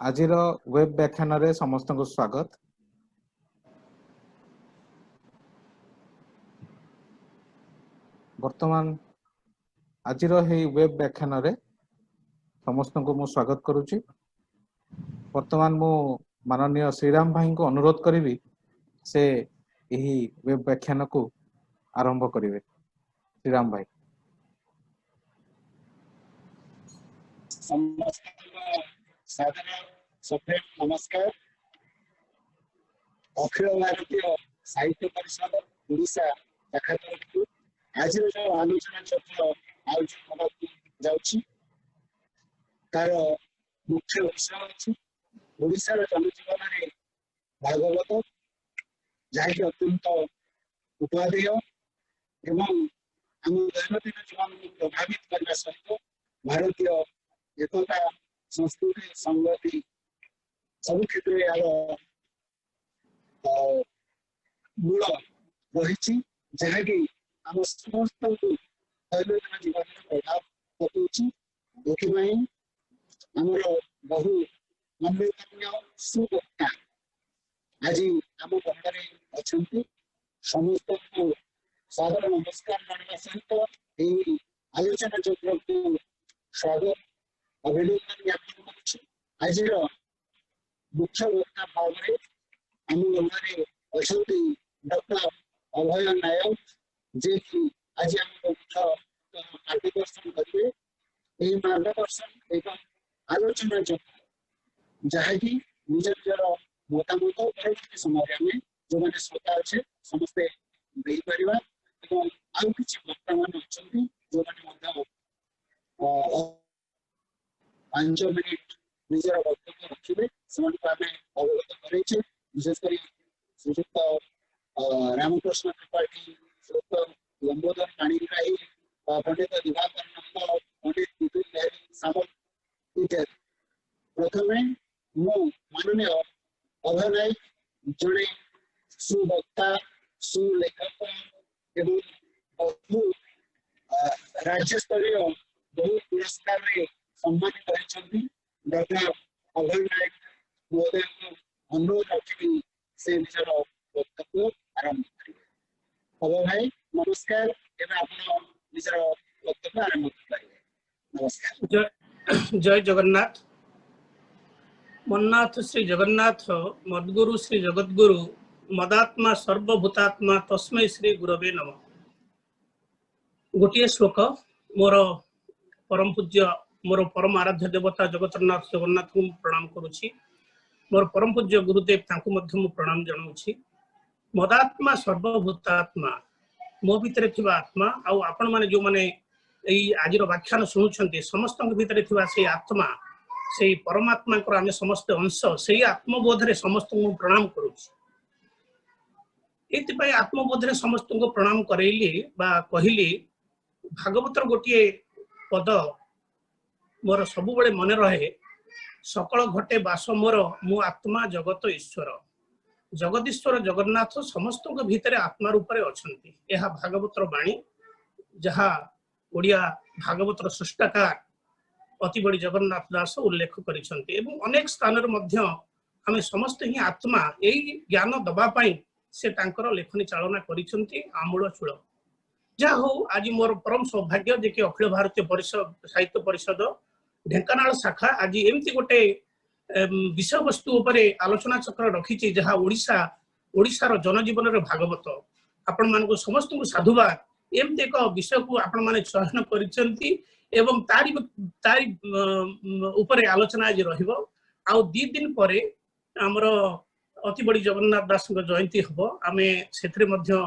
आजिर web व्याख्यान रे समस्त को स्वागत। वर्तमान आजिर हे वेब व्याख्यान रे समस्त को मु स्वागत करुच्ची। वर्तमान मु माननीय श्रीराम भाई को अनुरोध करी से यही वेब व्याख्यान को आरंभ करेंगे। श्रीराम भाई। नमस्कार। अखिल भारतीय साहित्य परिषद ओडिशा शाखा तरफ आज जो आलोचना चक्र आयोजन होगा तार मुख्य विषय अच्छी ओडिशा जनजीवन में भागवत जहाँकि अत्यंत उपादेय एवं आम दैनन्दिन जीवन को प्रभावित करने सहित भारतीय एकता संस्कृति संगति सब क्षेत्र में यार मूल रही जहाँकि आम समस्त दैनन्दिन जीवन में प्रभाव पकाउछि। आमर बहु मान्यगण्य सुवक्ता आज आम बंदे अच्छा समस्त को सादर नमस्कार करने सहित आलोचना चक्र को स्वागत अभिनंदन ज्ञापन करुच्ची। आज मुख्य वक्ता भाव में आम बंदे अच्छा डॉक्टर अभय नायक जे कि आज आम मुख्य मार्गदर्शन करेंगे। मार्गदर्शन एवं आलोचना चक्र जहाँकि निज निजर मतामत समय जो मैंने श्रोता अच्छे समस्ते देपर आउ कि वक्ता मान अच्छा जो मैंने 5 मिनिट निजर वक्तव्य रखिए से अवगत करे। विशेषकर श्रीयुक्त रामकृष्ण त्रिपाठी, श्रीयुक्त लंबोदर पाणिग्राही, पंडित दिवाकर नंद, पंडित विपिन बिहारी सामल इत्यादि। प्रथमे मु माननीय अभय नायक जड़े सुवक्ता सुलेखक एवं बहु राज्य स्तरीय बहु पुरस्कार में सम्मानित होती डॉक्टर अभय नायक महोदय को अनुरोध रखी से निजर वक्तव्य आरंभ करेंगे। अभय भाई नमस्कार। एवं निजर वक्तव्य आरंभ करेंगे। नमस्कार। जय जगन्नाथ। मन्नाथ श्री जगन्नाथ मद्गुरु श्री जगद्गुरु मदात्मा सर्वभूतात्मा तस्मै श्री गुरवे नमः। गोटे श्लोक मोर परम पूज्य मोर परम आराध्य देवता जगतनाथ जगन्नाथ को प्रणाम करुछि। मोर परम पूज्य गुरुदेव तांको मध्य प्रणाम जनाउछि। मदात्मा सर्वभूतात्मा मो भितर थिबा आत्मा आउ आपण माने जो माने एई आजिर व्याख्यान सुनुछन्ते समस्त भितर थिबा से आत्मा से परमात्मा को आमे समस्त अंश से आत्मबोध रे समस्त को प्रणाम करुछि। एतिपय आत्मबोध रे समस्त को प्रणाम करैली बा कहिली भागवतर गोटे पद मोर सबु बळे मन रहे। सकल घटे बास मोर मु आत्मा जगत ईश्वर। जगदीश्वर जगन्नाथ समस्त को भीतर आत्मा रूप रे अछंती। एहा भागवतर वाणी जहा ओडिया भागवतर सृष्टाकार अति बड़ी जगन्नाथ दास उल्लेख करिसंती एवं अनेक स्थान रे मध्य आमे समस्त ही आत्मा एई ज्ञान दबा पई से तांकर लेखनी चालना करिसंती आमूल चूल। जा हो आज मोर परम सौभाग्य जे कि अखिल भारतीय परिषद साहित्य परिषद ढेंकानाल शाखा आज एमती गोटे विषय वस्तु उपरे आलोचना चक्र रखी जहाँ ओडिशार जनजीवन रे भागवत आपण मान को समस्त को साधुवाद एमती एक विषय को आपण माने चयन करिसंती एवं तारी उपरे आलोचना आज रहिबो। आउ 2 दिन परे हमर अति बड़ी जगन्नाथ दास जयंती हबो। आमे सेथरे मध्य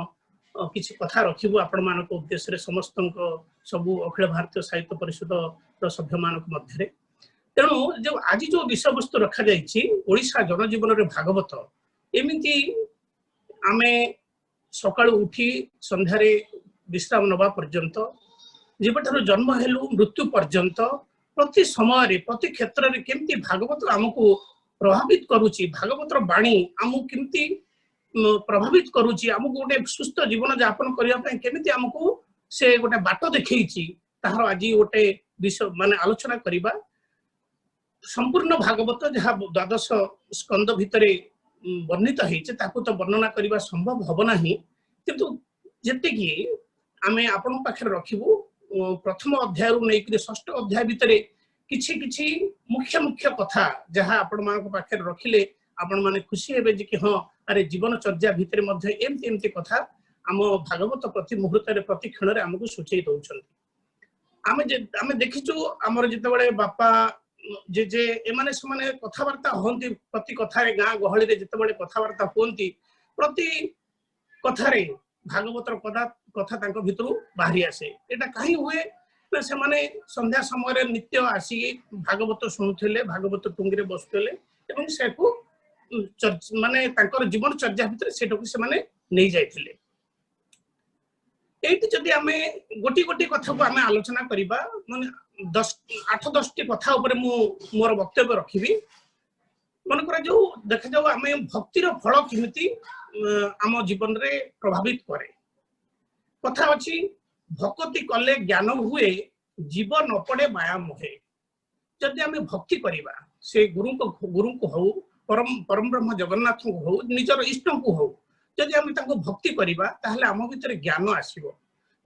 किछि कथा रखिबो आपण मानक उद्देश्य रे समस्त सबु अखिल भारतीय साहित्य परिषद रो सभ्य मानक मध्य रे। तेणु जो आज जो विषय वस्तु रखा जाइछि ओडिशा जनजीवन रे भागवत एमिति आमे सकाळ उठी संध्यारे विश्राम नबा पर्यंत जेबठारु जन्म हेलु मृत्यु पर्यंत प्रति समय रे प्रति क्षेत्र रे केमती भागवत हमकु प्रभावित करूची भागवतर वाणी हमकु केमती प्रभावित करूची हमकु गोटे सुस्थ जीवन यापन करिया पय केमती हमकु से गोटे बाट देखैछि ताहार आज गोटे विषय माने आलोचना करिबा। संपूर्ण भागवत जहाँ द्वादश स्कंद भितर वर्णित होइছে ताकू तो वर्णना करबा संभव हब नाही किंतु जेतेकी आमे आपन पाखरे रखिबु प्रथम अध्याय रु नै कि षष्ठ अध्याय भितर किछि किछि मुख्य मुख्य कथा जहाँ आपण मानक पाखरे रखिले आपण माने खुशी हेबे जे कि हां अरे जीवन चर्या भितर मध्ये एमति एमति कथा आम भागवत प्रति मुहूर्त प्रति क्षण रे हमकु सूचई दउछन आमे देखिछु हमर जते बळे बापा जे जे एमाने समाने कथावार्ता होंती प्रति कथारे गाँ गहली रे जते बळे कथावार्ता होंती प्रति कथारे भागवतर कथा तांको भितरु बाहरी आसे एटा काहे हुए ना से माने संध्या समय रे नित्य आसी भागवत सुनुथिले भागवत टुंगी रे बसुथिले एवं सेको माने तांकर जीवन चर्या भितर सेटको से माने नै जायथिले एटी जदि आमे गोटी गोटी कथा को आमे आलोचना करिबा माने 8-10 टी कथा ऊपर मु मोर वक्तव्य रखिबी मन करा जो देखा जाऊ आमे भक्तिर फल किमिति आम जीवन रे प्रभावित करे कथा अछि भक्ति कले ज्ञान हुए जीवन अपड़े माया मोहे जदि आमे भक्ति करिबा से गुरु को हो परम ब्रह्म जगन्नाथ को हो निजर इष्ट को हो जदि आमे ताको भक्ति करिबा ताहले आम भितर ज्ञान आसीबो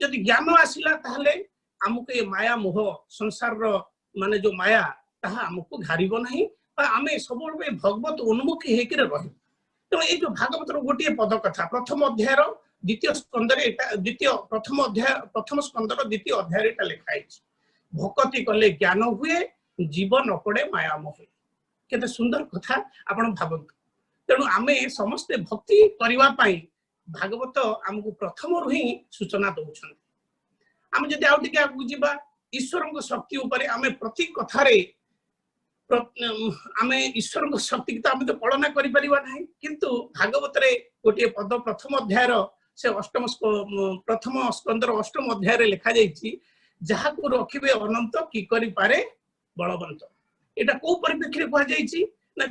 जदि ज्ञान आसिला ताहले हमको ये माया मोह संसार रो माने जो माया ताहा हमको घारिबो नाही आमे सब भगवत उन्मुखी हेकि रही तो ये जो भागवत गोटे पद कथा प्रथम अध्याय द्वितीय स्कंद द्वितीय प्रथम अध्याय प्रथम स्कंद द्वितीय अध्याय एटा लिखा है भक्ति कले ज्ञान हुए जीवन अपड़े माया मोहे केते सुंदर कथा आपण भावंतु तेणु आमे समस्त भक्ति करबा पई भागवत हमको प्रथम रु ही सूचना दउछन आमे जदि आउ टिके आगु जिबा ईश्वरक शक्ति ऊपर आमे प्रति कथारे आमे ईश्वरक शक्ति तो आमे तो कल्पना करि परिबा नाही किंतु भागवत रे गोटे पद प्रथम अध्याय से अष्टम प्रथम स्कंदर अष्टम अध्याय रे लिखा जाइछि जहा को रखिबे अनंत की करि पारे बलवंत एटा को परिप्रेक्षी कहा जाइछि ना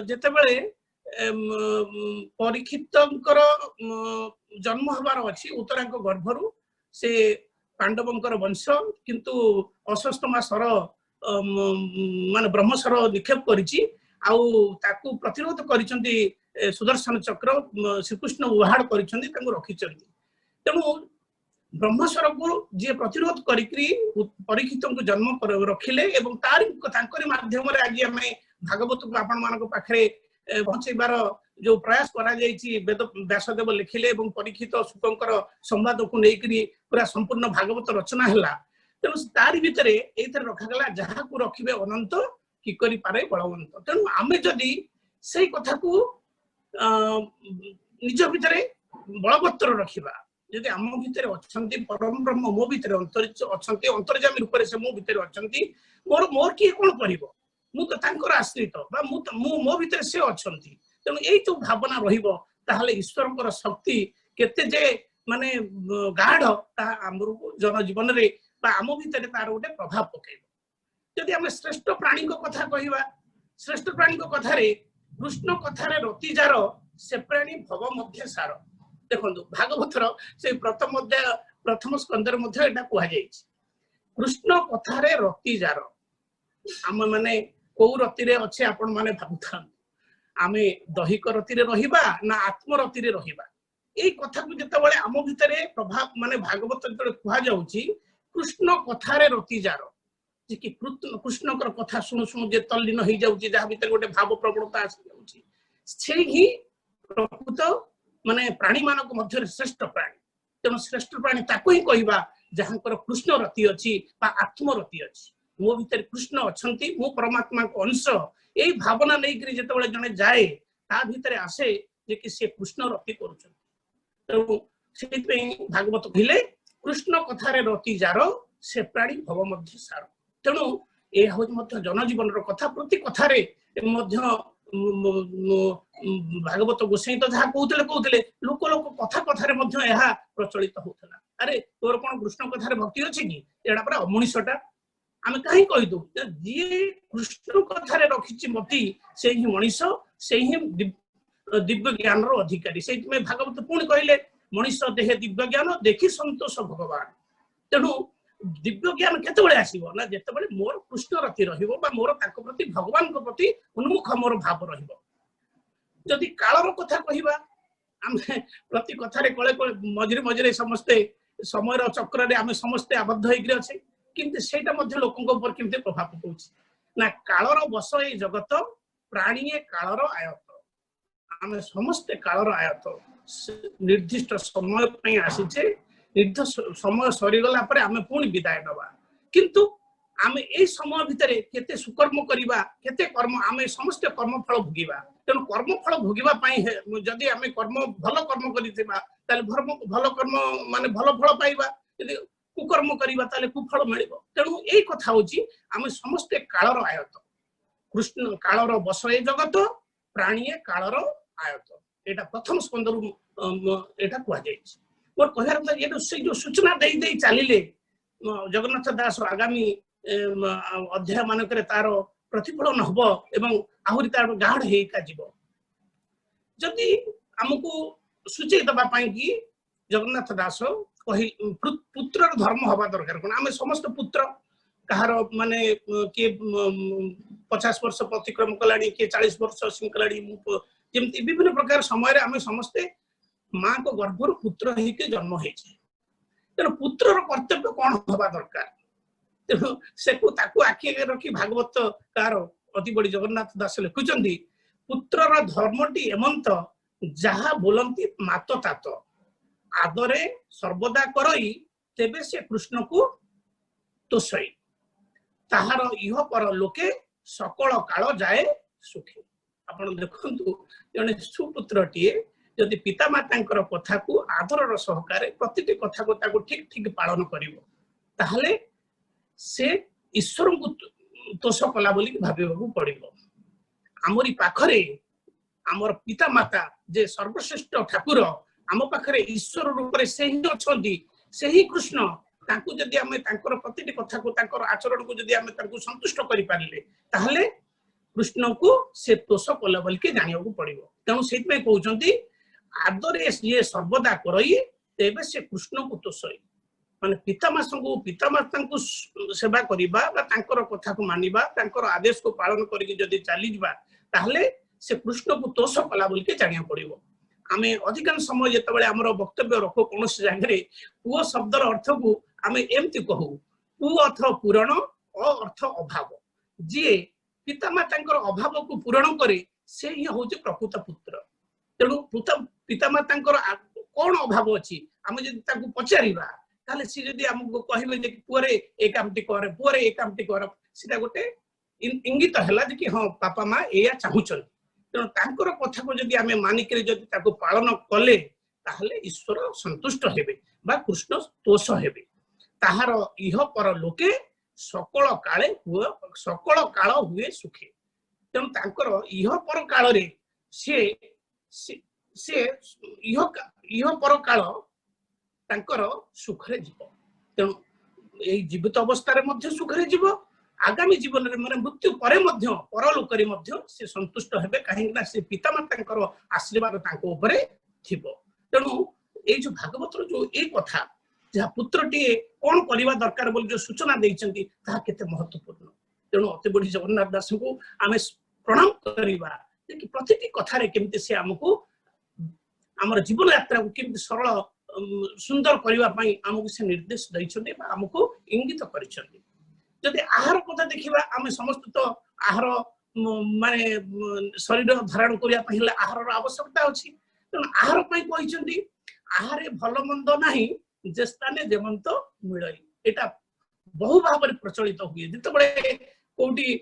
जेतेबेले परीक्षितंकर जन्म हबार अछि उत्तरांक गर्भरु से पांडवंकर वंश किंतु अशस्तमा सर माने ब्रह्मसर निक्षेप करिछि आउ ताकू प्रतिरोध करिसंती सुदर्शन चक्र श्रीकृष्ण उहाड़ करिसंती ताकू रखिसंती तेणु ब्रह्मस्वर को जे प्रतिरोध करिकरी परीक्षित को जन्म रखिले एवं तार माध्यम रे आज आम भागवत को आपण मानक पाखरे पहुंचेबार जो प्रयास करा जायछि वेद व्यासदेव लिखिले एवं परीक्षित सुकंकर संवाद को लेकरी पूरा संपूर्ण भागवत रचना हला तेणु तार भितर एथर रखा गला जहा को रखिबे अनंत की करि पारे बलवंत तेणु आमे जदि सेही कथा को निज भितर बलवत्तर रखिबा जदि आम भितर अछंती परम ब्रह्म मो भितर अछंती अंतर्जामी रूप से मो भितर अछंती मोर किए कोन करिवो मु तो तांकर आश्रित बा मु मो भितर से अछंती तेणु एई जो भावना रहिबो ताहले ईश्वरकर शक्ति केते जे माने गाढ़ ता हमरु जन जीवन रे बा आम भितर तार गोटे प्रभाव पकेइबो जदि हम श्रेष्ठ प्राणी को कथा कहिबा श्रेष्ठ प्राणी को कथा रे कृष्ण कथा रे रति जार से प्राणी भव मध्य सार देखो भागवतर से प्रथम अध्याय प्रथम स्कंदर मध्य एटा कुहा जायछि कृष्ण कथा रे रति जार आम माने को रति रे अछि आपण माने भाबुथान आमे दैहिक रति रे रहिबा ना आत्म रति रे रहिबा एई कथा को जते बेले आम भितरे प्रभाव माने भागवत जते कुहा जाउछि कृष्ण कथा रे रति जार जे कि कृष्ण कर कथा सुनु सुनु जे तल्लीन होई जाउछि जहा भितर गोटे भाव प्रवणता आसी जाउछि से ही प्रकृत माने प्राणी मानक मध्य श्रेष्ठ प्राणी तेणु श्रेष्ठ प्राणी ताको ही कहबा जहांकर कृष्ण रति अछि बा आत्म रति अछि मो भीतर कृष्ण अछंती मो परमात्मा को अंश एई भावना नै करी जते बेले जने जाए ता भीतर आसे जे कि से कृष्ण रति करूछन तेणु सेति पे भागवत कहिले कृष्ण कथा रे रति जार से प्राणी भव मध्य सार तेणु ए हो मध्य जनजीवन रो कथा प्रति कथा रे मध्य भागवत गोसाई तो जहाँ कहते लोक लोक कथा कथा रे मध्य यह प्रचलित होता अरे तोर कौन कृष्ण कथा भक्ति अच्छी कि एटा पूरा अमनीषटा आम कहीं कहीदू जी कृष्ण कथा रखी मती से ही मनीष से ही दिव्य ज्ञान अधिकारी से भागवत पुणी कहले मनीष देहे दिव्य ज्ञान देखी संतोष भगवान तेणु दिव्य ज्ञान केतेबेले आसीबो ना जेतेबेले मोर कृष्ण रति रहिबो बा मोर ताको प्रति भगवान को प्रति उन्मुख मोर भाव रहिबो जदि कालर कथा कहिबा आमे प्रति कथारे कोले मझिरे मझिरे समस्ते समयर चक्र रे आमे समस्ते आबद्ध होइग्रे अछि किंतु सेटा मध्ये लोकन को ऊपर किमते प्रभाव पकौछि ना कालर बस ए जगत प्राणी ए कालर आयत आमे समस्ते कालर आयत निर्दिष्ट समय पई आसीचे निर्दिष्ट समय सरी गला परे आमे पुणी विदाय नबा किंतु आमे ए समय भितरे केते सुकर्म करिबा केते कर्म आमे समस्त कर्म फल भोगिबा तेणु कर्म फल भोगिबा पई जदि आमे कर्म भल कर्म करिथिबा ताले भल कर्म माने भल फल पाइबा यदि कुकर्म करिबा ताले कुफल मिलिबो तेणु एई कथा होची आमे समस्त कालर आयत कृष्ण कालर बसय जगत प्राणी कालर आयत एटा प्रथम स्कंदरु एटा कुआ जायछि मोर कहर त ये जो सूचना देई देई चलिले जगन्नाथ दास आगामी अध्याय मानकरे तार प्रतिफलन हबो एवं आहुरी तार गाढ़ हेका जीवो जदि हमकु सूचय दबा पई कि जगन्नाथ दास कहि पुत्र धर्म हबा दरकार कोन आमे समस्त पुत्र कहार माने के 50 वर्ष प्रतिक्रम कलानी के 40 वर्ष सिंकलानी जेमति विभिन्न प्रकार समय रे आमे समस्ते मां को गर्भर पुत्र ही के जन्म हेछि तेणु पुत्र रो कर्तव्य कोन हबा दरकार तेणु से को ताकू आखि रखी भागवत कार अति बड़ी जगन्नाथ दास लिखुचंदी पुत्र रो धर्मटी एमंत जहा बोलंती मात तात आदरे सर्वदा करई तेबे से कृष्ण को तोसई ताहार इह पर लोके सकल काल जाए सुखी आपण देखंतु जने सुपुत्रटीए जदि पिता मातांकर कथा को आदरर सहकारे प्रतिटी कथा को ताको ठीक ठीक पालन करिवो ताहले से ईश्वर को तोष कला बोली भाबिबो पड़िबो आमरी पाखरे आमर पिता माता जे सर्वश्रेष्ठ ठाकुर आम पाखरे ईश्वर रूप रे से ही अछंती से ही कृष्ण तांकु जदि आमे तांकर प्रतिटी कथा को तांकर आचरण को जदि आमे तांकु संतुष्ट करि पारिले ताहले कृष्ण को से तोष कला बोली के जानियो पड़िबो तेणु सेत में कहउचंती आदरे ये सर्वदा करई तेबे से कृष्ण को तोषई माने पिता माता को सेवा करिबा बा तांकर कथा को मानिबा तांकर आदेश को पालन करिके जदि चली जिबा ताहले से कृष्ण को तोष कला बोली के जानियो पड़िबो आमे अधिकांश समय जेतबेले हमर वक्तव्य रखो कोनोसी जागरे पुओ शब्दर अर्थ को आमे एमति कहू पु अर्थ पूरण अ अर्थ अभाव जे पिता मातांकर अभाव को पूरण करे से ही होचे प्रकृत पुत्र तेणु पिता मातांकर कोन अभाव अछि आमे जदि ताकू पचारिबा ताले सी जदि हमको कहिबे जे पुरे ए कामटी करे पुरे ए कामटी कर सिटा गोटे इंगित हला जे कि हां पापा मां एया चाहुचन तेणु तांकर कथा को जदि आमे मानिक जदि ताकू पालन कले ताहले ईश्वर संतुष्ट हेबे बा कृष्ण तोष हेबे ताहार इह पर लोके सकल काल हुए सुखी तेणु तांकर इह पर काल रे से इह पर काल तांकर सुखरे जीव तेणु एई जीवित अवस्था रे मध्य सुखरे जीव आगामी जीवन रे माने मृत्यु परे मध्य परलोक रे मध्य से संतुष्ट हेबे काहे ना से पिता मातांकर आशीर्वाद तांको ऊपर थिबो तेणु एई जो भागवत रो जो ए कथा जहा पुत्रटी कोन करबा दरकार बोल जो सूचना दैचंती ता केते महत्वपूर्ण तेणु अति बड़ी जगन्नाथ दास को आमे प्रणाम करिबा कि प्रतिटी कथा रे केमते से हमको हमर जीवन यात्रा को केमते सरल सुंदर करबा पई हमको से निर्देश दैचंती बा हमको इंगित करिसंती जदि आहार कथा देखिबा आमे समस्त तो आहार माने शरीर धारण करिया पहिले आहार रो आवश्यकता अछि तेणु आहार पई कहिसंती आहारे भलो मंद नाही जे स्थाने जेमंत मिलई एटा बहु भाव रे प्रचलित हुए जेतबळे कोठी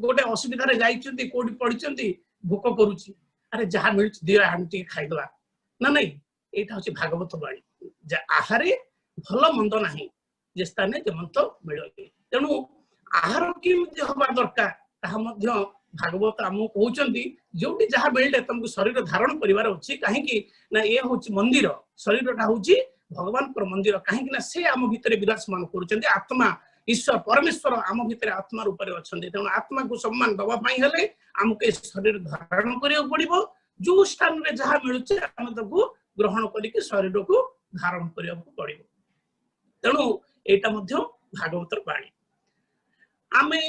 गोटे असुविधा रे जाइचंती कोठी पडिचंती भूख करूची अरे जहा मिलछ दिया आंटी खाइदला ना नहीं एटा होची भागवत बाणी जे आहारे भलो मंद नाही जे स्थाने जेमंत मिलई तेणु आहार केमति हबा दरकार ताहा मध्य भागवत हमु कहउचंती जोटी जहा मिलले तुमको शरीर धारण परिवार अछि काहे कि ना ए होची मंदिर शरीरटा होची भगवान पर मंदिर काहे कि ना से आम भितरे विराजमान करूचंती आत्मा ईश्वर परमेश्वर आम भितरे आत्मा रूप रे अछंती तेणु आत्मा को सम्मान दबा पई हेले हमके शरीर धारण करियो पड़िबो जो स्थान रे जहा मिलुचे हम तको ग्रहण करिके शरीर को धारण करियो पड़िबो तेणु एटा मध्य भागवतर बाणी आमे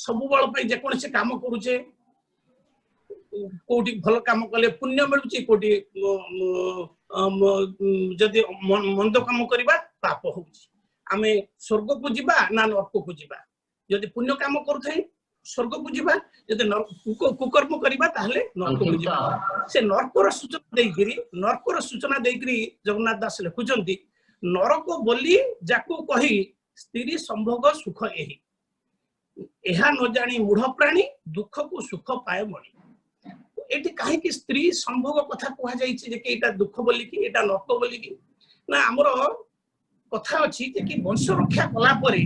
सब बल पे जेकोसी काम करूचे कोटी भल काम कले पुण्य मिलुची कोटी जदि मंद काम करबा पाप होउची आमे स्वर्ग को जिबा ना नरक को जिबा जदि पुण्य काम करूथाई स्वर्ग को जिबा जदि कुकर्म करबा ताहले नरक को जिबा से नरकर सूचना देगिरी जगन्नाथ दास लिखुचंती नरक बोली जाकू कही स्त्री संभोग सुख एही एहा न जानी मूढ़ प्राणी दुख को सुख पाए मणि एटी काहे कि स्त्री संभोग कथा कहा जाईछि जे कि एटा दुख बोली कि एटा नरक बोली कि ना हमरो कथा अछि जे कि वंश रक्षा कला परे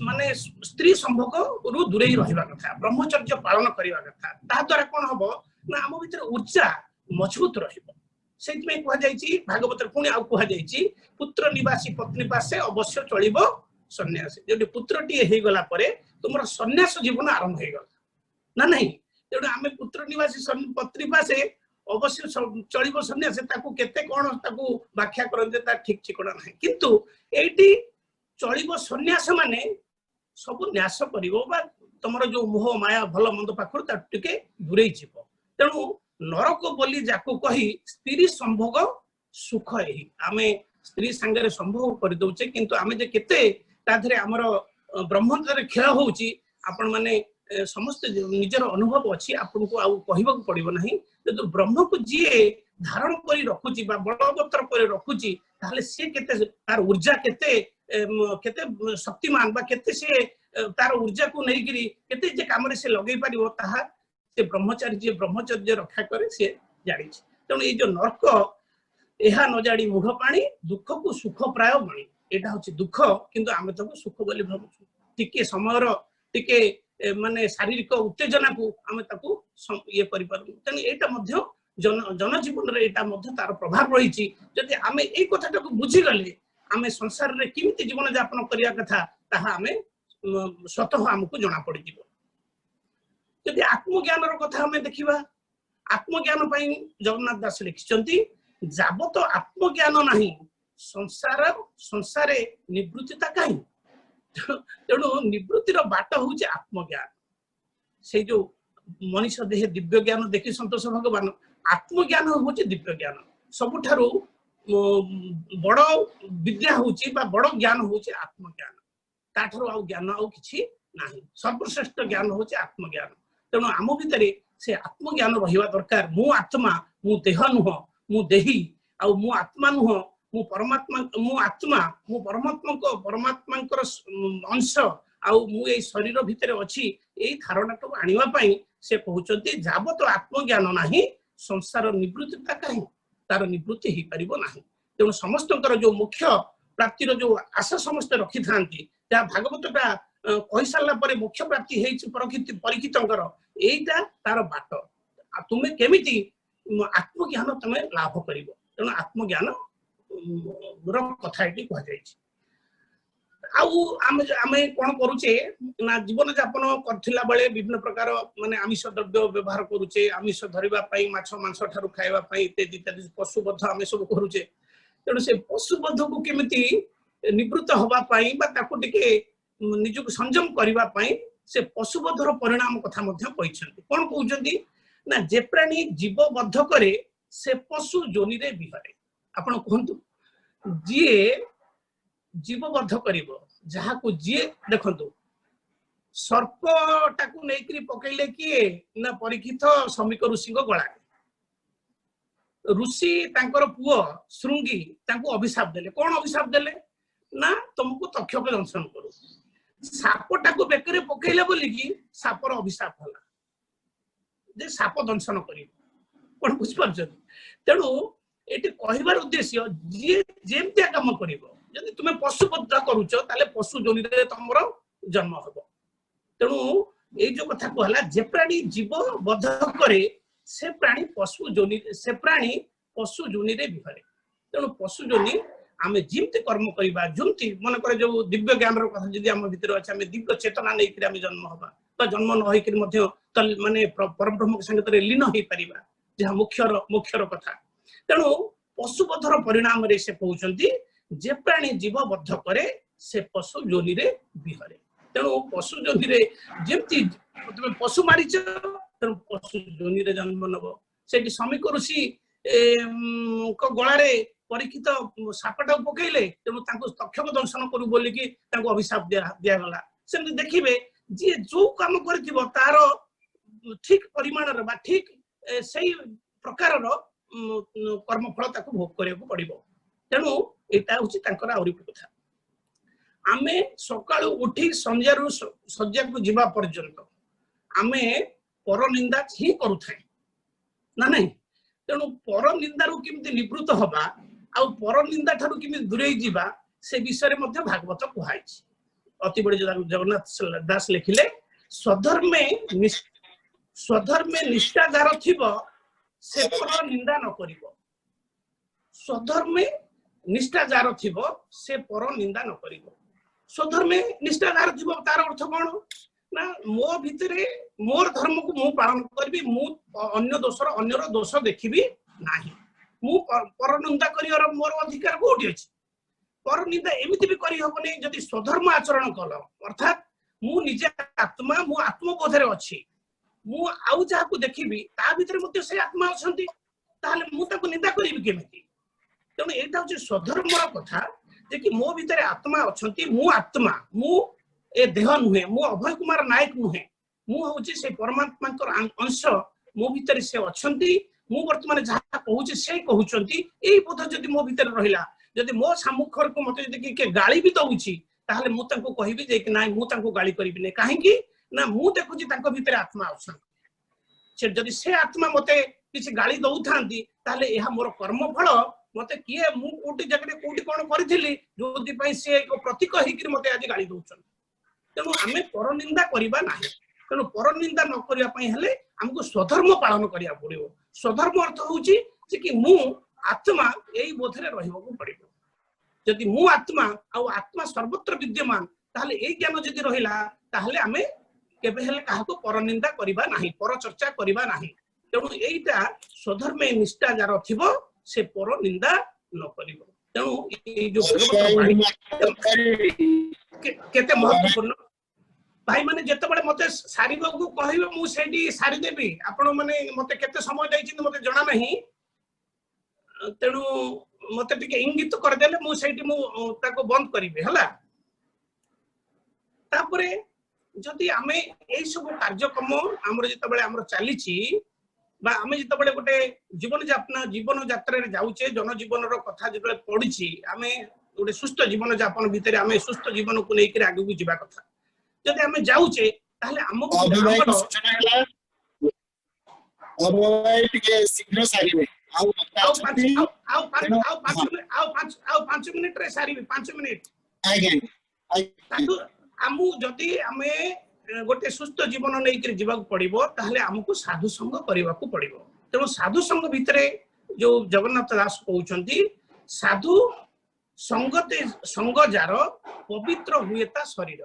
माने स्त्री संभोग रु दूरे रहिबा कथा ब्रह्मचर्य पालन करिबा कथा ता द्वारा कोन हबो ना हम भीतर ऊर्जा मजबूत रहिबो सेति में कहा जाईछि भागवत पुणी आ कहा जाईछि पुत्र निवासी पत्नी पासे अवश्य चलिबो सन्यास जो पुत्रटी हे गला परे तुमरा सन्यास जीवन आरंभ हे गला ना नहीं जो आमे पुत्र निवासी पत्नी पासे अवश्य चलिबो सन्यास ताकू केते कोन ताकू व्याख्या करनते ता ठीक ठिकणा नाही किंतु एटी चलिबो सन्यास माने सब न्यास करिवो बा तमरो जो मोह माया भल मंद पाखर ता टिके दूरे जीवो तेनु नरक बोली जाकू कही स्त्री संभोग सुख एही आमे स्त्री संगे संभोग कर दउचे किंतु आमे जे केते ताधरे हमर ब्रह्मचर्य क्षय होउची आपण माने समस्त निजर अनुभव अछि आपन को आउ कहिबा को पड़िबो नाही जदि ब्रह्म को जिए धारण करी रखुची बा बलवत्तर करी रखुची ताले से केते तार ऊर्जा केते केते शक्तिमान बा केते से तार ऊर्जा को नै गिरी केते जे काम रे से लगै परिबो ताहा से ब्रह्मचारी जे ब्रह्मचर्य रक्षा करे से जानि छी तण ए जो नरक एहा न जाडी मुढ पानी दुख को सुख प्राय मणि एटा होची दुख किंतु आमे तो सुख बोली भाबुछु टिके समयर टिके माने शारीरिक उत्तेजना को आमे ताकू ये करि पारु तने एटा मध्य जन जीवन रे एटा मध्य तार प्रभाव रहिछि जदि आमे ए कथाटा को बुझी गले आमे संसार रे किमिति जीवन यापन करिया कथा ताहा आमे स्वतः हमकु जणा पड़ि दिबो जदि आत्मज्ञान रो कथा हमें देखिबा आत्मज्ञान पई जगन्नाथ दास लिखिचंती जाबत आत्मज्ञान नाही संसारे निवृत्तिता कहीं तेणु निवृत्तिर बाट हूँ आत्मज्ञान से जो मनुष्य देह दिव्य ज्ञान देखी संतोष भगवान आत्मज्ञान हूँ दिव्य ज्ञान सबुठारु बड़ विद्या हूँ बड़ ज्ञान हूँ आत्मज्ञान ताठर आउ ज्ञान आउ किछि नाही सर्वश्रेष्ठ ज्ञान हूँ आत्मज्ञान तेणु आम भितर से आत्मज्ञान रहिबा दरकार मु आत्मा मु देह नुह मु देही आउ मु आत्मा नुह मु परमात्मा मु आत्मा मु परमात्मा अंश आउ मु ए शरीर भितर अछि एई धारणा को आनिवा पई से कहउचंती जाबत आत्मज्ञान नाही संसार निवृत्तिता काहे तार निवृत्ति ही परिबो नाही तेणु समस्तकर जो मुख्य प्राप्तिर जो आशा समस्त रखि थांती त्या भागवतटा कहि सारला परे मुख्य प्राप्ति हेछि परीक्षितंकर एइटा तार बाट आ तुमे केमिति आत्मज्ञान तुमे लाभ करिवो तेणु आत्मज्ञान कथा ये कहुई आमे कौन करुचे ना जीवन यापन करथिला बेले विभिन्न प्रकार माने आमिष द्रव्य व्यवहार करुचे आमिष धरिबा पई माछ मांस ठारू खाइबा पई इत्यादि इत्यादि पशुबद्ध आमे सब करुचे तेणु से पशुबद्ध को केमिति निवृत्त हवा पई बा ताको टिके निजक संयम करिबा पई से पशुबद्धर परिणाम कथा मध्ये कहिसंती कोन कहउचंती ना जे प्राणी जीवबद्ध करे से पशु जोनि रे बिहरे आपण कहंतु जीए जीवबद्ध करिवो जहा को जीए देखंतु सर्पटा को नेकरी पकैले किए ना परीक्षित समीक ऋषि को गळा ऋषि तांकर पुओ श्रृंगी तांको अभिशाप देले कोन अभिशाप देले ना तुमको तक्षक दंशन करू सापटा को बेकरे पकैले बोली कि सापर अभिशाप होला जे साप दंशन करिवो कोन बुझ परछ तेणु एटी कहिबार उद्देश्य जे जेमतिया काम करिवो यदि तुमे पशुबद्ध करूछ ताले पशु जोनि रे तमर जन्म हबो तेणु ए जो कथा कहला जे प्राणी जीव बद्ध करे से प्राणी पशु जोनि रे बिहरे तेणु पशु जोनि आमे जिमति कर्म करिबा जुमति मन करे जो दिव्य ज्ञान रो कथा जदि हम भीतर अछि आमे दिव्य चेतना नै कि आमे जन्म हबा तो जन्म न होई कि मध्ये माने परब्रह्म के संगत रे लीन होई परिबा जे मुख्यर कथा तेणु पशुबद्धर परिणाम रे से कहउचंती जे प्राणी जीव बद्ध करे से पशु योनि रे बिहरे तेणु पशु योनि रे जेमती तुम पशु मारिच तेणु पशु योनि रे जन्म नब सेठी समीक ऋषि गलारे परीक्षित सापटा पकईले तेणु तक्षक दंशन करू बोलिकी अभिशाप दिगला सेमती देखिए जी जो काम कर तार ठीक परिमाण ठीक से प्रकार कर्मफल भोग करने पड़ो तेणु यहाँ हूँ आहरी कथा आमे सकाळु उठी संजारू सज्जा को जीवा पर्यंत आमे पर निंदा ही करूथाए ना नहीं तेणु पर निंदारू केमती निवृत्त हवा आ पर निंदा ठारू केमती दूरेई जीवा से विषय में भागवत कहुई अति बड़ी जगन्नाथ दास लिखिले स्वधर्मे निष्ठा जार थिबो से पर निंदा न करिवो स्वधर्मे निष्ठा जार थिबो से पर निंदा न करिवो स्वधर्मे निष्ठा जार थिबो तार अर्थ कोन ना मो भितरे मोर धर्म को मु पालन करबी मु अन्यर दोष देखिबी नाही मु पर निंदा करियर मोर अधिकार कोठी अछि पर निंदा एमिति भी करि हबनी जदि स्वधर्म आचरण कल अर्थात मु निजे आत्मा मु आत्मबोधरे अछि मु आउ जहा को देखिबी ता भितरे मध्ये से आत्मा अछंती ताले मु ताको निंदा करिबी केमिति तेणु एटा होछि स्वधर्मर कथा जे कि मो भितरे आत्मा अछंती मु आत्मा मु ए देह नुहे मु अभय कुमार नायक नुहे मु होछि से परमात्माकर अंश मो भितरे से अछंती मु वर्तमान जहा कहूछि से कहउचंती एई बोध जदि मो भितरे रहिला जदि मो सामुखर को मते जदि के गाली भी दउछि ताहले मु ताको कहिबी जे कि नाइ मु ताको गाली करिबि नै काहे कि ना मु देखुछि ताको भितरे आत्मा अछन से जदि से आत्मा मते किछि गाली दउथांती ताहले एहा मोर कर्मफल मते किए मु कोटी जगरे कोटी कोन करिथिली जोदि पई से एक प्रतीक हिकरी मते आज गाली दउछन तेणु आमे पर निंदा करिबा नाही तेणु पर निंदा न करिया पई हेले हमको स्वधर्म पालन करिया पड़िबो स्वधर्म अर्थ होउची जे कि मु आत्मा एई बोधरे रहिबो पड़िबो जदि मु आत्मा आ आत्मा सर्वत्र विद्यमान ताहले एई ज्ञान जदि रहिला ताहले आमे केबे हेले काहाको पर निंदा करिबा नाही पर चर्चा करिबा नाही तेणु एईटा स्वधर्मे निष्ठा जार थिबो से पर निंदा न करिबो तेणु ए जो भगवत केते महत्वपूर्ण भाई माने जते बडे मते सारिबो को कहिबो मु सेडी सारी देबी आपण माने मते केते समय दैछि मते जणा नाही तेणु मते टिके इंगित कर देले मु सेडी मु ताको बंद करिबे हला तापरे जदि आमे एई सब कार्यक्रम हमर जते बडे हमर चालीछि बा आमे जते बडे गोटे जीवन यात्रा रे जाउचे जन जीवन रो कथा जते पढिछि आमे गोटे सुस्थ जीवन यापन भितरे आमे सुस्थ जीवन को लेकर आगु को जीवा कथा जदि आमे जाउचे ताहले हमको शीघ्र सारिबे आउ 5 मिनिट रे सारिबे 5 मिनिट आगे आमु जदि आमे गोटे सुस्थ जीवन लेकर जीवा पड़िबो ताहले हमको साधु संग करबा को पड़िबो तेणु साधु संग भितरे जो जगन्नाथ दास कहउचंती साधु संगते संग जार पवित्र हुएता शरीर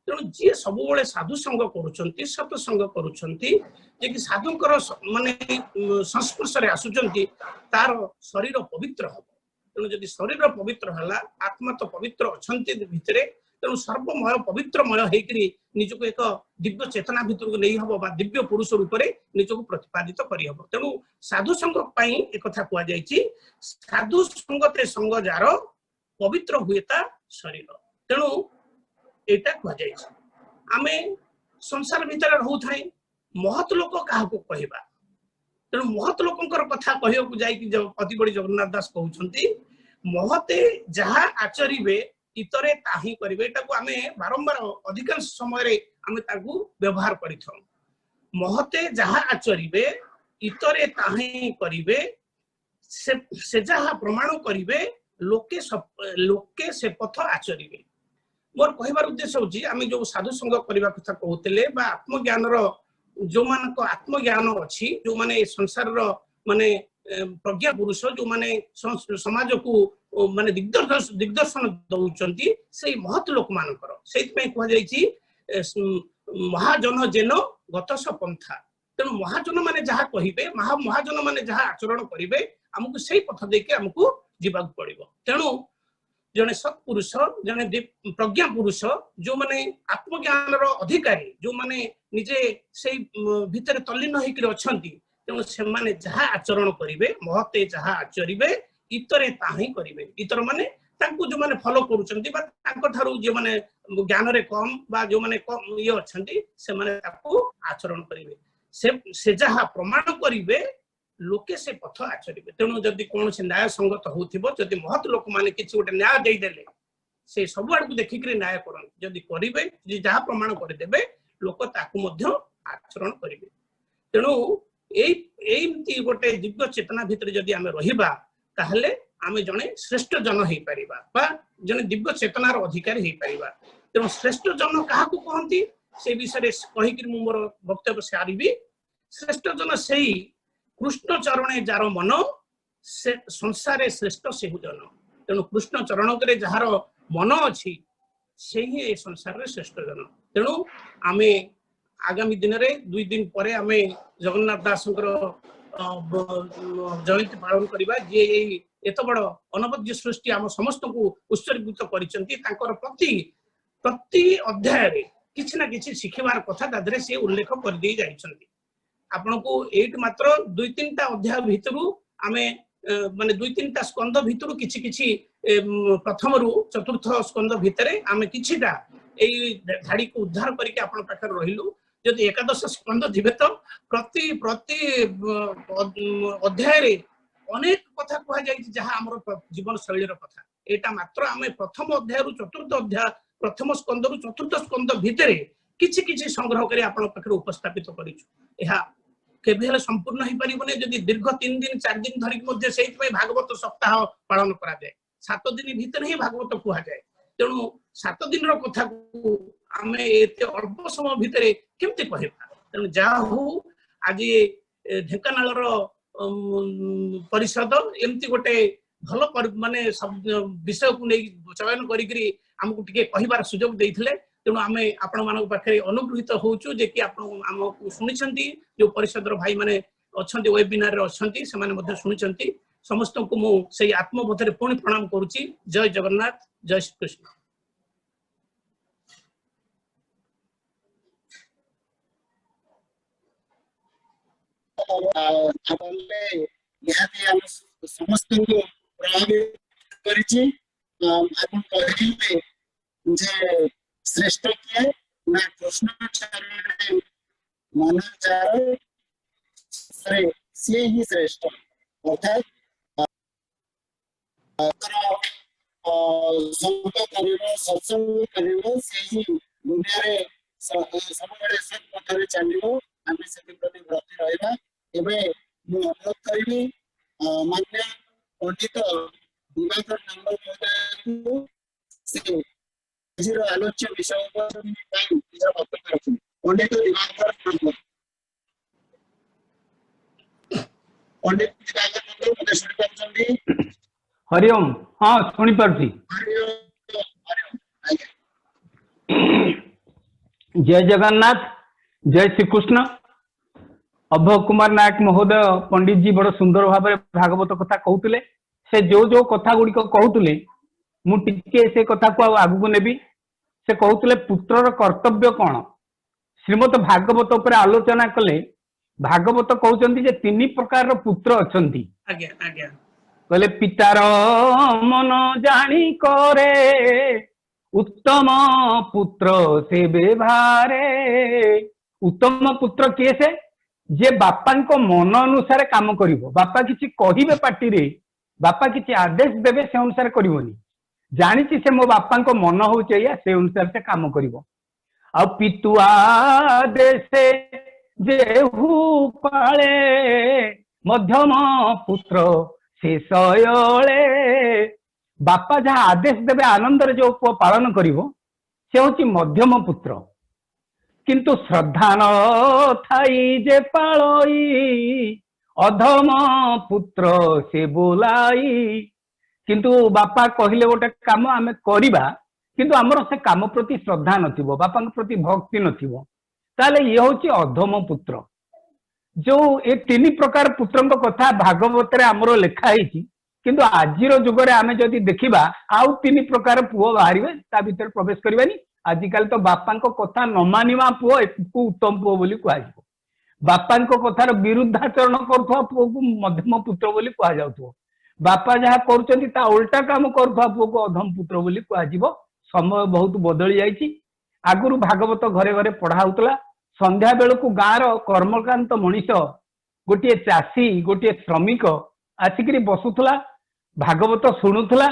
तेणु जी सब बेले साधु संग करुचंती सत्संग करुचंती जे कि साधुकर माने संस्पर्श रे आसुचंती तार शरीर पवित्र हो तेणु जदि शरीर पवित्र हला आत्मा तो पवित्र अछंती भितरे तेणु सर्वमय पवित्रमय हेकरी निजको एक दिव्य चेतना भितर को नहीं हबो बा दिव्य पुरुष रूप रे निजको प्रतिपादित करि हबो तेणु साधु संग पई एक कथा कुआ जायछि साधु संगते संग जार पवित्र हुएता शरीर तेणु एटा कुआ जायछि आमे संसार भितर रहउ थाई महत लोक काहा को कहबा तेणु महत लोकंकर कथा कहियो को जाय कि अति बड़ी जगन्नाथ दास कहउछंती महते जहा आचरिबे इतरे ताही करिवे एटा को आमे बारंबार अधिकांश समय रे आमे ताकू व्यवहार करिथौ महते जहा आचरिबे इतरे ताही करिवे से जहा प्रमाण करिवे लोके से पथ आचरिवे मोर कहबार उद्देश्य होची आमे जो साधु संग करबा कथा कहउतले बा आत्मज्ञान रो जो मान को आत्मज्ञान अछि जो माने संसार रो माने प्रज्ञा पुरुष जो माने समाज को माने दिग्दर्शन दउचंती से महत लोक मानकर सेति पई कह जायछि महाजन जेनो गतस पंथा तेणु महाजन माने जहा कहिबे महाजन माने जहा आचरण करिवे हमकु सेही पथ देके हमकु जीवा पड़िबो तेणु जने सत्पुरुष जने प्रज्ञा पुरुष जो माने आत्मज्ञान अधिकारी जो माने निजे से भितर तल्लीन होकर अछंती तेणु से माने जहाँ आचरण करिवे महते जहाँ आचरिवे इतरे ताही करिवे इतर माने तांको जो माने फॉलो करूचंती बा तांको थारु जो माने ज्ञान रे कम बा जो माने कम ये अछंती से माने ताको आचरण करिवे से जहाँ प्रमाण करिवे लोके से पथ आचरिवे तेणु जदि कौन से न्याय संगत होथिबो जदि महत लोक माने किछि गोटे न्याय देई देले से सब आड़ को देखिकरी न्याय करन जदि करिवे जे जहाँ प्रमाण कर देबे लोक ताकू मध्य आचरण करिवे तेणु एमती गोटे दिव्य चेतना भितर जदि आमे रहिबा ताहले आमे जने श्रेष्ठ जन हेई परिबा बा जने दिव्य चेतनार अधिकारी हेई परिबा तेणु श्रेष्ठ जन काहाकू कहंती से विषय कहिकरी मु मोर वक्तव्य सारिबी श्रेष्ठ जन सेई कृष्ण चरणे जार मन से संसारे श्रेष्ठ सेहु जन तेणु कृष्ण चरण करे जार मन अछि से ही संसार रे श्रेष्ठ जन तेणु आमे आगामी दिन रे 2 दिन परे आमे जगन्नाथ दासंकर जयंती पालन करिबा जे एत बड़ अनवद्य सृष्टि आम समस्त को उत्सर्गित करिसंती तांकर प्रति अध्याय रे किछि ना किछि शिखिबार कथा दादरे से उल्लेख कर दी जाइसंती आपन को एट मात्र 2-3टा अध्याय भितरु आमे माने 2-3टा स्कंद भितरु किछि किछि प्रथम रु चतुर्थ स्कंद भितरे आमे किछिटा एई धाडी को उद्धार करके आपन पाखर रहिलु जदि एकादश स्कंद दिबे तो प्रति अध्याय रे अनेक कथा कहा जाय जहां हमर जीवन शैली रो कथा एटा मात्र आमे प्रथम अध्याय रु चतुर्थ अध्याय प्रथम स्कंद रु चतुर्थ स्कंद भितरे किछि किछि संग्रह करी आपन पाखर उपस्थापित करिछु एहा केबेले संपूर्ण ही परिबने जदि दीर्घ 3 दिन 4 दिन धरि मध्ये सेहि पय भागवत सप्ताह पालन करा जाय 7 दिन भीतर ही भागवत कुहा जाय तेणु 7 दिन रो कथा को आमे एते अल्प समय भीतर केमते कहबा तेणु जा हो आज ढेंकानाल रो परिषद एमती गोटे भल माने विषय को नहीं चयन करी हमको टिके कहिबार सुजोग देइथिले तेणु आमे आपण मानक पाखे अनुग्रहित होउछु जे कि आपण हमको सुनिछंती जो परिषद रो भाई माने अछंती वेबिनार रे अछंती से माने मध्ये सुनिछंती समस्त को मु सेही आत्मबोध रे पुणी प्रणाम करूची जय जगन्नाथ जय श्री कृष्ण समस्त को प्रभावित करिछि आपण कहिले जे श्रेष्ठ किए ना कृष्ण चरण मन जार से ही श्रेष्ठ अर्थात संग करिबो सत्संग करिबो से ही दुनिया रे सब सत पथरे चलिबो आमे सेति प्रति व्रती रहबा एबे मु अनुरोध करिबी मान्य पंडित दिवाकर नंबर मोहन से जीरो आलोच्य विषय पर निजर वक्तव्य रखिबी पंडित दिवाकर नंबर पंडित दिवाकर नंबर मते सुनि पाछंती हरिओम हाँ सुनी पारती जय जगन्नाथ जय श्री कृष्ण अभय कुमार नायक महोदय पंडित जी बड़ सुंदर भाव भागवत कथा कहते से जो कथा गुड़िक कहते मुझे से कथा को आगू नेबी से कहते पुत्रर कर्तव्य कौन श्रीमद भागवत पर आलोचना कले भागवत कहते 3 प्रकार पुत्र अच्छी कहले पितार मन जानी करे उत्तम पुत्र से व्यवहारे उत्तम पुत्र किए से जे बापा को मन अनुसार काम करिवो बापा किछि कहिबे पार्टी रे बापा किछि आदेश देबे से अनुसार करिवोनी जानि छि से मो बापा को मन होउचे या से अनुसार से काम करिवो आ पितुआ देशे जेहू पाळे मध्यम पुत्र से सयले बापा जहाँ आदेश देबे आनंद रे जो पुओ पालन करिवो से होछि मध्यम पुत्र किंतु श्रद्धा न थाई जे पाळई अधम पुत्र से बोलाई किंतु बापा कहले गोटे काम आमे करिबा किंतु हमर से काम प्रति श्रद्धा नथिबो बापा प्रति भक्ति नथिबो ताले ये होछि अधम पुत्र जो ए 3 प्रकार पुत्रन कथा भागवत रे हमरो लेखा हिची किंतु आजिर जुगरे आमे जदि देखिबा आउ 3 प्रकार पुओ बाहरिबे ता भीतर प्रवेश करबानी। आजिकल तो बापांको कथा न मानिबा पुओ एकु उत्तम पुओ बोली कुहाजिबो। बापांको कथार विरुद्धाचरण करुवा पुओ को मध्यम पुत्र बोली कुहा जाउथो। बापा जहा करूचंती ता उल्टा काम करुवा पुओ को अधम पुत्र बोली कुहाजिबो। समय बहुत बदली जाइछि। आगुरु भागवत घरे घरे पढ़ा होतला। संध्या बेलकु गाँर कर्मकांत मनीष गोटे चाषी गोटे श्रमिक आसिकरी बसुथला भागवत शुणुथला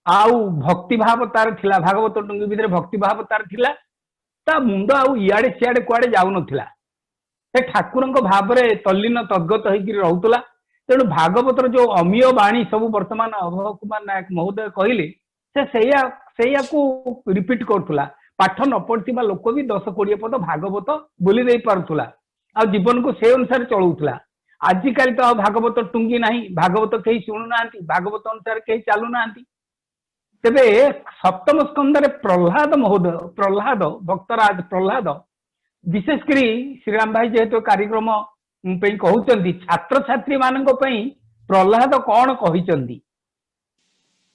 आउ भक्ति भाव तार थिला। भागवत टुंगी भितर भक्ति भाव तार थिला। ता मुंड आउ इयाडे सियाडे कुआडे जाउ नथिला। से ठाकुरंक भावरे तल्लीन तद्गत होइकरी रहउतला। तेणु भागवतर जो अमीय बाणी सब वर्तमान अभय कुमार नायक महोदय कहले से सेया को रिपीट करथुला। पाठ न पढ़िथिबा लोक भी 10-20 पद भागवत बोली दे पारुथुला आ जीवन को से अनुसार चलौथुला। आजिकल तो भागवत टुंगी नहीं, भागवत कहीं शुणु नांती, भागवत अनुसार कहीं चालू नांती। तेबे सप्तम स्कंदरे प्रहलाद महोदय प्रहलाद भक्तराज प्रहलाद विशेषकर श्रीराम भाई जेहेतु कार्यक्रम कहते छात्र छात्री मान प्रहलाद कौन कहते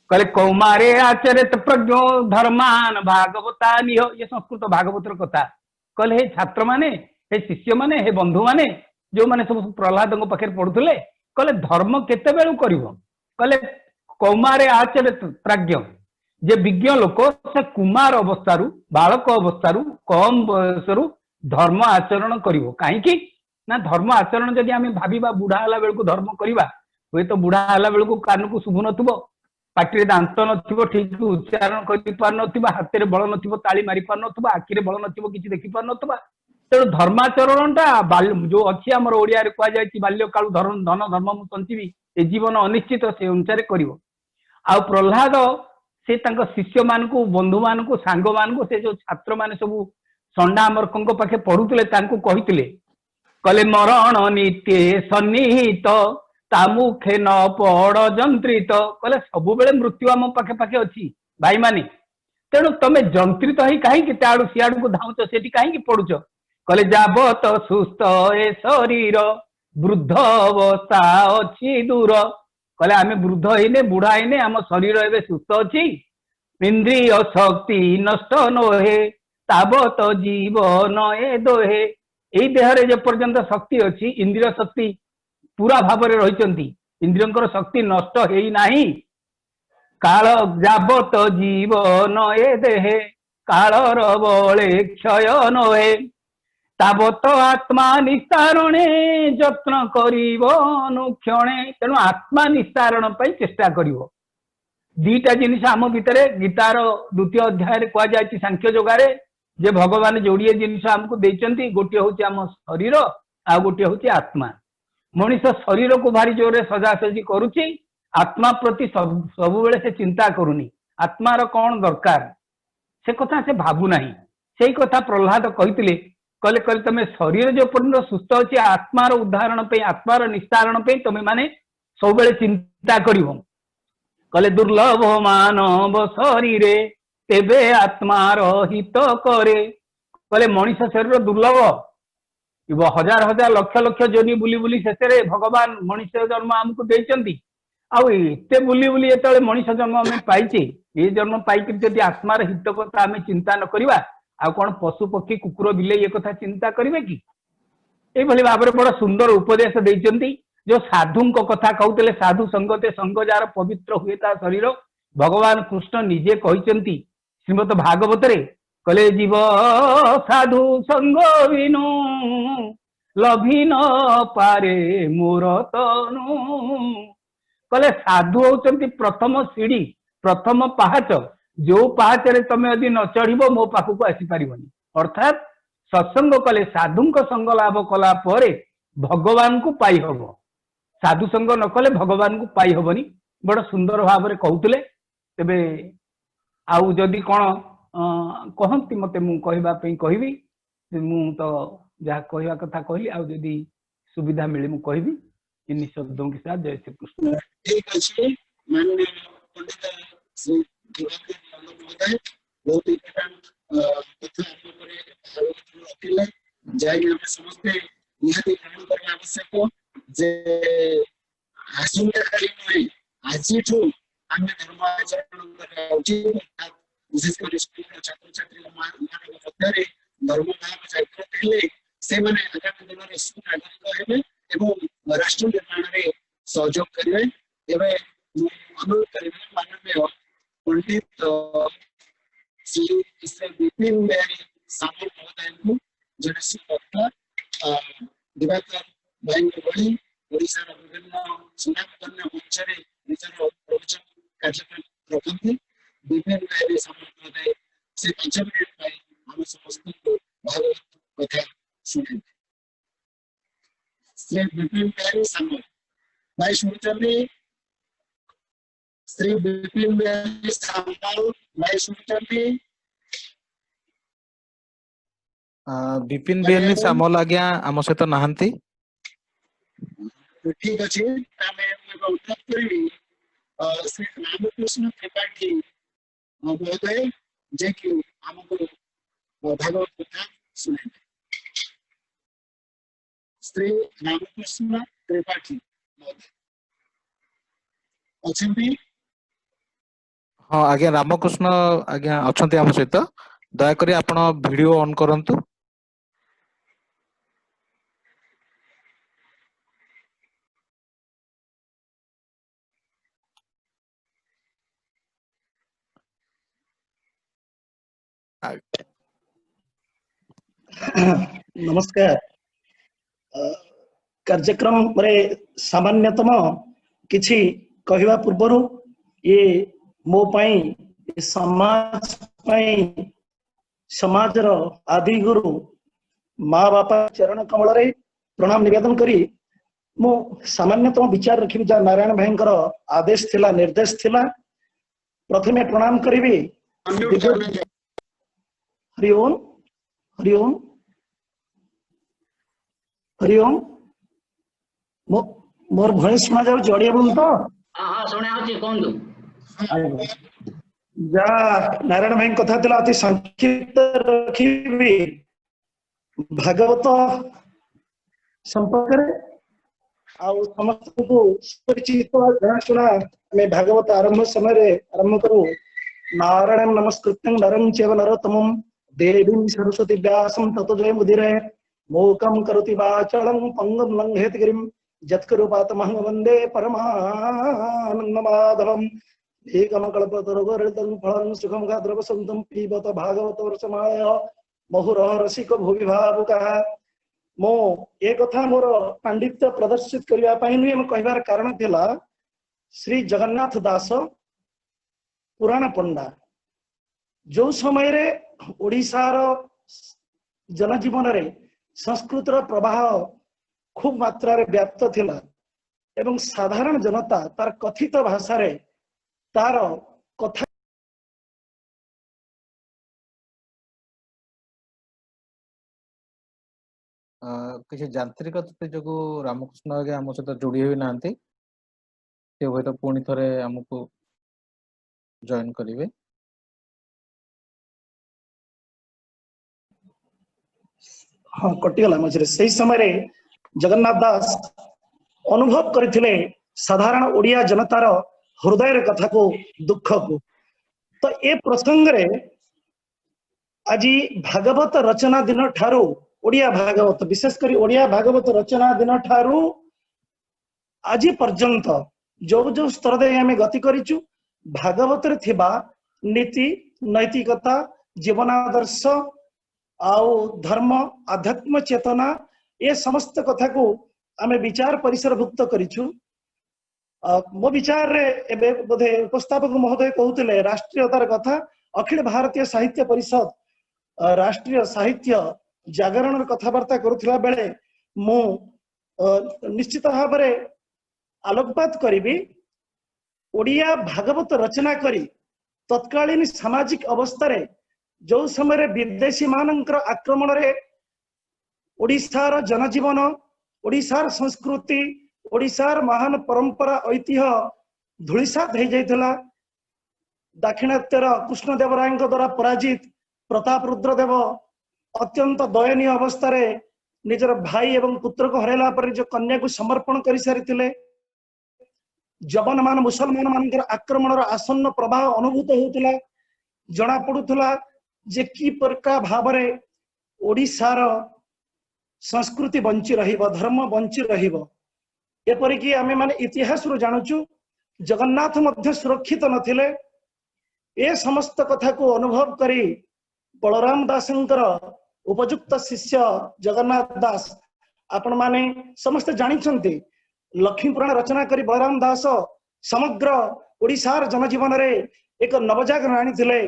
कहले कौमारे आचरित प्रज्ञो धर्मान भागवता निह। ये संस्कृत भागवतर कथा कहले हे छात्र माने हे शिष्य माने हे बंधु माने जो माने सब प्रहलाद पाखे पढ़ुले कहले धर्म केते बेलू करिवो। कहले कौमारे आचरित प्राज्ञ जे विज्ञ लोक से कुमार अवस्थारू बालक अवस्थारू कम बयसरू धर्म आचरण करिवो। काहेकि ना धर्म आचरण जदि आमे भाबिबा बुढ़ा हला बेलकू धर्म करिबा होय तो बुढ़ा हला बेलकू कान को शुभ नथुबो, पाटी दांत नथिबो, ठीक उच्चारण करि पार नथिबा, हाथ रे बल नथिबो, ताली मारी पार नथिबा, आखि रे बल नथिबो, किछि देखि पार नथिबा। तेणु धर्माचरणटा जो अच्छी आमर ओडिया रे कुआ जायछि बाल्य कालु धन धर्म मु संचिबी ए जीवन अनिश्चित से अनुसार करिवो। आ प्रहलाद से तांको शिष्य मानकु बंधु मानकु सांग मानकु से जो छात्र माने सब संडा अमरकंक पाखे पढ़ुतले तांको कहितले कहले मरण नित्य सन्निहित ता मुखे न पड़ जंत्रित। कहले सब बेले मृत्यु आम पाखे पाखे अछि भाई माने। तेणु तमे जंत्रित होई काहे ताड़ू सियाड़ू को धाउच सेठी काहे पड़ुच। कहले जाबत सुस्थ ए शरीर वृद्ध अवस्था अछि दूर। कहले आमे वृद्ध हैने बुढ़ा हैने आम शरीर एबे सुस्थ अछि, इंद्रिय शक्ति नष्ट नहे ताबत जीवन ए दोहे। एई देहरे जे पर्यंत शक्ति अछि इंद्रिय शक्ति पूरा भाव में रही इंद्रियंकर शक्ति नष्ट है नाही काल जाबत जीवन ए देहे कालर बले क्षय नहे ताबत आत्मा निस्तारणे जत्न करुक्षणे। तेणु आत्मा निस्तारण पर चेष्टा करिवो। दीटा जिनिस आम भितर गीतार 2य अध्याय कहुई सांख्य जोगारे जे भगवान जोड़िए जिनिस आमको देइचंती गोटे होची आम शरीर आ गोटे होची आत्मा। मनीष शरीर को भारी जोर सजासजी करुच्ची आत्मा प्रति सब बेले से चिंता करूनी आत्मार कौन दरकार से कथा से भाबू नाही। से कथा प्रहलाद कहते कहले कहले तमे शरीर जो पर्यंत सुस्थ अच्छे आत्मार उदाहरण पे आत्मार निस्तारण पे तमे माने सब बेले चिंता करिवो। कहले दुर्लभ मानव शरीर तेबे आत्मार हित करे। कहले मनीष शरीर दुर्लभ हजार हजार लक्ष लक्ष जोनि बुली बुली शेषे भगवान मनीष जन्म आमको देइचंती। आउ एते बुली बुली एतले मनीष जन्म आम पाइचे ये जन्म पाइक जदि आत्मार हित कथा आम चिंता न करिबा आ कौन पशु पक्षी कुकुर बिले ये कथा चिंता करिवे कि। ए भली भाबरे बड़ा सुंदर उपदेश देइचंती। जो साधु कथा कहते साधु संगते संग जार पवित्र हुए ता शरीर भगवान कृष्ण निजे कहिचंती श्रीमद भागवत रे कहले जीव साधु संग बिनु लभी न पारे मोर तनु। कहले साधु होचंती प्रथम सीढ़ी प्रथम पहाच जो पहाच रे तमे यदि न चढ़िबो मो पाखु आसी पारिबनी। अर्थात सत्संग कले साधु संग लाभ कला परे भगवान को पाई हबो। साधु संग न कले भगवान को पाई हबनी। बड़ सुंदर भाव में कहते तेबे आउ जदि कौन कहती मते मु कहबा पे कहबी मु तो जहाँ कहवा कथा कहली आउ जदि सुविधा मिले मु कहबी इन शब्दों के साथ। जय श्री कृष्ण। ठीक अच्छे माननीय पंडित श्री महोदय बहुत ही कथा रखिले जाई हम समस्ते निहाती ग्रहण करना आवश्यक जे आसुंदा काली नहीं आज आजिठू आम धर्म आचरण करा उचित विशेषकर स्कूल छात्र छात्री मध्य धर्म भाव जागृत हेले से माने आगामी दिन में सुनागरिक हेबे एवं राष्ट्र निर्माण में सहयोग करेंगे एवं अनुरोध करेंगे माननीय पंडित श्री विपिन बिहारी सामल महोदय को जड़सी वक्ता दिवाकर भाई भली ओडिशा विभिन्न सुनामधन्य मंच में निजर प्रवचन कार्यक्रम रखते विपिन बिहारी सामल महोदय से 5 मिनट हम समस्त को भागवत कथा सुने। श्री विपिन बिहारी सामल भाई सुनते श्री विपिन बिहारी सामल भाई सुनते विपिन बिहारी सामल आज्ञा आम सहित नहांती ठीक अच्छे अनुरोध करी श्री रामकृष्ण त्रिपाठी महोदय जे कि आमको भागवत कथा सुने। श्री रामकृष्ण त्रिपाठी महोदय अच्छे हाँ आज्ञा रामकृष्ण आज्ञा अच्छा आम सहित दयाकोरी आपण वीडियो ऑन करंतु। नमस्कार। कार्यक्रम रे सामान्यतम किछि कहवा पूर्व ये मो पाई समाज पाई समाजर आदि गुरु माँ बापा चरण कमल रे प्रणाम निवेदन करी मो सामान्यतम विचार रखी जा नारायण भाई आदेश थिला निर्देश थिला प्रथमे प्रणाम करी। हरि ओम हरि ओम हरि ओम मोर भॉइस सुना जाउ जड़िया बोल तो हां सुना होची कोन दु जा नारायण भाई कथा थिला अति संक्षिप्त रखिबी भागवत संपर्क रे आ समस्त को परिचित जनाशुना में भागवत आरंभ समय रे आरंभ करू। नारायणं नमस्कृत्यं नरं चैव नरोत्तमं देवीं सरस्वती व्यासं ततो जय मुदिरे मोकं करोति वाचालं पंगं लंघयति गिरिं यत्कृपातमहं वन्दे परमानन्दमाधवम् एकमकल्पतरुगर्दं फलं सुखं गाद्रवसन्तं पिबत भागवतवर्षमाय बहुरः रसिक भुवि भावुकः। मो ए कथा मोर पांडित्य प्रदर्शित करिया पाई नुहे म कहबार कारण थिला श्री जगन्नाथ दास पुराण पंडा जो समय रे ओडिशार जनजीवन रे संस्कृतर प्रवाह खूब मात्रा रे व्याप्त थिला एवं साधारण जनता तार कथित भाषा रे तार कथा किसी यांत्रिक त्रुटि जो रामकृष्ण आगे आम सहित जोड़ी हुई ना तो पुणी थे आमको जॉइन करेंगे। हाँ कटिगला मझे से समय रे जगन्नाथ दास अनुभव करथिले साधारण ओडिया जनतार हृदय रे कथा को दुख को। तो ए प्रसंग रे আজি भागवत रचना दिन ठारू ओडिया भागवत विशेष करी ओडिया भागवत रचना दिन ठारू आज पर्यंत जो जो स्तर दे आमे गति करिचु भागवत रे थिबा नीति नैतिकता जीवनादर्श आउ धर्म आध्यात्म चेतना ये समस्त कथा को आमे विचार परिसरभुक्त करिचु। मो विचार रे एबे बोधे उपस्थापक महोदय कहउतिले राष्ट्रीयतार कथा अखिल भारतीय साहित्य परिषद राष्ट्रीय साहित्य जागरण कथबार्ता करुथिला बेले मु निश्चित भाव रे आलोकपात करिबी ओडिया भागवत रचना करी तत्कालीन सामाजिक अवस्था रे जो समय विदेशी मानकर आक्रमण रे ओडिशार जनजीवन ओडिशार संस्कृति ओडिशार महान परंपरा ऐतिह्य धूलिसात हो जाइथिला। दाक्षिणात्यर कृष्णदेवराय द्वारा पराजित प्रताप रुद्रदेव अत्यंत दयनीय अवस्था रे निजर भाई एवं पुत्र को हरेला पर जो कन्या को समर्पण कर सारी जबन मान मुसलमान मान आक्रमण आसन्न प्रभाव अनुभूत होता जना पड़ूला जे कि प्रकार भाव ओडिशार संस्कृति बंची रहिबो धर्म बंची रहिबो एपरिकी आमे माने इतिहास रु जानुचु जगन्नाथ मध्य सुरक्षित नथिले ए समस्त कथा को अनुभव करी बलराम दासंकर उपयुक्त शिष्य जगन्नाथ दास आपण माने समस्त जानिछन्ति लक्ष्मी पुराण रचना करी बलराम दास समग्र ओडिशार जनजीवन रे एक नवजागरण आनिथिले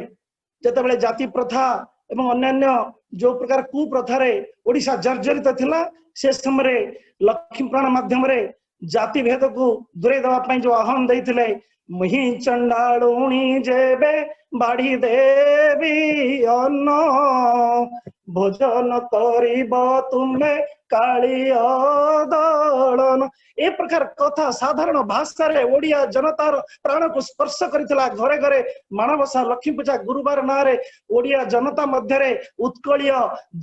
जेतेबेले जाति प्रथा एवं अन्यान्य जो प्रकार कुप्रथा रे ओडिशा जर्जरित थिला से समय लक्ष्मी पुराण माध्यम रे जाति भेद को दूरे देवा पई जो आह्वान देइथिले मुहि चंडालुणी जेबे बाड़ी देवी अन्न भोजन करिब तुमे कालिया दलन ए प्रकार कथा साधारण भाषा रे ओडिया जनतार प्राण को स्पर्श करितला घरे घरे माणवसा लक्ष्मी पूजा गुरुवार नारे ओडिया जनता मध्य रे उत्कलीय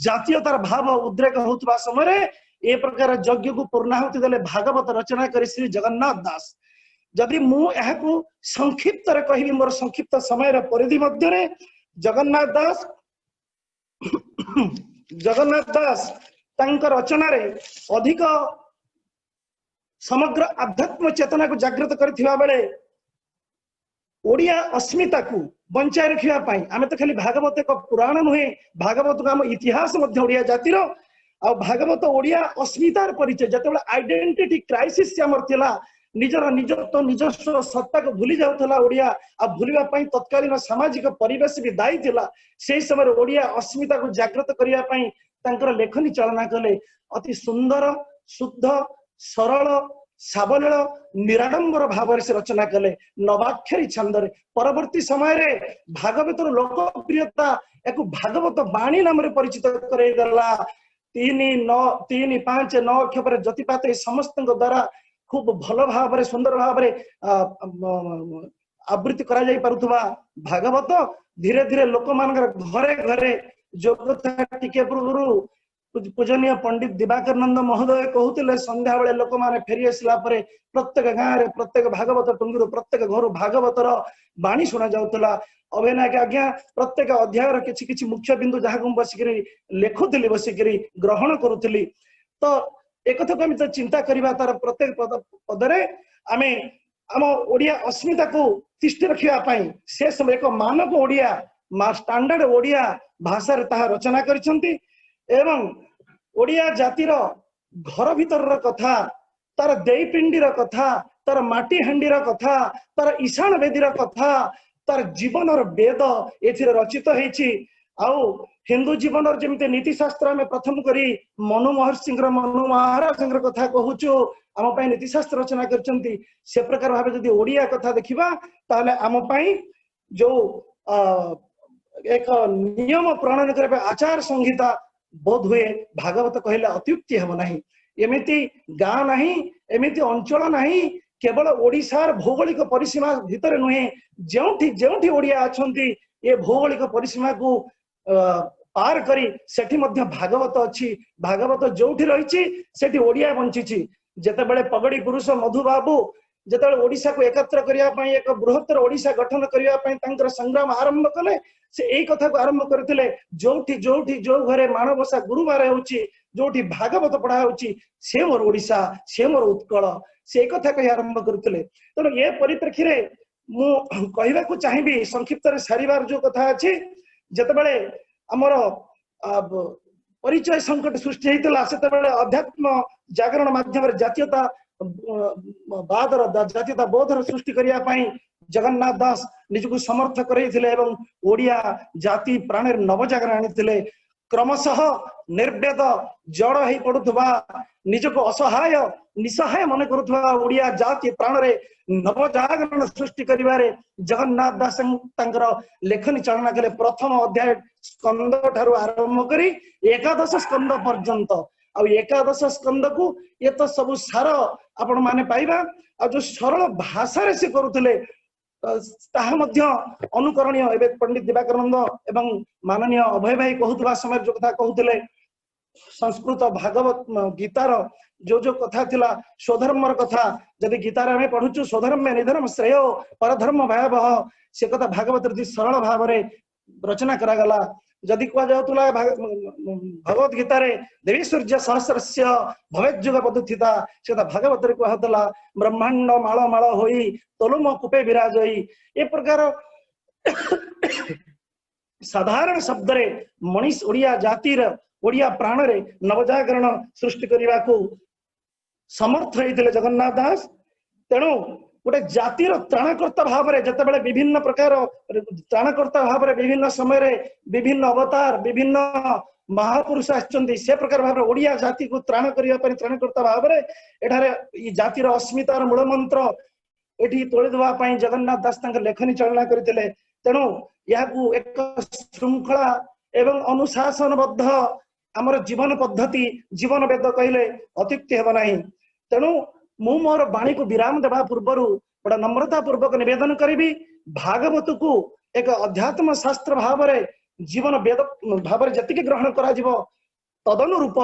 जातीयतार भाव उद्रेक होतबा समय ए प्रकार यज्ञ को पूर्णाहुति देले भागवत रचना करी श्री जगन्नाथ दास जदि मु एहाकू संक्षिप्त रे कहिबी मोर संक्षिप्त समय रे परिधि मध्य रे जगन्नाथ दास तांका रचना रे अधिक समग्र आध्यात्म चेतना को जागृत करथिबा बेले ओडिया अस्मिता को बंचाई रखिबा पई आमे तो खाली भागवत एक पुराण नुहे भागवत को हम इतिहास मध्य ओडिया जातिर आ भागवत ओडिया अस्मितार परिचय जतेबेले आइडेंटिटी क्राइसिस से हमर थिला निजर निजत्व निजस्व सत्ता को भूली जाउथला ओडिया आ भूलिबा पई तत्कालीन सामाजिक परिवेश भी दायी थिला सेही समय ओडिया अस्मिता को जागृत करिया पई तांकर लेखनी चलना कले अति सुंदर शुद्ध सरल सावलील निराडंबर भाव से रचना कले नवाक्षरी छंदरे परवर्ती समय रे भागवतर लोकप्रियता एक भागवत बाणी नाम रे परिचित करे गला 3 5 9 अक्षर जतिपात समस्त द्वारा खूब भल भाव रे सुंदर भाव रे आवृत्ति करा जाई पारुथबा भागवत धीरे धीरे लोक मानकर घरे घरे जोगता टिके पूर्व पूजनीय पंडित दिवाकर नंद महोदय कहते संध्या बेले लोक माने फेरी आसला परे प्रत्येक गाँव रे प्रत्येक भागवत टुंगीर प्रत्येक घर भागवतर बाणी शुणा जाउतला अभिनय के आज्ञा प्रत्येक अध्याय किछि किछि मुख्य बिंदु जहाँ को बसिकरी लेखुली बसिकरी ग्रहण करुली तो एक को आम चिंता करवा तार प्रत्येक पदरे आम आम ओडिया अस्मिता को तिष्ठि रखापी से समय एक मानक ओडिया स्टैंडर्ड ओडिया भाषा रे ताहा रचना करिसंती एवं ओडिया जातिर घर भीतर कथा तार देईपिंडीर कथा तार माटी हांडीर कथा तार ईशान वेदीर कथा तार जीवन वेद एथिरे रचित हेछि आउ हिंदू जीवन जमी नीति शास्त्र आम प्रथम करी मनु महर्षि मनु महाराज कथा कहूचु आम पाई नीति शास्त्र रचना करचंती से प्रकार भाव जदि ओडिया कथा देखिबा ताले आम पाई जो एक नियम प्रणयन करे आचार संहिता बोध हुए भागवत कहले अत्युक्ति हम नहीं एमिति गाँ नहीं एमिति अंचल नहीं केवल ओडिशार भौगोलिक परिसीमा भितर नुहे जेउठी ओडिया अछंती ये भौगोलिक परिसीमा को पार करी सेठी मध्य भागवत अच्छी भागवत जोठी रही सेठी ओडिया बंची जेतेबेले पगड़ी पुरुष मधु बाबू जेतेबेले ओडिशा को एकत्र करिया पई एक बृहत्तर ओडिशा गठन करिया पई तांकर संग्राम आरंभ कले से एई कथा को आरंभ करथिले जोठी जोठी जो घरे माणवसा गुरुवार होउची जोठी भागवत पढ़ा होउची से मोर ओडिशा से मोर उत्कल से कथा कहि आरंभ करथिले तो ये परिप्रेक्षी रे मु कहिबा को चाहिबी संक्षिप्त रे सारिवार जो कथा अछि जेतेबेले हमर परिचय संकट सृष्टि हेतला सेतेबेले अध्यात्म जागरण माध्यम रे जातीयता बादर जातीयता बोधर सृष्टि करिया पई जगन्नाथ दास निजको समर्थ करैथिले एवं ओडिया जाति प्राणर नवजागरण आनिथिले क्रमशः निर्वेद जड़ हे पड़ुथबा निजको असहाय निसहाय मन करुथबा ओडिया जाति प्राणरे नवजागरण सृष्टि करिवारे जगन्नाथ दास तांकर लेखनी चालना कले प्रथम अध्याय स्कंद ठारू आरंभ करी एकादश स्कंद पर्यंत आ एकादश स्कंद को ये तो सब सार आपण माने पाइबा आ जो सरल भाषा रे से करुथले ताहा मध्य अनुकरणीय एबे पंडित दिवाकर नंद एवं माननीय अभय भाई कहउतबा समय जो कथा कहउतले संस्कृत भागवत गीतार जो कथा थिला स्वधर्मर कथा जदि गीतार आमे पढुछु स्वधर्म निधर्म श्रेय परधर्म भयावह से कथा भागवत रे सरल भाव रे रचना करा गला जदि कुआ जाउतुला भगवत गीता रे देवी सूर्य सहस्रस्य भवेज्जुग पदुत्थिता सेता भागवत रे कुआ हतला ब्रह्मांड माळ माळ होई तोलुम कुपे विराजई ए प्रकार साधारण शब्द रे मनीष ओडिया जातिर ओडिया प्राण रे नवजागरण सृष्टि करने को समर्थ होते जगन्नाथ दास तेणु गोटे जातिर त्राणकर्ता भाव में जिते बड़े विभिन्न प्रकार त्राणकर्ता भाव में विभिन्न समय विभिन्न अवतार विभिन्न महापुरुष आछंती से प्रकार भाव ओडिया जाति को त्राण करने त्राणकर्ता भाव में एठारे जातिर अस्मितार मूल मंत्र एठी तोड़ी देवा जगन्नाथ दास लेखनी चलना करते तेणु यहाँ एक श्रृंखला एवं अनुशासनबद्ध आमर जीवन पद्धति जीवन वेद कहले अत्युक्ति हेब नाही तेणु मु मोर वाणी को विराम देवा पूर्व बड़ा नम्रता पूर्वक निवेदन करी भागवत को एक अध्यात्म शास्त्र भाव में जीवन वेद भाव में जी ग्रहण करा तदनुरूप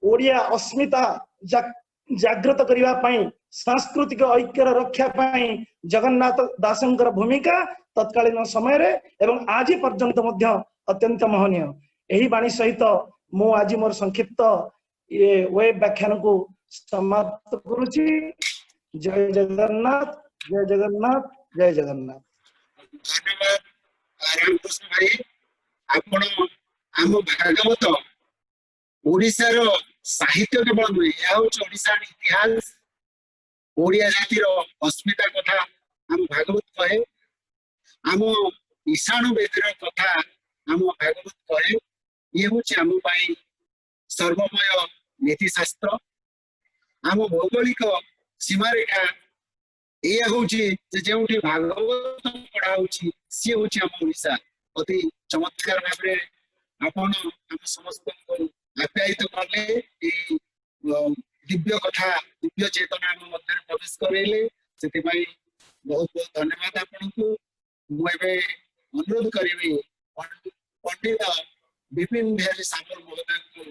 ओडिया अस्मिता जागृत करने सांस्कृतिक ऐक्यर रक्षा पाई जगन्नाथ दासंकर भूमिका तत्कालीन समय रे एवं आज पर्यंत मध्य अत्यंत महनीय यही वाणी सहित मु आज मोर संक्षिप्त ये वेब व्याख्यान को समाप्त करुची। जय जगन्नाथ जय जगन्नाथ जय जगन्नाथ। धन्यवाद रामकृष्ण भाई आपण आम भागवत ओडिसा रो साहित्य केवल नुहे यह ओडिसा इतिहास ओडिया जातिर अस्मिता कथा आम भागवत कहे आम ईशाणु वेदर कथा आम भागवत कहे ये हूँ आम सर्वमय नीति शास्त्र आम भौगोलिक सीमारेखा यह हूँ जो भागवत पढ़ा सी हूँ आम ओडिशा अति चमत्कार भाव में आपण आम समस्त आप्यायित कले दिव्य कथा दिव्य चेतना आम मध्य प्रवेश करेले से बहुत बहुत धन्यवाद आपण को मुझे अनुरोध करी पंडित विपिन बिहारी सामल महोदय को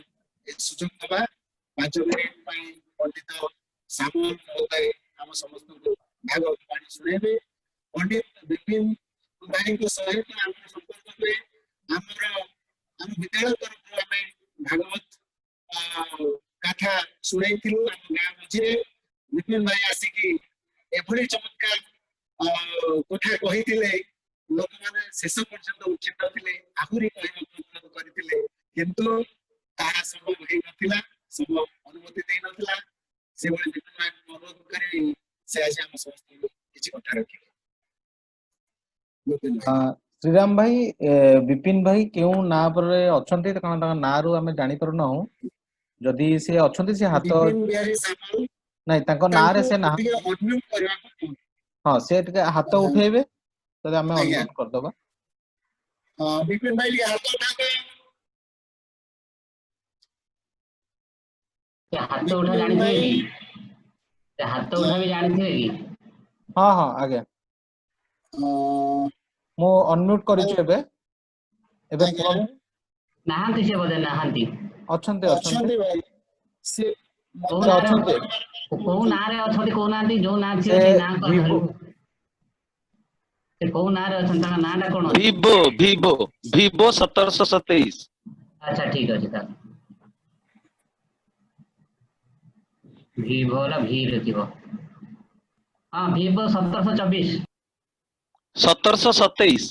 सुजोग दबा 5 मिनिट पंडित सामल महोदय आम समस्त को भागवत वाणी सुनेबे पंडित विपिन भाई को सहित आम संपर्क में आम विद्यालय तरफ आम भागवत कथा शुणु आम गाँ मझे विपिन भाई आसिकी एभली चमत्कार कथा कही लोक मैंने शेष पर्यंत उचित थे आहरी कहते किंतु ताहा संभव हो नथिला सब अनुमति दे नथिला से बड़े विपिन भाई अनुरोध करी से आज हम समस्त किछि कथा रखी। श्रीराम भाई विपिन भाई क्यों ना पर अछंती कारण ताका ना रु हमें जानि पर न जदी से अछंती से हाथ विपिन बिहारी सामल नहीं ताको ना रे से ना अनम्यूट करबा हां से टिके हाथ उठेबे तदे हमें अनम्यूट कर दबा। हां विपिन भाई हाथ उठा के हाथ उठा जानी थे कि हाथ उठा भी जानी थे कि हां हां आगे मो अनम्यूट करिछु एबे नाहंती से बदे नाहंती अछंती अछंती भाई से अछंती को ना रे अछंती को नांती जो ना छी से ना कर से को ना रे अछंता का नाटा कोन vivo 1727। अच्छा ठीक अछि त vivo ला भी लेतिबो हां vivo 1727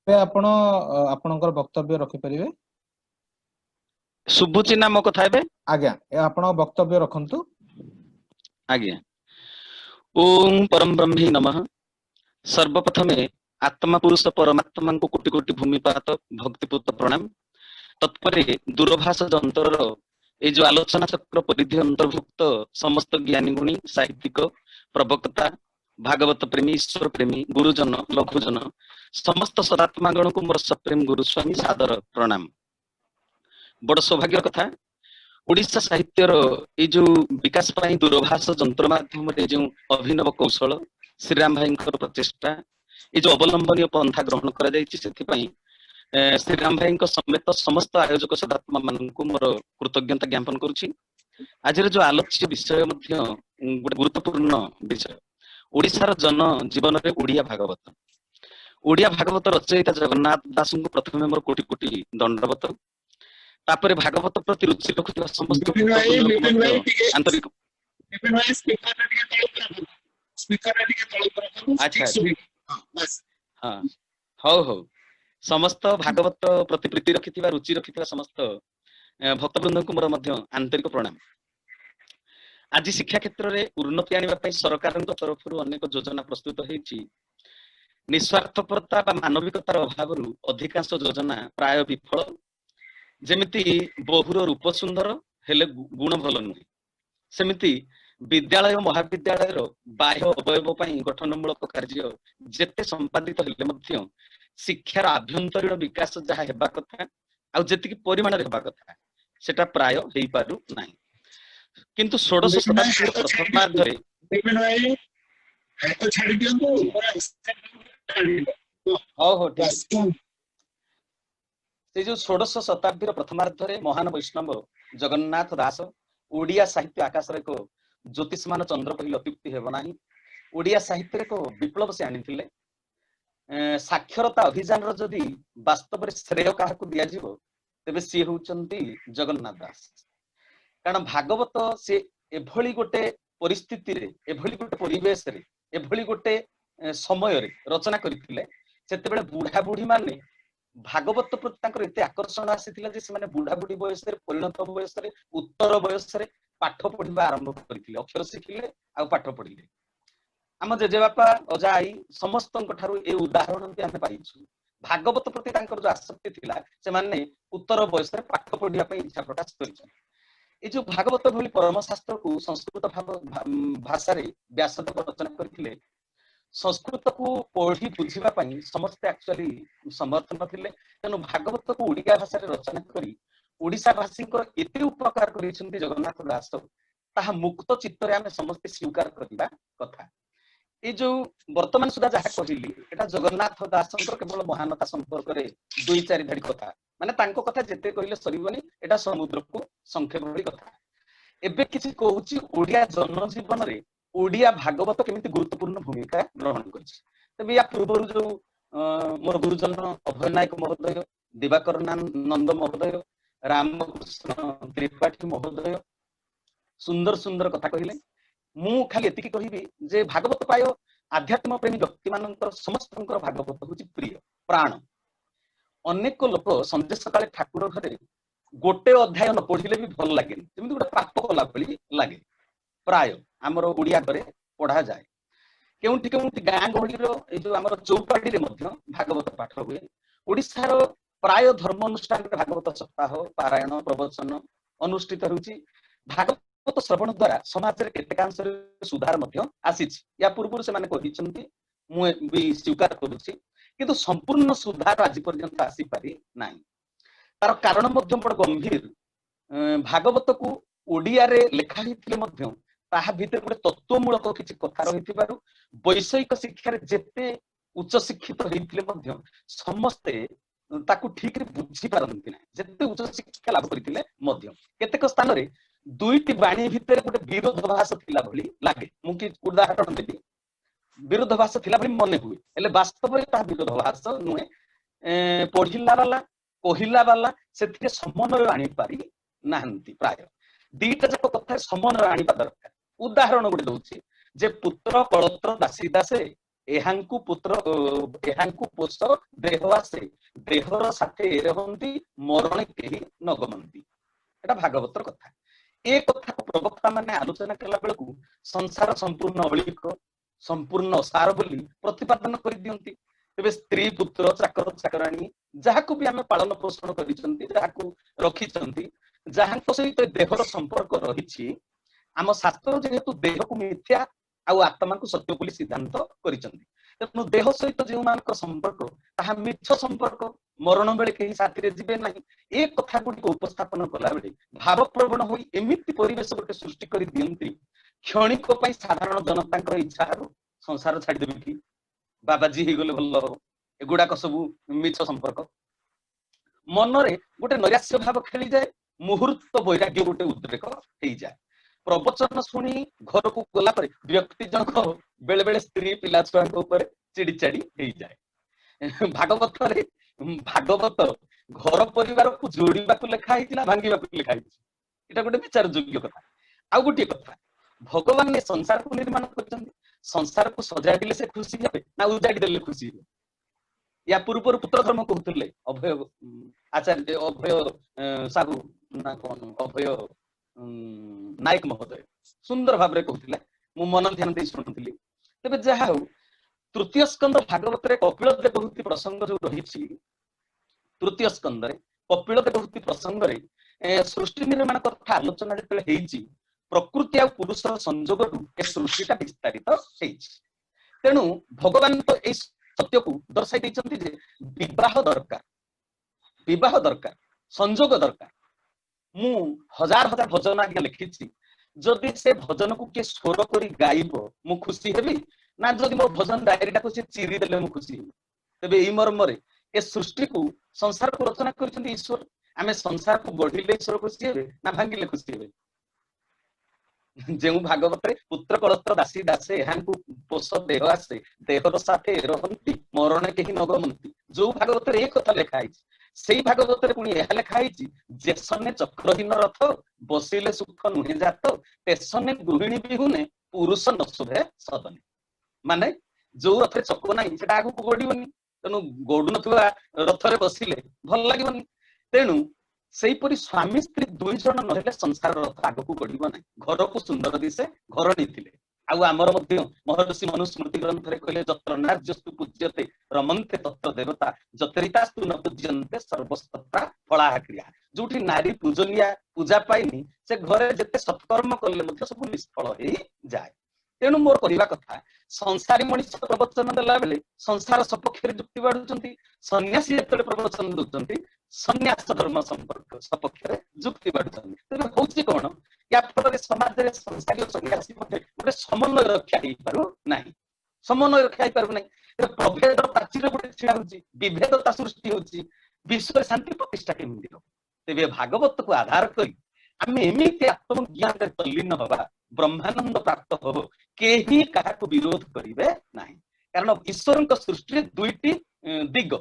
पे आपण आपनकर वक्तव्य रखि परिबे सुबुची नाम कथा हेबे आज्ञा ए आपण वक्तव्य रखंतु आज्ञा। ओम परम ब्रह्मे नमः। सर्वप्रथमे आत्मा पुरुष परमात्मा को कोटि कोटि भूमिपात भक्तिपूत प्रणाम। तत्परे दूरभाष जंतर ए जो आलोचना चक्र परिधि अंतर्भुक्त समस्त ज्ञानी गुणी साहित्यिक प्रवक्ता भागवत प्रेमी ईश्वर प्रेमी गुरुजन लघुजन समस्त सदात्मा गण को मोर सप्रेम गुरुस्वामी सादर प्रणाम। बड़ सौभाग्य कथा ओडिशा साहित्यर ये जो विकास पाई दूरभाष जंत्र माध्यम जो अभिनव कौशल श्रीराम भाई प्रचेष्टा ये जो अवलंबनीय पंथा ग्रहण कर श्रीराम भाई समेत समस्त आयोजक सदात्मा मान मोर कृतज्ञता ज्ञापन करुछि। ଆଜିର ଯୋଉ ଆଲୋଚ୍ୟ ବିଷୟ ମଧ୍ୟ ଗୋଟେ ଗୁରୁତ୍ୱପୂର୍ଣ୍ଣ ବିଷୟ। ଓଡିଶାର ଜନ ଜୀବନରେ ଓଡିଆ ଭାଗବତ। ଓଡିଆ ଭାଗବତ ରଚୟିତା ଜଗନ୍ନାଥ ଦାସଙ୍କୁ ପ୍ରଥମେ ମୋର କୋଟି କୋଟି ଦଣ୍ଡବତ। ତାପରେ ଭାଗବତ ପ୍ରତି ରୁଚି ରଖୁଥିବା ସମସ୍ତ ବିପିନ ଭାଇ ଭକ୍ତବୃନ୍ଦଙ୍କୁ ବିପିନ ମଧ୍ୟ ଭାଇ ଟିକେ ଆନ୍ତରିକ। ବିପିନ ଭାଇ ସ୍ପିକର ଟିକେ ତଳକୁ ରଖନ୍ତୁ। ସ୍ପିକର ଟିକେ ତଳକୁ ରଖନ୍ତୁ। ଆଚ୍ଛା ଠିକ ଆଚ୍ଛା ଶୁଭିବ। ହଁ ବାସ୍। ହଁ ହଉ ହଉ। ସମସ୍ତ ଭାଗବତ ପ୍ରତି ପ୍ରୀତି ରଖିଥିବା ରୁଚି ରଖିଥିବା ସମସ୍ତ ଭକ୍ତବୃନ୍ଦଙ୍କୁ ମୋର ମଧ୍ୟ ଆନ୍ତରିକ ପ୍ରଣାମ। ଆଜି ଶିକ୍ଷା କ୍ଷେତ୍ରରେ ଉନ୍ନତି ଆଣିବା ପାଇଁ ସରକାରଙ୍କ ତରଫରୁ ଅନେକ ଯୋଜନା ପ୍ରସ୍ତୁତ ହେଇଛି। ନିଃସ୍ୱାର୍ଥପରତା ବା ମାନବିକତାର ଅଭାବରୁ ଅଧିକାଂଶ ଯୋଜନା ପ୍ରାୟ ବିଫଳ। ଯେମିତି ବୋହୁର ରୂପ ସୁନ୍ଦର ହେଲେ ଗୁଣ ଭଲ ନୁହେଁ, ସେମିତି ବିଦ୍ୟାଳୟ ମହାବିଦ୍ୟାଳୟର ବାହ୍ୟ ଅବୟବ ପାଇଁ ଗଠନମୂଳକ କାର୍ଯ୍ୟ ଯେତେ ସମ୍ପାଦିତ ହେଲେ ମଧ୍ୟ ଶିକ୍ଷାର ଆଭ୍ୟନ୍ତରୀଣ ବିକାଶ ଯାହା ହେବା କଥା ଆଉ ଯେତିକି ପରିମାଣରେ ହେବା କଥା ସେଟା ପ୍ରାୟ ହେଇପାରୁ ନାହିଁ। କିନ୍ତୁ ଷୋଡଶ ବିପିନ ଭାଇ ଶତାବ୍ଦୀର ହାତ ଛାଡି ଦିଅନ୍ତୁ। ପ୍ରଥମାର୍ଦ୍ଧରେ ବିପିନ ଭାଇ ହାତ ଛାଡି ଦିଅନ୍ତୁ। ପୁରା ଛାଡିଦିଅନ୍ତୁ। ହଉ ହଉ ଠିକ ବାସ୍। ଅଛି। ସେ ଯୋଉ ଷୋଡଶ ଶତାବ୍ଦୀର ପ୍ରଥମାର୍ଦ୍ଧରେ ମହାନ ବୈଷ୍ଣବ ଜଗନ୍ନାଥ ଦାସ ଓଡିଆ ସାହିତ୍ୟ ଆକାଶରେ ଏକ ଜ୍ୟୋତିଷମାନ ଚନ୍ଦ୍ର କହିଲେ ଅତ୍ୟୁକ୍ତି ହେବ ନାହିଁ। ଓଡିଆ ସାହିତ୍ୟରେ ଏକ ବିପ୍ଳବ ସେ ଆଣିଥିଲେ। ସାକ୍ଷରତା ଅଭିଯାନର ଯଦି ବାସ୍ତବରେ ଶ୍ରେୟ କାହାକୁ ଦିଆଯିବ ତେବେ ସିଏ ହଉଛନ୍ତି ଜଗନ୍ନାଥ ଦାସ। କାରଣ ଭାଗବତ ସେ ଏଭଳି ଗୋଟେ ପରିସ୍ଥିତିରେ, ଏଭଳି ଗୋଟେ ପରିବେଶରେ, ଏଭଳି ଗୋଟେ ସମୟରେ ରଚନା କରିଥିଲେ ସେତେବେଳେ ବୁଢା ବୁଢୀ ମାନେ ଭାଗବତ ପ୍ରତି ତାଙ୍କର ଏତେ ଆକର୍ଷଣ ଆସିଥିଲା ଯେ ସେମାନେ ବୁଢା ବୁଢୀ ବୟସରେ, ପରିଣତ ବୟସରେ, ଉତ୍ତର ବୟସରେ ପାଠ ପଢିବା ଆରମ୍ଭ କରିଥିଲେ। ଅକ୍ଷର ଶିଖିଲେ ଆଉ ପାଠ ପଢିଲେ। ଆମ ଜେଜେବାପା ଅଜା ଆଈ ସମସ୍ତଙ୍କ ଠାରୁ ଏ ଉଦାହରଣ ଆମେ ପାଇଛୁ। ଭାଗବତ ପ୍ରତି ତାଙ୍କର ଯୋଉ ଆସକ୍ତି ଥିଲା ସେମାନେ ଉତ୍ତର ବୟସରେ ପାଠ ପଢିବା ପାଇଁ ଇଚ୍ଛା ପ୍ରକାଶ କରିଛନ୍ତି। ଏଇ ଯୋଉ ଭାଗବତ ଭଳି ପରମ ଶାସ୍ତ୍ରକୁ ସଂସ୍କୃତ ଭାଷାରେ ବ୍ୟାସଦେବ ରଚନା କରିଥିଲେ। ସଂସ୍କୃତକୁ ପଢି ବୁଝିବା ପାଇଁ ସମସ୍ତେ ଆକ୍ଚୁଆଲି ସମର୍ଥ ନଥିଲେ। ତେଣୁ ଭାଗବତକୁ ଓଡିଆ ଭାଷାରେ ରଚନା କରି ଓଡିଶା ଭାଷୀଙ୍କର ଏତେ ଉପକାର କରିଛନ୍ତି ଜଗନ୍ନାଥ ଦାସ, ତାହା ମୁକ୍ତ ଚିତ୍ତରେ ଆମେ ସମସ୍ତେ ସ୍ୱୀକାର କରିବା କଥା। ଏଇ ଯୋଉ ବର୍ତ୍ତମାନ ସୁଦ୍ଧା ଯାହା କହିଲି ଏଟା ଜଗନ୍ନାଥ ଦାସଙ୍କର କେବଳ ମହାନତା ସମ୍ପର୍କରେ 2-4 ଧାଡି କଥା। ମାନେ ତାଙ୍କ କଥା ଯେତେ କହିଲେ ସରିବନି, ଏଟା ସମୁଦ୍ରକୁ ସଂକ୍ଷେପ ଭଳି କଥା। ଏବେ କିଛି କହୁଛି ଓଡିଆ ଜନଜୀବନରେ ଓଡିଆ ଭାଗବତ କେମିତି ଗୁରୁତ୍ୱପୂର୍ଣ୍ଣ ଭୂମିକା ଗ୍ରହଣ କରିଛି। ତେବେ ୟା ପୂର୍ବରୁ ଯୋଉ ମୋର ଗୁରୁଜନ ଅଭୟ ନାୟକ ମହୋଦୟ, ଦିବାକର ନନ୍ଦ ମହୋଦୟ, ରାମକୃଷ୍ଣ ତ୍ରିପାଠୀ ମହୋଦୟ ସୁନ୍ଦର ସୁନ୍ଦର କଥା କହିଲେ। ମୁଁ ଖାଲି ଏତିକି କହିବି ଯେ ଭାଗବତ ପ୍ରାୟ ଆଧ୍ୟାତ୍ମ ପ୍ରେମୀ ବ୍ୟକ୍ତି ମାନଙ୍କର ସମସ୍ତଙ୍କର ଭାଗବତ ହଉଛି ପ୍ରିୟ, ପ୍ରାଣ। ଅନେକ ଲୋକ ସନ୍ଧ୍ୟା ସକାଳେ ଠାକୁର ଘରେ ଗୋଟେ ଅଧ୍ୟାୟ ନ ପଢିଲେ ବି ଭଲ ଲାଗେନି, ଯେମିତି ଗୋଟେ ପାପ କଲା ଭଳି ଲାଗେ। ପ୍ରାୟ ଆମର ଓଡିଆ ଘରେ ପଢାଯାଏ। କେଉଁଠି କେଉଁଠି ଗାଁ ଗହଳିର ଏଇ ଯୋଉ ଆମର ଚୌପାଢୀରେ ମଧ୍ୟ ଭାଗବତ ପାଠ ହୁଏ। ଓଡିଶାର ପ୍ରାୟ ଧର୍ମ ଅନୁଷ୍ଠାନରେ ଭାଗବତ ସପ୍ତାହ, ପାରାୟଣ, ପ୍ରବଚନ ଅନୁଷ୍ଠିତ ହେଉଛି। ଭାଗବତ ଶ୍ରବଣ ଦ୍ୱାରା ସମାଜରେ କେତେକାଂଶରେ ସୁଧାର ମଧ୍ୟ ଆସିଛି। ୟା ପୂର୍ବରୁ ସେମାନେ କହିଛନ୍ତି, ମୁଁ ବି ସ୍ୱୀକାର କରୁଛି। କିନ୍ତୁ ସମ୍ପୂର୍ଣ୍ଣ ସୁଧାର ଆଜି ପର୍ଯ୍ୟନ୍ତ ଆସିପାରି ନାହିଁ। ତାର କାରଣ ମଧ୍ୟ ବଡ ଗମ୍ଭୀର। ଭାଗବତକୁ ଓଡିଆରେ ଲେଖା ହେଇଥିଲେ ମଧ୍ୟ ତାହା ଭିତରେ ଗୋଟେ ତତ୍ୱମୂଳକ କିଛି କଥା ରହିଥିବାରୁ ବୈଷୟିକ ଶିକ୍ଷାରେ ଯେତେ ଉଚ୍ଚ ଶିକ୍ଷିତ ହେଇଥିଲେ ମଧ୍ୟ ସମସ୍ତେ ତାକୁ ଠିକରେ ବୁଝିପାରନ୍ତି ନାହିଁ। ଯେତେ ଉଚ୍ଚ ଶିକ୍ଷା ଲାଭ କରିଥିଲେ ମଧ୍ୟ କେତେକ ସ୍ଥାନରେ ଦୁଇଟି ବାଣୀ ଭିତରେ ଗୋଟେ ବିରୋଧାଭାସ ଥିଲା ଭଳି ଲାଗେ। ମୁଁ କି ଉଦାହରଣ ଦେବି, ବିରୋଧାଭାସ ଥିଲା ଭଳି ମନେ ହୁଏ, ହେଲେ ବାସ୍ତବରେ ତାହା ବିରୋଧାଭାସ ନୁହେଁ। ପଢିଲା ବାଲା କହିଲା ବାଲା ସେଥିରେ ସମନ୍ୱୟ ଆଣିପାରି ନାହାନ୍ତି। ପ୍ରାୟ ଦିଟା ଯାକ କଥାରେ ସମନ୍ୱୟ ଆଣିବା ଦରକାର। ଉଦାହରଣ ଗୋଟେ ଦଉଛି ଯେ ପୁତ୍ର କଳତ୍ର ଦାସୀ ଦାସେ ଏହାଙ୍କୁ ପୋଷ ଦେହ ଆସେ, ଦେହର ସାଥେ ରହନ୍ତି ମରଣେ କେହି ନ ଗମନ୍ତି। ଏଟା ଭାଗବତର କଥା। ଏ କଥାକୁ ପ୍ରବକ୍ତା ମାନେ ଆଲୋଚନା କଲା ବେଳକୁ ସଂସାର ସମ୍ପୂର୍ଣ୍ଣ ଅଳିକ, ସମ୍ପୂର୍ଣ୍ଣ ଅସାର ବୋଲି ପ୍ରତିପାଦନ କରିଦିଅନ୍ତି। ତେବେ ସ୍ତ୍ରୀ ପୁତ୍ର ଚାକର ଚାକରାଣୀ ଯାହାକୁ ବି ଆମେ ପାଳନ ପୋଷଣ କରିଛନ୍ତି, ଯାହାକୁ ରଖିଛନ୍ତି, ଯାହାଙ୍କ ସହିତ ଦେହର ସମ୍ପର୍କ ରହିଛି, ଆମ ଶାସ୍ତ୍ର ଯେହେତୁ ଦେହକୁ ମିଥ୍ୟା ଆଉ ଆତ୍ମାକୁ ସତ୍ୟ ବୋଲି ସିଦ୍ଧାନ୍ତ କରିଛନ୍ତି। ତେଣୁ ଦେହ ସହିତ ଯେଉଁମାନଙ୍କ ସମ୍ପର୍କ ତାହା ମିଛ ସମ୍ପର୍କ, ମରଣ ବେଳେ କେହି ସାଥିରେ ଯିବେ ନାହିଁ। ଏ କଥା ଗୁଡିକ ଉପସ୍ଥାପନ କଲା ବେଳେ ଭାବପ୍ରବଣ ହୋଇ ଏମିତି ପରିବେଶ ଗୋଟେ ସୃଷ୍ଟି କରି ଦିଅନ୍ତି, କ୍ଷଣିକ ପାଇଁ ସାଧାରଣ ଜନତାଙ୍କର ଇଚ୍ଛାରୁ ସଂସାର ଛାଡିଦେବେ କି, ବାବାଜୀ ହେଇଗଲେ ଭଲ ହବ, ଏଗୁଡାକ ସବୁ ମିଛ ସମ୍ପର୍କ। ମନରେ ଗୋଟେ ନୈରାଶ୍ୟ ଭାବ ଖେଳିଯାଏ। मुहूर्त वैराग्य गोटे उद्रेक हो जाए। प्रवचन शुणी घर को गला पर व्यक्ति जनक बेले बेले स्त्री पिला छुआ चिड़ी चाड़ी हो जाए। भागवत रे भागवत घर परिवार को जोड़ा लिखाई भांगा लिखाई एटा गोटे विचार योग्य कथा। आउ गोटे कथा भगवान ने संसार को निर्माण कर संसार को सजाड़े से खुशी हे ना उजाड़ी देले खुशी हे। या पूर्व पुत्र धर्म कहते अभय आचार्य अभय साहू ना कौन अभय नायक महोदय सुंदर भाव कहते मु मन ध्यान दे शुणुली। तेज जहा तृतीय स्कंद भागवत कपिल देवहूति प्रसंग जो रही तृतीय स्कंद कपिल देवहूति प्रसंग सृष्टि निर्माण कथा आलोचना जो प्रकृति आ पुरुष संजोग सृष्टिटा विस्तारित तेणु भगवान तो यही सत्य को दर्शाई देते जे विवाह दरकार संजोग दरकार। मु हजार हजार भजन आज्ञा लिखी जदि से भजन को किए स्वर कर गाइब मु खुशी हेबी ना जदि मो भजन डायरीटा को चिरी देले मु खुशी हेबी। तेबे एई मर्मरे ए सृष्टि को संसार को रचना कर ईश्वर आमे संसार को गढ़िले ईश्वर खुशी हेबे ना भांगिले खुशी हेबे। जो भागवत पुत्र कलत्र दासी दासे यहाँ पोष देह आसे देहर साथे रहती मरण के नगमंती जो भागवत ये कथा लिखाई से भागवत पुणी यह लिखाई जेसने चक्रहीन रथ बसिले सुख नुहे जात तेसने गृहिणी बिहुने पुरुष न शोभे सदने। माने जो रथ चक ना आगे गड़बनी तेणु गड़ू ना रथ बसिले भल लगे तेणु सेहीपरि स्वामी स्त्री दुई जन नहेले संसार रथ आग को गड़ब ना घर को सुंदर दिशे घर नीतिले आमर महर्षि मनुस्मृति ग्रंथ कहले जत्र नार्यस्तु पूज्यते रमन्ते तत्र देवता जतरितास्तु न पूज्यन्ते सर्वस्तत्रा फलाहा क्रिया। जोठी नारी पूजनिया पूजा पाइनी से घरे जेते सत्कर्म कले सब निष्फल हो जाए। तेणु मोर कहवा कथा संसारी मनुष्य प्रवचन देला बेले संसार सपक्ष जुक्ति बाढ़ुंट सन्यासी जो प्रवचन दूसरी सन्यास धर्म संपर्क सपक्ष जुक्ति बाढ़ुंट तेज हूँ कौन या फल समाज में संसारी सन्यासी गोटे समन्वय रक्षा हो पार ना समन्वय रक्षा हो पार ना प्रभेद प्राचीर गोटे छिड़ा हो विभेदता सृष्टि होची विश्व शांति प्रतिष्ठा केमती हो। तेज भागवत को आधार कर आम एमती आत्मज्ञान तल्लीन हवा ब्रह्मानंद प्राप्त हो केही काहाको विरोध करिवे नाही। कारण ईश्वर सृष्टि दुईटी दिग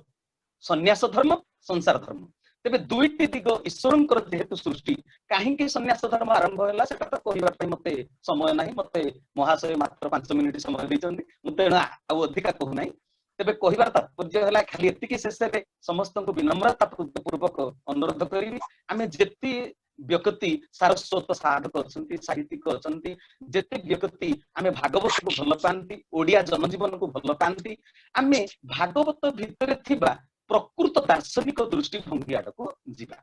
सन्यास धर्म संसार धर्म तेबे दुईटी दिग ईश्वर जेहेतु सृष्टि कहीं सन्यास धर्म आरंभ है सेटा तो कहवाई मत समय ना मत महाशय मात्र 5 मिनिट समय देते तेणु अधिका कहूना तेबे कहबार तात्पर्य है खाली एतिकी शेष में समस्त विनम्रता पूर्वक अनुरोध करी आम जेती व्यक्ति सारस्वत साधक अच्छा साहित्यिक अच्छा जिते व्यक्ति आम भागवत को भल पाती ओडिया जनजीवन को भल पाती आम भागवत भितर थिबा प्रकृत दार्शनिक दृष्टिभंगी आड़क जीवा।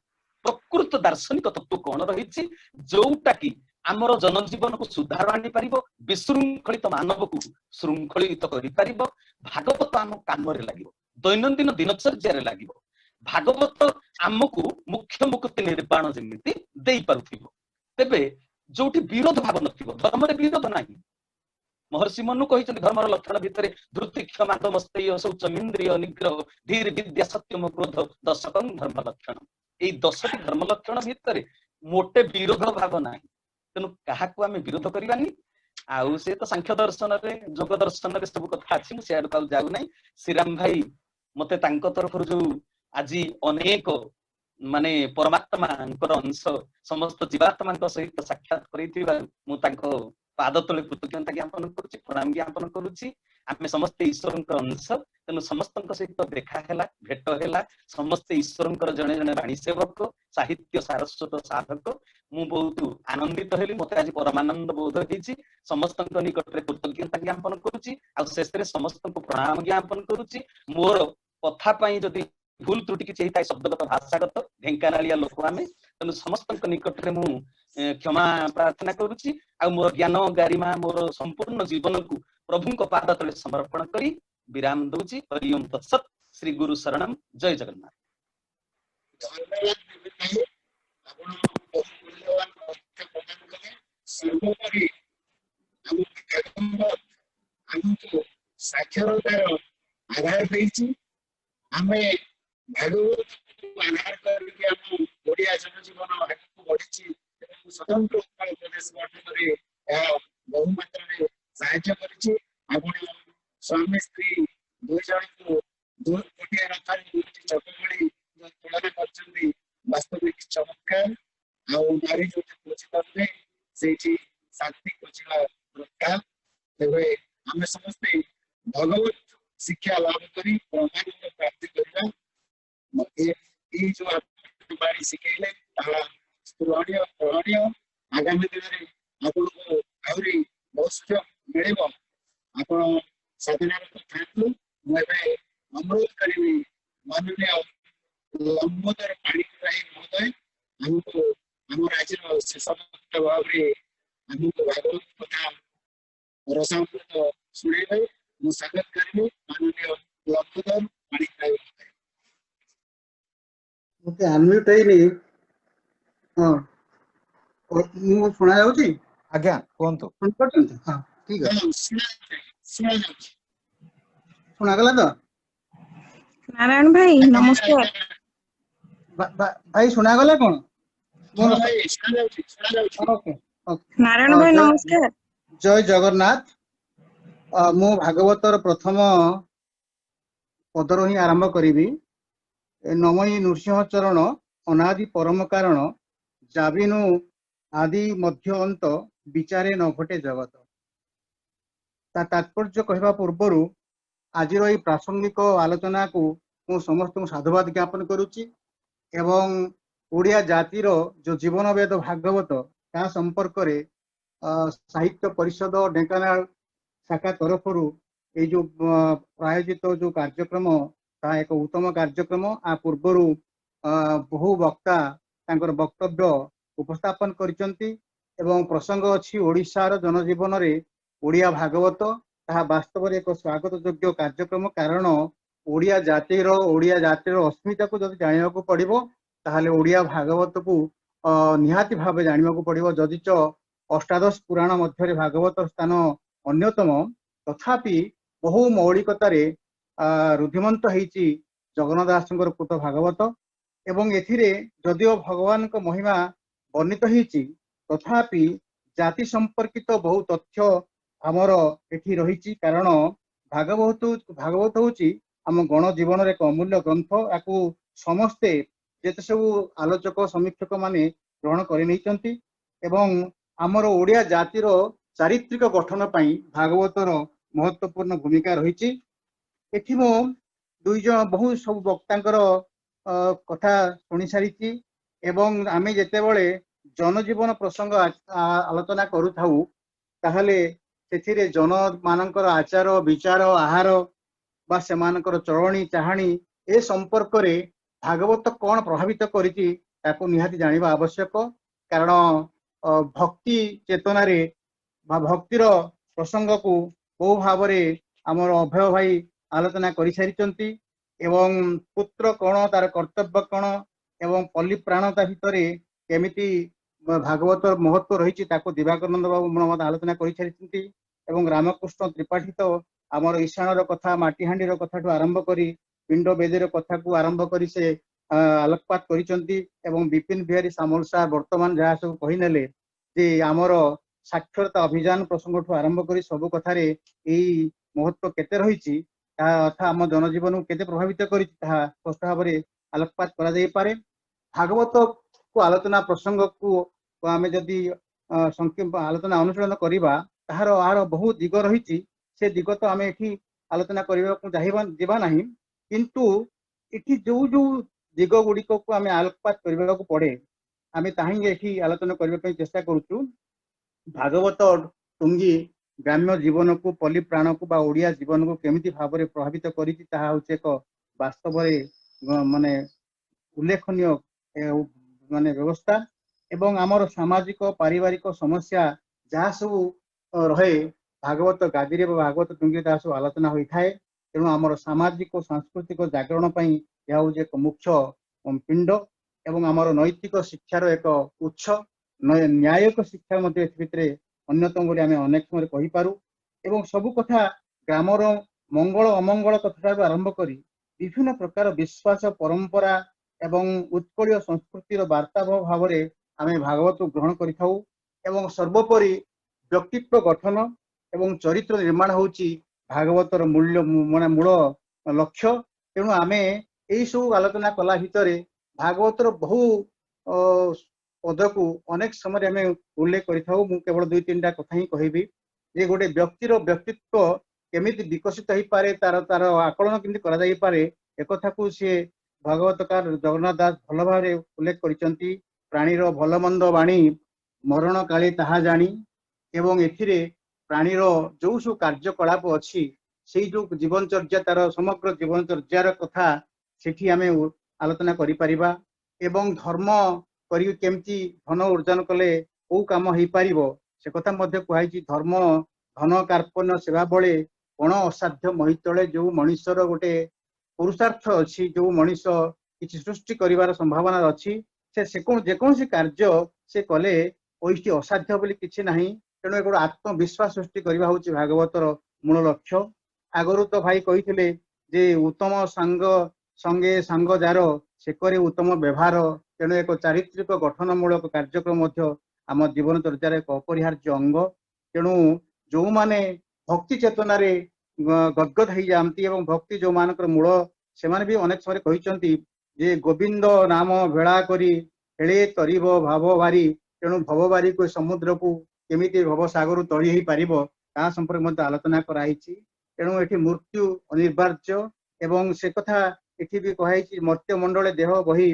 प्रकृत दार्शनिक तत्व कौन रही जोटा कि आमर जनजीवन को सुधार आनी पार विशृंखलित मानव को श्रृंखलित कर भागवत आम काम लगे दैनंदिन दिनचर्या लगे भागवत आमको मुख्य मुक्ति निर्वाण जमी दे पारुथिबो। तेबे जोठी विरोध भाव नथिबो धर्म रे विरोध नाही। महर्षि मनु कहि धर्मर लक्षण भितर धृति क्षमा दमस्तेय शौचम इंद्रिय निग्रह धीर विद्या सत्यम क्रोध दशकं धर्म लक्षण एई 10टी धर्म लक्षण भितर मोटे विरोध भाव नाही। तेणु काहाको आमे विरोध करबानी आउ से तो सांख्य दर्शन रे योग दर्शन रे सब कथा अछि मु शेयर काउ जाउ नै। श्रीराम भाई मते तांको तरफ जो आज अनेक माने परमात्मा अंश समस्त जीवात्मा सहित साक्षात कर पाद तले कृतज्ञता ज्ञापन करुच्ची प्रणाम ज्ञापन करुच्ची। आम समस्ते ईश्वर अंश तेणु समस्त सहित देखा है भेट है समस्ते ईश्वर जड़े जड़े वाणी सेवक साहित्य सारस्वत साधक मु बहुत आनंदित हेली मत आज परमानंद बोध होती समस्त निकट में कृतज्ञता ज्ञापन करुच्ची शेष में समस्त प्रणाम ज्ञापन करुच्ची। मोर कथा जदि भूल त्रुटि किसी शब्दगत भाषागत ढेंकानालिया लोक आमे तेणु समस्त निकट में मु क्षमा प्रार्थना करुच्ची मोर ज्ञान गारिमा मोर संपूर्ण जीवन को प्रभु को पाद तले समर्पण करी विराम दूची। हरि ओम तत्सत श्री गुरु शरणम जय जगन्नाथ। साक्षरतार आधार देइछि आमे भागवत आधार करके हम ओडिया जनजीवन स्वतंत्र उत्कल प्रदेश गठन में बहु मात्रा साहाय्य करिछि। आपण स्वामी स्त्री दुई जन को गोटे रथर दुईटी चक भली तुलना कर वास्तविक चमत्कार आउ नारी जो खोजी पारे से शांति खोजा दरकार। तेरे आम समस्ते भगवत शिक्षा लाभ करी परमानंद प्राप्ति करवा जो बाणी शिखेले स्मरणीय ग्रहणीय। आगामी दिन में आपको आहरी बहुत सुझाव मिल आप साधना था मुझे अनुरोध करी माननीय लंबोदर पाणिग्राही महोदय आमको आम राज्य शेष भाव में आमको भागवत कथा रसामृत शुणे मुझे स्वागत करी माननीय लंबोदर पाणिग्राही महोदय। ओके अनम्यूट ହେଇନି हां ମୁଁ ଶୁଣା ଯାଉଛି ଆଜ୍ଞା କୁହନ୍ତୁ। ଶୁଣି ପାରୁଛନ୍ତି? ହଁ ଠିକ ଅଛି ଶୁଣାଗଲା ତ? नारायण भाई नमस्कार। ଭାଇ ଶୁଣାଗଲା କଣ? ଓକେ नारायण भाई नमस्कार। ଜୟ ଜଗନ୍ନାଥ। ମୁଁ ଭାଗବତର ପ୍ରଥମ ପଦରୁ ହିଁ ଆରମ୍ଭ କରିବି। ନମଇ ନୃସିଂହ ଚରଣ ଅନାଦି ପରମ କାରଣ ଜାବିନୁ ଆଦି ମଧ୍ୟ ଅନ୍ତ ବିଚାରେ ନ ଘଟେ ଜଗତ। ତା ତାତ୍ପର୍ଯ୍ୟ କହିବା ପୂର୍ବରୁ ଆଜିର ଏହି ପ୍ରାସଙ୍ଗିକ ଆଲୋଚନାକୁ ମୁଁ ସମସ୍ତଙ୍କୁ ସାଧୁବାଦ ଜ୍ଞାପନ କରୁଛି ଏବଂ ଓଡ଼ିଆ ଜାତିର ଯୋଉ ଜୀବନ ବେଦ ଭାଗବତ ତା ସମ୍ପର୍କରେ ସାହିତ୍ୟ ପରିଷଦ ଢେଙ୍କାନାଳ ଶାଖା ତରଫରୁ ଏଇ ଯୋଉ ପ୍ରାୟୋଜିତ ଯୋଉ କାର୍ଯ୍ୟକ୍ରମ ତାହା ଏକ ଉତ୍ତମ କାର୍ଯ୍ୟକ୍ରମ। ଆ ପୂର୍ବରୁ ବହୁ ବକ୍ତା ତାଙ୍କର ବକ୍ତବ୍ୟ ଉପସ୍ଥାପନ କରିଛନ୍ତି ଏବଂ ପ୍ରସଙ୍ଗ ଅଛି ଓଡ଼ିଶାର ଜନଜୀବନରେ ଓଡ଼ିଆ ଭାଗବତ ତାହା ବାସ୍ତବରେ ଏକ ସ୍ୱାଗତ ଯୋଗ୍ୟ କାର୍ଯ୍ୟକ୍ରମ। କାରଣ ଓଡ଼ିଆ ଜାତିର ଅସ୍ମିତାକୁ ଯଦି ଜାଣିବାକୁ ପଡ଼ିବ ତାହେଲେ ଓଡ଼ିଆ ଭାଗବତକୁ ନିହାତି ଭାବେ ଜାଣିବାକୁ ପଡ଼ିବ। ଯଦିଚ ଅଷ୍ଟାଦଶ ପୁରାଣ ମଧ୍ୟରେ ଭାଗବତ ସ୍ଥାନ ଅନ୍ୟତମ ତଥାପି ବହୁ ମୌଳିକତାରେ ରୁଦ୍ଧିମନ୍ତ ହେଇଛି ଜଗନ୍ନାଥ ଦାସଙ୍କର କୃତ ଭାଗବତ ଏବଂ ଏଥିରେ ଯଦିଓ ଭଗବାନଙ୍କ ମହିମା ବର୍ଣ୍ଣିତ ହେଇଛି ତଥାପି ଜାତି ସମ୍ପର୍କିତ ବହୁ ତଥ୍ୟ ଆମର ଏଠି ରହିଛି। କାରଣ ଭାଗବତ ହେଉଛି ଆମ ଗଣ ଜୀବନର ଏକ ଅମୂଲ୍ୟ ଗ୍ରନ୍ଥ। ୟାକୁ ସମସ୍ତେ ଯେତେ ସବୁ ଆଲୋଚକ ସମୀକ୍ଷକ ମାନେ ଗ୍ରହଣ କରି ନେଇଛନ୍ତି ଏବଂ ଆମର ଓଡ଼ିଆ ଜାତିର ଚାରିତ୍ରିକ ଗଠନ ପାଇଁ ଭାଗବତର ମହତ୍ୱପୂର୍ଣ୍ଣ ଭୂମିକା ରହିଛି। ଏଠି ମୁଁ ବହୁ ସବୁ ବକ୍ତାଙ୍କର କଥା ଶୁଣି ସାରିଛି ଏବଂ ଆମେ ଯେତେବେଳେ ଜନଜୀବନ ପ୍ରସଙ୍ଗ ଆଲୋଚନା କରୁଥାଉ ତାହେଲେ ସେଥିରେ ଜନମାନଙ୍କର ଆଚାର ବିଚାର ଆହାର ବା ସେମାନଙ୍କର ଚଳଣି ଚାହାଣୀ ଏ ସମ୍ପର୍କରେ ଭାଗବତ କଣ ପ୍ରଭାବିତ କରିଛି ତାକୁ ନିହାତି ଜାଣିବା ଆବଶ୍ୟକ। କାରଣ ଭକ୍ତି ଚେତନାରେ ବା ଭକ୍ତିର ପ୍ରସଙ୍ଗକୁ ବହୁ ଭାବରେ ଆମର ଅଭୟ ଭାଇ ଆଲୋଚନା କରିସାରିଛନ୍ତି ଏବଂ ପୁତ୍ର କଣ ତାର କର୍ତ୍ତବ୍ୟ କଣ ଏବଂ ପଲ୍ଲୀ ପ୍ରାଣତା ଭିତରେ କେମିତି ଭାଗବତର ମହତ୍ଵ ରହିଛି ତାକୁ ଦିବାକରାନନ୍ଦ ବାବୁ ମତେ ଆଲୋଚନା କରିସାରିଛନ୍ତି ଏବଂ ରାମକୃଷ୍ଣ ତ୍ରିପାଠୀ ତ ଆମର ଈଶାଣର କଥା ମାଟିହାଣ୍ଡିର କଥାଠୁ ଆରମ୍ଭ କରି ପିଣ୍ଡ ବେଦୀର କଥାକୁ ଆରମ୍ଭ କରି ସେ ଆଲୋକପାତ କରିଛନ୍ତି ଏବଂ ବିପିନ ବିହାରୀ ସାମଲ ସାର୍ ବର୍ତ୍ତମାନ ଯାହା ସବୁ କହିନେଲେ ଯେ ଆମର ସାକ୍ଷରତା ଅଭିଯାନ ପ୍ରସଙ୍ଗଠୁ ଆରମ୍ଭ କରି ସବୁ କଥାରେ ଏଇ ମହତ୍ଵ କେତେ ରହିଛି ତାହା ଅର୍ଥ ଆମ ଜନଜୀବନକୁ କେତେ ପ୍ରଭାବିତ କରିଛି ତାହା ସ୍ପଷ୍ଟ ଭାବରେ ଆଲୋକପାତ କରାଯାଇପାରେ। ଭାଗବତକୁ ଆଲୋଚନା ପ୍ରସଙ୍ଗକୁ ଆମେ ଯଦି ଆଲୋଚନା ଅନୁଶୀଳନ କରିବା ଏହାର ବହୁ ଦିଗ ରହିଛି। ସେ ଦିଗ ତ ଆମେ ଏଠି ଆଲୋଚନା କରିବାକୁ ଯିବା ନାହିଁ କିନ୍ତୁ ଏଠି ଯୋଉ ଦିଗ ଗୁଡ଼ିକକୁ ଆମେ ଆଲୋକପାତ କରିବାକୁ ପଡେ ଆମେ ତାହା ହିଁ ଏଠି ଆଲୋଚନା କରିବା ପାଇଁ ଚେଷ୍ଟା କରୁଛୁ। ଭାଗବତ ଟୁଙ୍ଗି ଗ୍ରାମ୍ୟ ଜୀବନକୁ ପଲ୍ଲୀ ପ୍ରାଣକୁ ବା ଓଡ଼ିଆ ଜୀବନକୁ କେମିତି ଭାବରେ ପ୍ରଭାବିତ କରିଛି ତାହା ହେଉଛି ଏକ ବାସ୍ତବରେ ମାନେ ଉଲ୍ଲେଖନୀୟ ମାନେ ବ୍ୟବସ୍ଥା ଏବଂ ଆମର ସାମାଜିକ ପାରିବାରିକ ସମସ୍ୟା ଯାହା ସବୁ ରହେ ଭାଗବତ ଗାଦିରେ ବା ଭାଗବତ ଟୁଙ୍ଗିରେ ତାହା ସବୁ ଆଲୋଚନା ହୋଇଥାଏ। ତେଣୁ ଆମର ସାମାଜିକ ଓ ସାଂସ୍କୃତିକ ଜାଗରଣ ପାଇଁ ଏହା ହେଉଛି ଏକ ମୁଖ୍ୟ ପିଣ୍ଡ ଏବଂ ଆମର ନୈତିକ ଶିକ୍ଷାର ଏକ ଉତ୍ସ ନ୍ୟାୟିକ ଶିକ୍ଷା ମଧ୍ୟ ଏଥିଭିତରେ ଅନ୍ୟତମ ବୋଲି ଆମେ ଅନେକ ସମୟରେ କହିପାରୁ ଏବଂ ସବୁ କଥା ଗ୍ରାମର ମଙ୍ଗଳ ଅମଙ୍ଗଳ କଥାଠାରୁ ଆରମ୍ଭ କରି ବିଭିନ୍ନ ପ୍ରକାର ବିଶ୍ୱାସ ପରମ୍ପରା ଏବଂ ଉତ୍କଳୀୟ ସଂସ୍କୃତିର ବାର୍ତ୍ତାବହ ଭାବରେ आमे भागवत ग्रहण करिथाउ एवं सर्वोपरि व्यक्तित्व गठन एवं चरित्र निर्माण होउची भागवतर मूल्य माने मूल लक्ष्य। तेणु आमे एई सब आलोचना कला भितरे भागवतर बहु पद को अनेक समय आमे उल्लेख करिथाउ। मु केवल 2-3टा कथा ही कहिबी जे गोटे व्यक्तिर व्यक्तित्व केमिति विकसित होई पारे तार तार आकलन केमिति करा जाई पारे एकथा को से भागवतकार जगन्नाथ दास भल भाव उल्लेख करिसंती। प्राणीर भल मंद बाणी मरण काले ताहा जानी एवं एथिरे प्राणीर जो सब कार्यकलाप अच्छी से जो जीवनचर्या तार समग्र जीवनचर्यार कथा सेठी आमे आलोचना करि परिबा एवं धर्म करी केमती धन अर्जन कले को काम हो पारिबो से कथा मध्य कहैछि। धर्म धन कार्पण्य सेवा बळे कोन असाध्य महितले जो मनुष्यर गोटे पुरुषार्थ अच्छी जो मनीष किसी सृष्टि करिवार संभावना अच्छी से जेकोसी कार्य से कले ओइष्टि असाध्य बोली किछि नाही। तेणु एक आत्मविश्वास सृष्टि करवा होची भागवतर मूल लक्ष्य। आगरु तो भाई कहिथिले जे उत्तम सांग संगे सांग जार से करे उत्तम व्यवहार। तेणु एक चारित्रिक गठनमूलक कार्यक्रम मध्य आम जीवन चर्चार एक अपरिहार्य अंग। तेणु जो माने भक्ति चेतनार गदगद हो जाती एवं भक्ति जो मानकर मूल से भी अनेक समय कहिसंती जे गोविंद नाम भेड़ा करी हेले तरीब भाव भारी। तेणु भव बारी को समुद्र को केमिति भव सागर तली हो पारिबो ता संपर्क मध्य आलोचना कराइछि। तेणु एठी मृत्यु अनिवार्य एवं से कथा एठी भी कहाइछि मर्त्य मंडले देह बही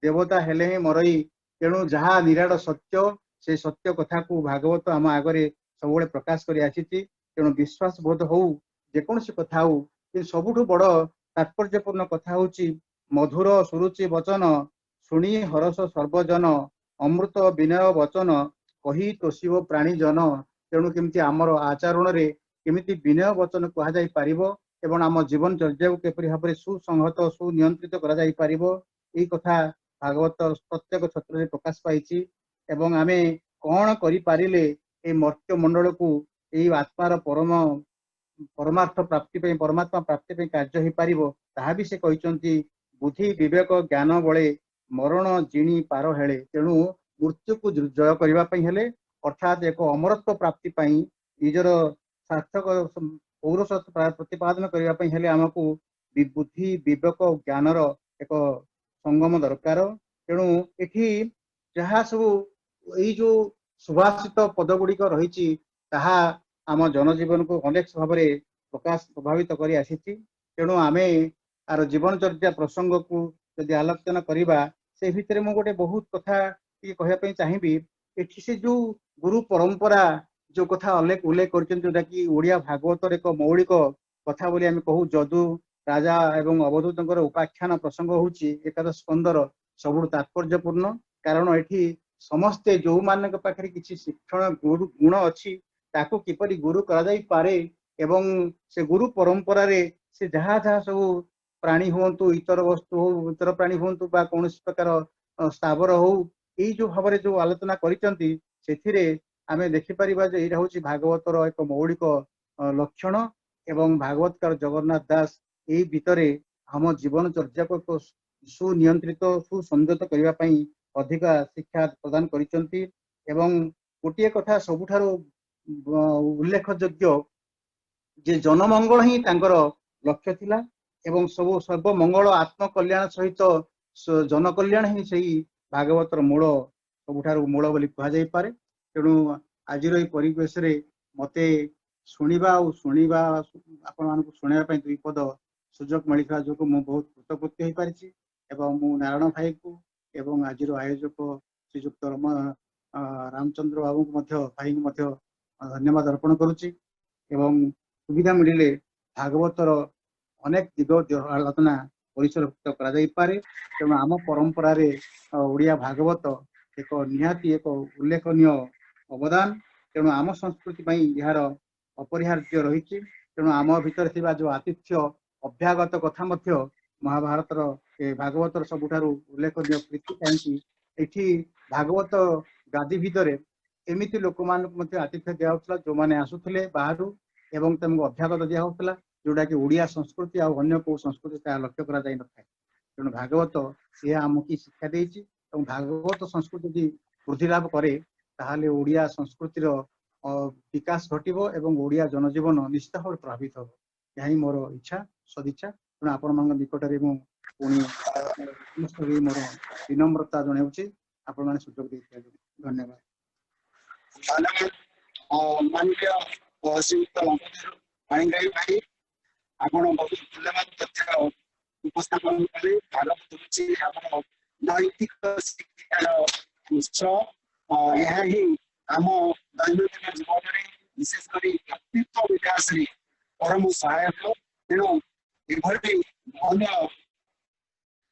देवता हेले ही मरई। तेणु जहाँ निराड़ सत्य से सत्य कथा को भागवत आम आगरे सब प्रकाश कर आसी। तेणु विश्वास बोध हो जेकोसी कथा हो कि सबुठु बड़ तात्पर्यपूर्ण कथा होची मधुर सुरुचि वचन शुणी हरस सर्वजन अमृत विनय वचन कही तोषिब प्राणी जन। तेणु केमती आमर आचरण रे केमिति विनय वचन कहा जाई पारिबो एवं आम जीवन चर्या को केपरि भाबरे सुसंहत सुनियंत्रित करा जाई पारिबो एई कथा भागवत प्रत्येक क्षेत्र में प्रकाश पाइछि। एवं आमे कौन करि पारिले ए मर्त्य मंडल को एई आत्मार परमार्थ प्राप्ति पे परमात्मा प्राप्ति पे कार्य हो पारिबो ताहा भी से कहिसंती बुद्धि विवेक ज्ञान बळे मरण जिणी पार हेले। तेणु मृत्यु को जय करबा पई हेले अर्थात एक अमरत्व प्राप्ति पई निजर सार्थक पौरुष प्रतिपादन करबा पई हेले हमकु बुद्धि विवेक ज्ञानर एक संगम दरकार। तेणु एठी जहाँ सब एई जो सुभाषित पद गुड़िक रही ताहा आम जनजीवन को अनेक भाव प्रकाश प्रभावित कर आसी। तेणु आमे आर जीवन चर्या प्रसंग को यदि आलोचना करवा से भितर मु गोटे बहुत कथा कहवाई चाहिए। एठी से जो गुरु परंपरा जो कथा उल्लेख जोटा कि ओडिया भागवतर एक मौलिक कथा बोली आम कहू जदू राजा एवं अवधूत उपाख्यान प्रसंग होची एकादश स्कंदर सबुठ तात्पर्यपूर्ण। कारण एठी समस्ते जो मान पाखे किसी शिक्षण गुण अच्छी ताकू किपरि गुरु करा जाई पारे एवं से गुरु परंपरा रे से जहाँ जहाँ सब प्राणी हुंतु इतर वस्तु हो इतर प्राणी हुंतु बा कौन प्रकार स्थावर हो यही जो भाव जो आलोचना करिसंती सेथिरे आमे देखि परिबा जे एटा होची भागवतर एक मौलिक लक्षण। एवं भागवतकार जगन्नाथ दास यही भितरे हम जीवन चर्या को एक सुनियंत्रित सुसंजत करबा पई अधिक शिक्षा प्रदान करिसंती। एवं गोटे कथा सबुठारो उल्लेखयोग्य जे जनमंगल ही तांकर लक्ष्य थिला एवं सब सर्वमंगल आत्मकल्याण सहित जनकल्याण ही सही भागवतर मूल सबुठारो मूल बोली कहा जाई पारे। तेणु आज परिवेश रे मते शुणिबा और शुणिबा आपण मानकु शुणिबा पई दुई पद सुजोग मिलता जो मु बहुत कृतकृत्य हो पारिछि। एवं मु नारायण भाई को एवं आज आयोजक श्रीजुक्त रामचंद्र बाबू भाई को धन्यवाद अर्पण करुच्ची। एवं सुविधा मिले भागवतर अनेक दिग आलोचना परिसरभुक्त पारे। तेणु आम परंपरा रे ओडिया भागवत एक निहाती एक उल्लेखनीय अवदान। तेणु आम संस्कृति यार अपरिहार्य रही। तेणु आम भीतर थिबा जो आतिथ्य अभ्यागत कथा मध्य महाभारतर भागवतर सबुठारु उल्लेखनीय प्रीति कहीं एठी भागवत गादी भितर एमिति लोक मान आतिथ्य दिया जो मैंने आसुले बाहर एवं तमको अभ्यागत दिया जोटा कि ओडिया संस्कृति और अन्य को संस्कृति लक्ष्य करा जाई न थाए। तेणु भागवत यह आमको शिक्षा देछि। भागवत संस्कृति वृद्धि लाभ करे ताहाले ओडिया संस्कृतिर विकास घटिब एवं ओडिया जनजीवन निश्चित भाव प्रभावित हो। यही मोर इच्छा सदिच्छा तेणु आपण मान निकट में मुझे मोर विनम्रता जनाऊँगी आपण मैंने सुजोग देथिबारु धन्यवाद। माननीय श्रीयुक्त पाणिग्राही भाई आपण बहुत मूल्यवान तथ्य उपस्थापन कले। भागवत होछि हमर नैतिक शिक्षार उत्स। यह ही आम दैनन्दिन जीवन में विशेषकर व्यक्तित्व विकास रे परम सहायक। तेणु एभली भव्य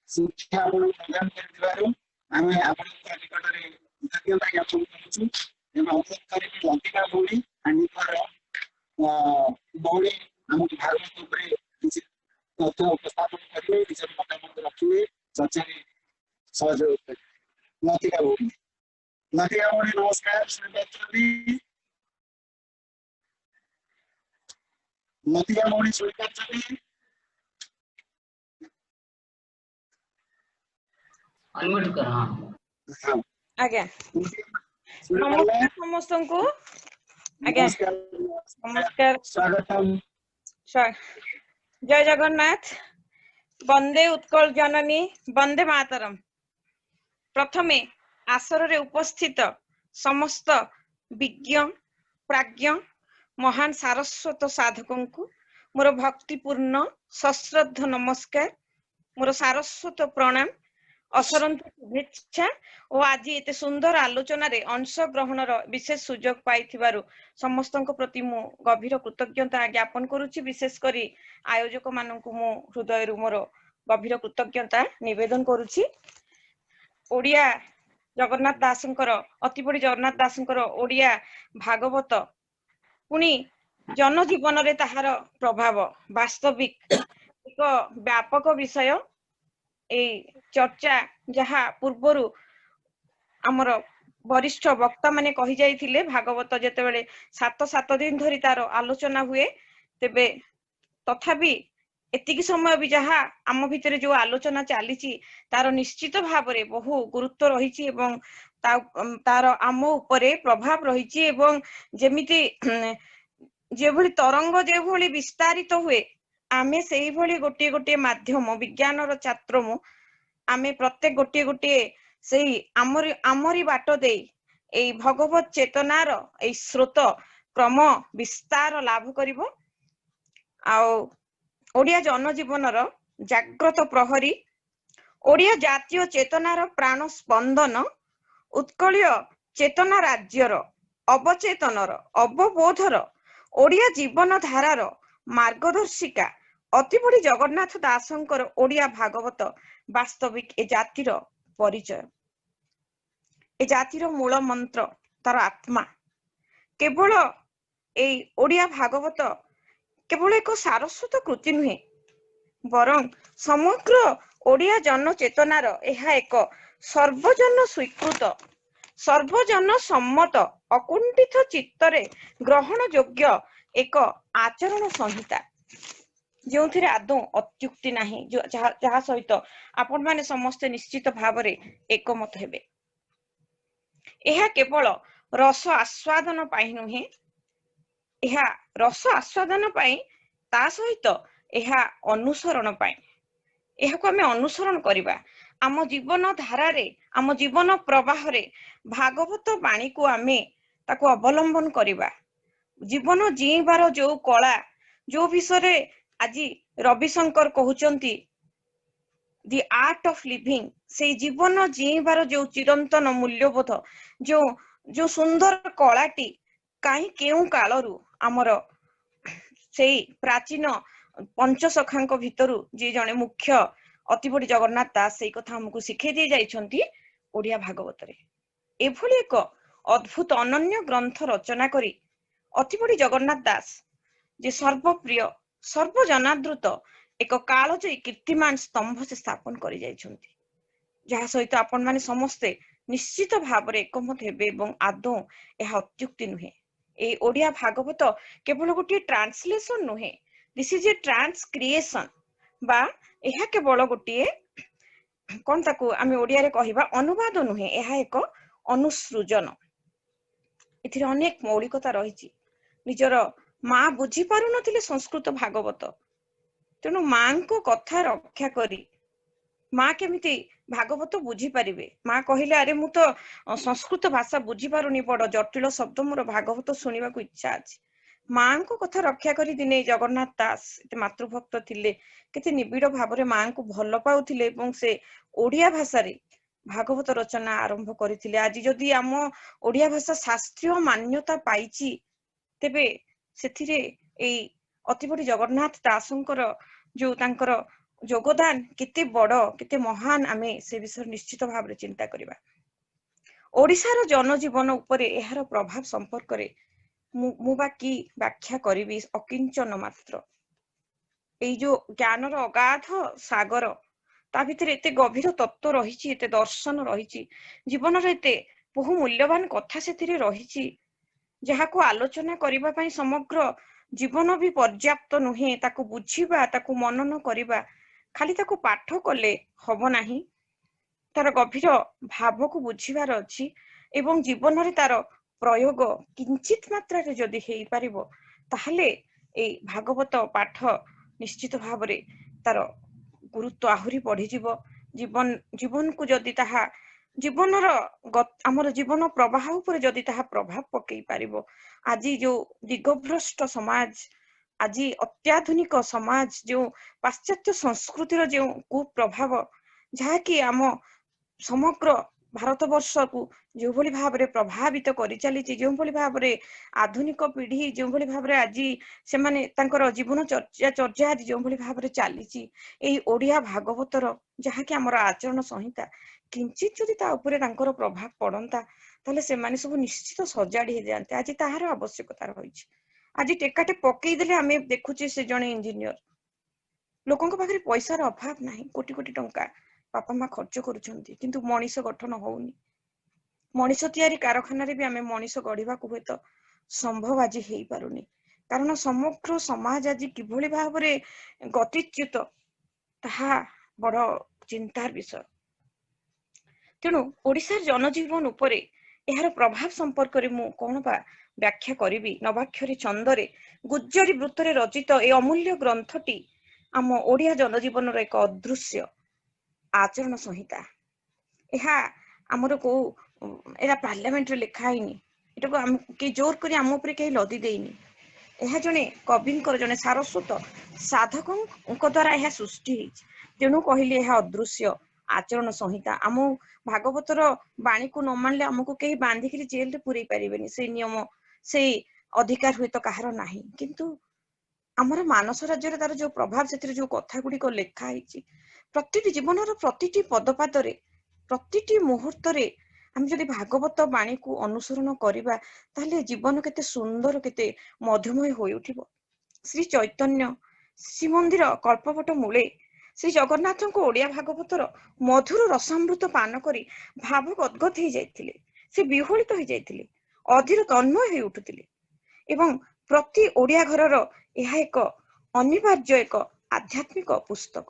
शिक्षा आपण प्रदान करथिबारु आमे आपनक निकट रे कृतज्ञता ज्ञापन करूछु। अनुरोध करी लतिका बोली आनिकर बौड़ी आमको भागवत उपरे किसी तथ्य उपस्थापन करिवे, निजर मतामत रखिवे, चर्चारे सहयोग करिवे। लतिका बोली नमस्कार। लतिका बोली स्वीकार अनम्यूट कर। हां आज्ञा नमस्कार समस्तंको। आज्ञा नमस्कार स्वागतम। जय जगन्नाथ। वंदे उत्कल जननी वंदे मातरम। प्रथमे आसर रे उपस्थित समस्त विज्ञ प्राज्ञ महान सारस्वत साधकों को मोर भक्तिपूर्ण सश्रद्ध नमस्कार, मोर सारस्वत प्रणाम, असरंत शुभेच्छा और आज एते सुंदर आलोचना रे अंश ग्रहण विशेष सुजोग पाइथिबारु समस्तक प्रति मु गभीर कृतज्ञता ज्ञापन करुछि। विशेष करी आयोजक माननकु मु हृदय रु मोर गभीर कृतज्ञता निवेदन करुछि। ओडिया जगन्नाथ दासंकर अति बड़ी जगन्नाथ दासंकर ओडिया भागवत पुणी जनजीवन रे ताहार प्रभाव वास्तविक एक व्यापक विषय। ए चर्चा जहा पूर्वरु आमर वरिष्ठ वक्ता माने कहि जाइथिले भागवत जेतेबेले 7 दिन धरी तार आलोचना हुए तेबे तथापि एतिकी समय भी जहा आम भितरे जो आलोचना चलीची तार निश्चित भाव रे बहु गुरुत्व रहिछि एवं तार आम उपरे प्रभाव रहिछि एवं जेमिति जेभली तरंग जेभली विस्तारित हुए आमे सेही भली गोटे गोटे माध्यम विज्ञान रो छात्र मु आमे प्रत्येक गोटे गोटे सेही आमरी बाट दे एई भगवत चेतनार एई स्रोत क्रम विस्तार लाभ करिवो। आउ ओडिया जनजीवनर जाग्रत प्रहरी ओडिया जातीय चेतनार प्राण स्पंदन उत्कलीय चेतना राज्यर अवचेतनर अवबोधर ओडिया जीवन धारार मार्गदर्शिका अति बड़ी जगन्नाथ दासंकर ओडिया भागवत वास्तविक ए जातिर परिचय, ए जातिर मूल मंत्र तार आत्मा। केवल ए ओडिया भागवत केवल एक सारस्वत कृति नुहे बरं समग्र ओडिया जन चेतनार यह एक सर्वजन स्वीकृत सर्वजन सम्मत अकुंठित चित्तरे ग्रहण योग्य एक आचरण संहिता जो आदौ अत्युक्ति नाही, जहा सहित आपण माने समस्ते निश्चित भाव रे एकमत हेबे। यह केवल रस आस्वादन पाई नुहे, यह रस आस्वादन पाई ता सहित यह अनुसरण पाई। यह को हमें अनुसरण करिबा आम जीवन धारा रे आम जीवन प्रवाह रे भागवत वाणी को आमे ताको अवलंबन करिबा। जीवन जीवार जो कला जो विषय आज रविशंकर कहउचंती दि आर्ट ऑफ लिविंग से जीवन जीवार जो चिरंतन मूल्यबोध जो जो सुंदर कलाटी कहीं केउ कालरू आमर से प्राचीन पंचसखांक भितरु जे जने मुख्य अति बड़ी जगन्नाथ दास से कथा हमको शिखे दे जाइछंती ओडिया भागवत रे। एभली एक अद्भुत अनन्य ग्रंथ रचना करी अति बड़ी जगन्नाथ दास जे सर्वप्रिय सर्वजनादृत एक कालजयी कीर्तिमान स्तंभ से स्थापन करी जाइछंती, जहा सहित आपण माने समस्ते निश्चित भाव रे एकमत हेबे एवं आदौ यह अत्युक्ति नुहे। ए ओडिया भागवत केवल गोटे ट्रांसलेशन नुहे, दिस इज ए ट्रांसक्रिएशन बा यह केवल गोटे कौन ताकू आमे ओडिया रे कहिबा अनुवाद नुहे, यह एक ଅନୁସୃଜନ ଏଥିରେ ଅନେକ ମୌଳିକତା ରହିଛି। ନିଜର ମା ବୁଝି ପାରୁନଥିଲେ ସଂସ୍କୃତ ଭାଗବତ, ତେଣୁ ମାଙ୍କ କଥା ରକ୍ଷା କରି ମା କେମିତି ଭାଗବତ ବୁଝିପାରିବେ। ମା କହିଲେ ଆରେ ମୁଁ ତ ସଂସ୍କୃତ ଭାଷା ବୁଝିପାରୁନି, ବଡ ଜଟିଳ ଶବ୍ଦ, ମୋର ଭାଗବତ ଶୁଣିବାକୁ ଇଚ୍ଛା ଅଛି। ମାଙ୍କ କଥା ରକ୍ଷା କରି ଦିନେ ଜଗନ୍ନାଥ ଦାସ ଏତେ ମାତୃଭକ୍ତ ଥିଲେ, କେତେ ନିବିଡ଼ ଭାବରେ ମାଙ୍କୁ ଭଲ ପାଉଥିଲେ ଏବଂ ସେ ଓଡିଆ ଭାଷାରେ ଭାଗବତ ରଚନା ଆରମ୍ଭ କରିଥିଲେ। ଆଜି ଯଦି ଆମ ଓଡିଆ ଭାଷା ଶାସ୍ତ୍ରୀୟ ମାନ୍ୟତା ପାଇଛି, ତେବେ ସେଥିରେ ଏଇ ଅତିବଡି ଜଗନ୍ନାଥ ଦାସଙ୍କର ଯୋଉ ତାଙ୍କର ଯୋଗଦାନ କେତେ ବଡ, କେତେ ମହାନ, ଆମେ ସେ ବିଷୟରେ ନିଶ୍ଚିତ ଭାବରେ ଚିନ୍ତା କରିବା। ଓଡିଶାର ଜନଜୀବନ ଉପରେ ଏହାର ପ୍ରଭାବ ସମ୍ପର୍କରେ ମୁଁ ବା କି ବ୍ୟାଖ୍ୟା କରିବି, ଅକିଞ୍ଚନ ମାତ୍ର। ଏଇ ଯୋଉ ଜ୍ଞାନର ଅଗାଧ ସାଗର, ତା ଭିତରେ ଏତେ ଗଭୀର ତତ୍ତ୍ୱ ରହିଛି, ଏତେ ଦର୍ଶନ ରହିଛି, ଜୀବନର ଏତେ ବହୁ ମୂଲ୍ୟବାନ କଥା ସେଥିରେ ରହିଛି, ଯାହାକୁ ଆଲୋଚନା କରିବା ପାଇଁ ସମଗ୍ର ଜୀବନ ବି ପର୍ଯ୍ୟାପ୍ତ ନୁହେଁ। ତାକୁ ବୁଝିବା, ତାକୁ ମନନ କରିବା, ଖାଲି ତାକୁ ପାଠ କଲେ ହବ ନାହିଁ, ତାର ଗଭୀର ଭାବକୁ ବୁଝିବାର ଅଛି ଏବଂ ଜୀବନରେ ତାର ପ୍ରୟୋଗ କିଞ୍ଚିତ ମାତ୍ରାରେ ଯଦି ହେଇପାରିବ, ତାହେଲେ ଏଇ ଭାଗବତ ପାଠ ନିଶ୍ଚିତ ଭାବରେ ତାର ଗୁରୁତ୍ୱ ଆହୁରି ବଢିଯିବ। ଜୀବନକୁ ଯଦି ତାହା ଜୀବନର ଆମର ଜୀବନ ପ୍ରବାହ ଉପରେ ଯଦି ତାହା ପ୍ରଭାବ ପକେଇ ପାରିବ। ଆଜି ଯୋଉ ଦିଗଭ୍ରଷ୍ଟ ସମାଜ, ଆଜି ଅତ୍ୟାଧୁନିକ ସମାଜ, ଯେଉଁ ପାଶ୍ଚାତ୍ୟ ସଂସ୍କୃତିର ଯେଉଁ କୁପ୍ରଭାବ, ଯାହାକି ଆମ ସମଗ୍ର ଭାରତ ବର୍ଷକୁ ଯେଉଁଭଳି ଭାବରେ ପ୍ରଭାବିତ କରିଚାଲିଛି, ଯେଉଁଭଳି ଭାବରେ ଆଧୁନିକ ପିଢି ଯେଉଁଭଳି ଭାବରେ ଆଜି ସେମାନେ ତାଙ୍କର ଜୀବନ ଚର୍ଚ୍ଚା ଆଜି ଯେଉଁଭଳି ଭାବରେ ଚାଲିଛି, ଏଇ ଓଡିଆ ଭାଗବତର ଯାହାକି ଆମର ଆଚରଣ ସଂହିତା କିଞ୍ଚିତ ଯଦି ତା ଉପରେ ତାଙ୍କର ପ୍ରଭାବ ପଡନ୍ତା, ତାହେଲେ ସେମାନେ ସବୁ ନିଶ୍ଚିତ ସଜାଡି ହେଇଯାଆନ୍ତେ। ଆଜି ତାହାର ଆବଶ୍ୟକତା ରହିଛି। ଆଜି ଟେକାଟେ ପକେଇଦେଲେ ଆମେ ଦେଖୁଛେ ସେ ଜଣେ ଇଞ୍ଜିନିୟର, ଲୋକଙ୍କ ପାଖରେ ପଇସାର ଅଭାବ ନାହିଁ, କୋଟି କୋଟି ଟଙ୍କା ବାପା ମା ଖର୍ଚ୍ଚ କରୁଛନ୍ତି, କିନ୍ତୁ ମଣିଷ ଗଠନ ହଉନି। ମଣିଷ ତିଆରି କାରଖାନାରେ ବି ଆମେ ମଣିଷ ଗଢିବାକୁ ହୁଏତ ସମ୍ଭବ ଆଜି ହେଇପାରୁନି, କାରଣ ସମଗ୍ର ସମାଜ ଆଜି କିଭଳି ଭାବରେ ଗତିଚ୍ୟୁତ, ତାହା ବଡ ଚିନ୍ତାର ବିଷୟ। ତେଣୁ ଓଡିଶାର ଜନଜୀବନ ଉପରେ ଏହାର ପ୍ରଭାବ ସମ୍ପର୍କରେ ମୁଁ କଣ ବା ବ୍ୟାଖ୍ୟା କରିବି। ନବାକ୍ଷରୀ ଛନ୍ଦରେ ଗୁଜ୍ଜରୀ ବୃତ୍ତରେ ରଚିତ ଏ ଅମୂଲ୍ୟ ଗ୍ରନ୍ଥଟି ଆମ ଓଡିଆ ଜନଜୀବନର ଏକ ଅଦୃଶ୍ୟ ଆଚରଣ ସଂହିତା। ଏହା ଆମର କୋଉ ଏରା ପାର୍ଲାମେଣ୍ଟରେ ଲେଖା ହେଇନି, ଏଟାକୁ କେହି ଜୋର କରି ଆମ ଉପରେ କେହି ଲଦି ଦେଇନି। ଏହା ଜଣେ କବିଙ୍କର, ଜଣେ ସାରସ୍ୱତ ସାଧକଙ୍କ ଦ୍ଵାରା ଏହା ସୃଷ୍ଟି ହେଇଛି। ତେଣୁ କହିଲି ଏହା ଅଦୃଶ୍ୟ ଆଚରଣ ସଂହିତା। ଆମ ଭାଗବତର ବାଣୀକୁ ନ ମାନିଲେ ଆମକୁ କେହି ବାନ୍ଧିକିରି ଜେଲରେ ପୁରେଇ ପାରିବେନି, ସେଇ ନିୟମ, ସେଇ ଅଧିକାର ହୁଏତ କାହାର ନାହିଁ। କିନ୍ତୁ ଆମର ମାନସ ରାଜ୍ୟରେ ତାର ଯୋଉ ପ୍ରଭାବ, ସେଥିରେ ଯୋଉ କଥା ଗୁଡିକ ଲେଖା ହେଇଛି, ପ୍ରତିଟି ଜୀବନର ପ୍ରତିଟି ପଦପାଦରେ, ପ୍ରତିଟି ମୁହୂର୍ତ୍ତରେ ଆମେ ଯଦି ଭାଗବତ ବାଣୀକୁ ଅନୁସରଣ କରିବା, ତାହେଲେ ଜୀବନ କେତେ ସୁନ୍ଦର, କେତେ ମଧୁମୟ ହୋଇ ଉଠିବ। ଶ୍ରୀ ଚୈତନ୍ୟ ଶ୍ରୀମନ୍ଦିର କଳ୍ପବଟ ମୂଳେ ଶ୍ରୀ ଜଗନ୍ନାଥଙ୍କୁ ଓଡିଆ ଭାଗବତର ମଧୁର ରସାମୃତ ପାନ କରି ଭାବ ଗଦଗଦ ହେଇଯାଇଥିଲେ। ସେ ବିହ୍ୱଳିତ ହେଇଯାଇଥିଲେ, ଅଧୀର ତନ୍ମୟ ହେଇ ଉଠୁଥିଲେ ଏବଂ ପ୍ରତି ଓଡିଆ ଘରର ଏହା ଏକ ଅନିବାର୍ଯ୍ୟ ଏକ ଆଧ୍ୟାତ୍ମିକ ପୁସ୍ତକ।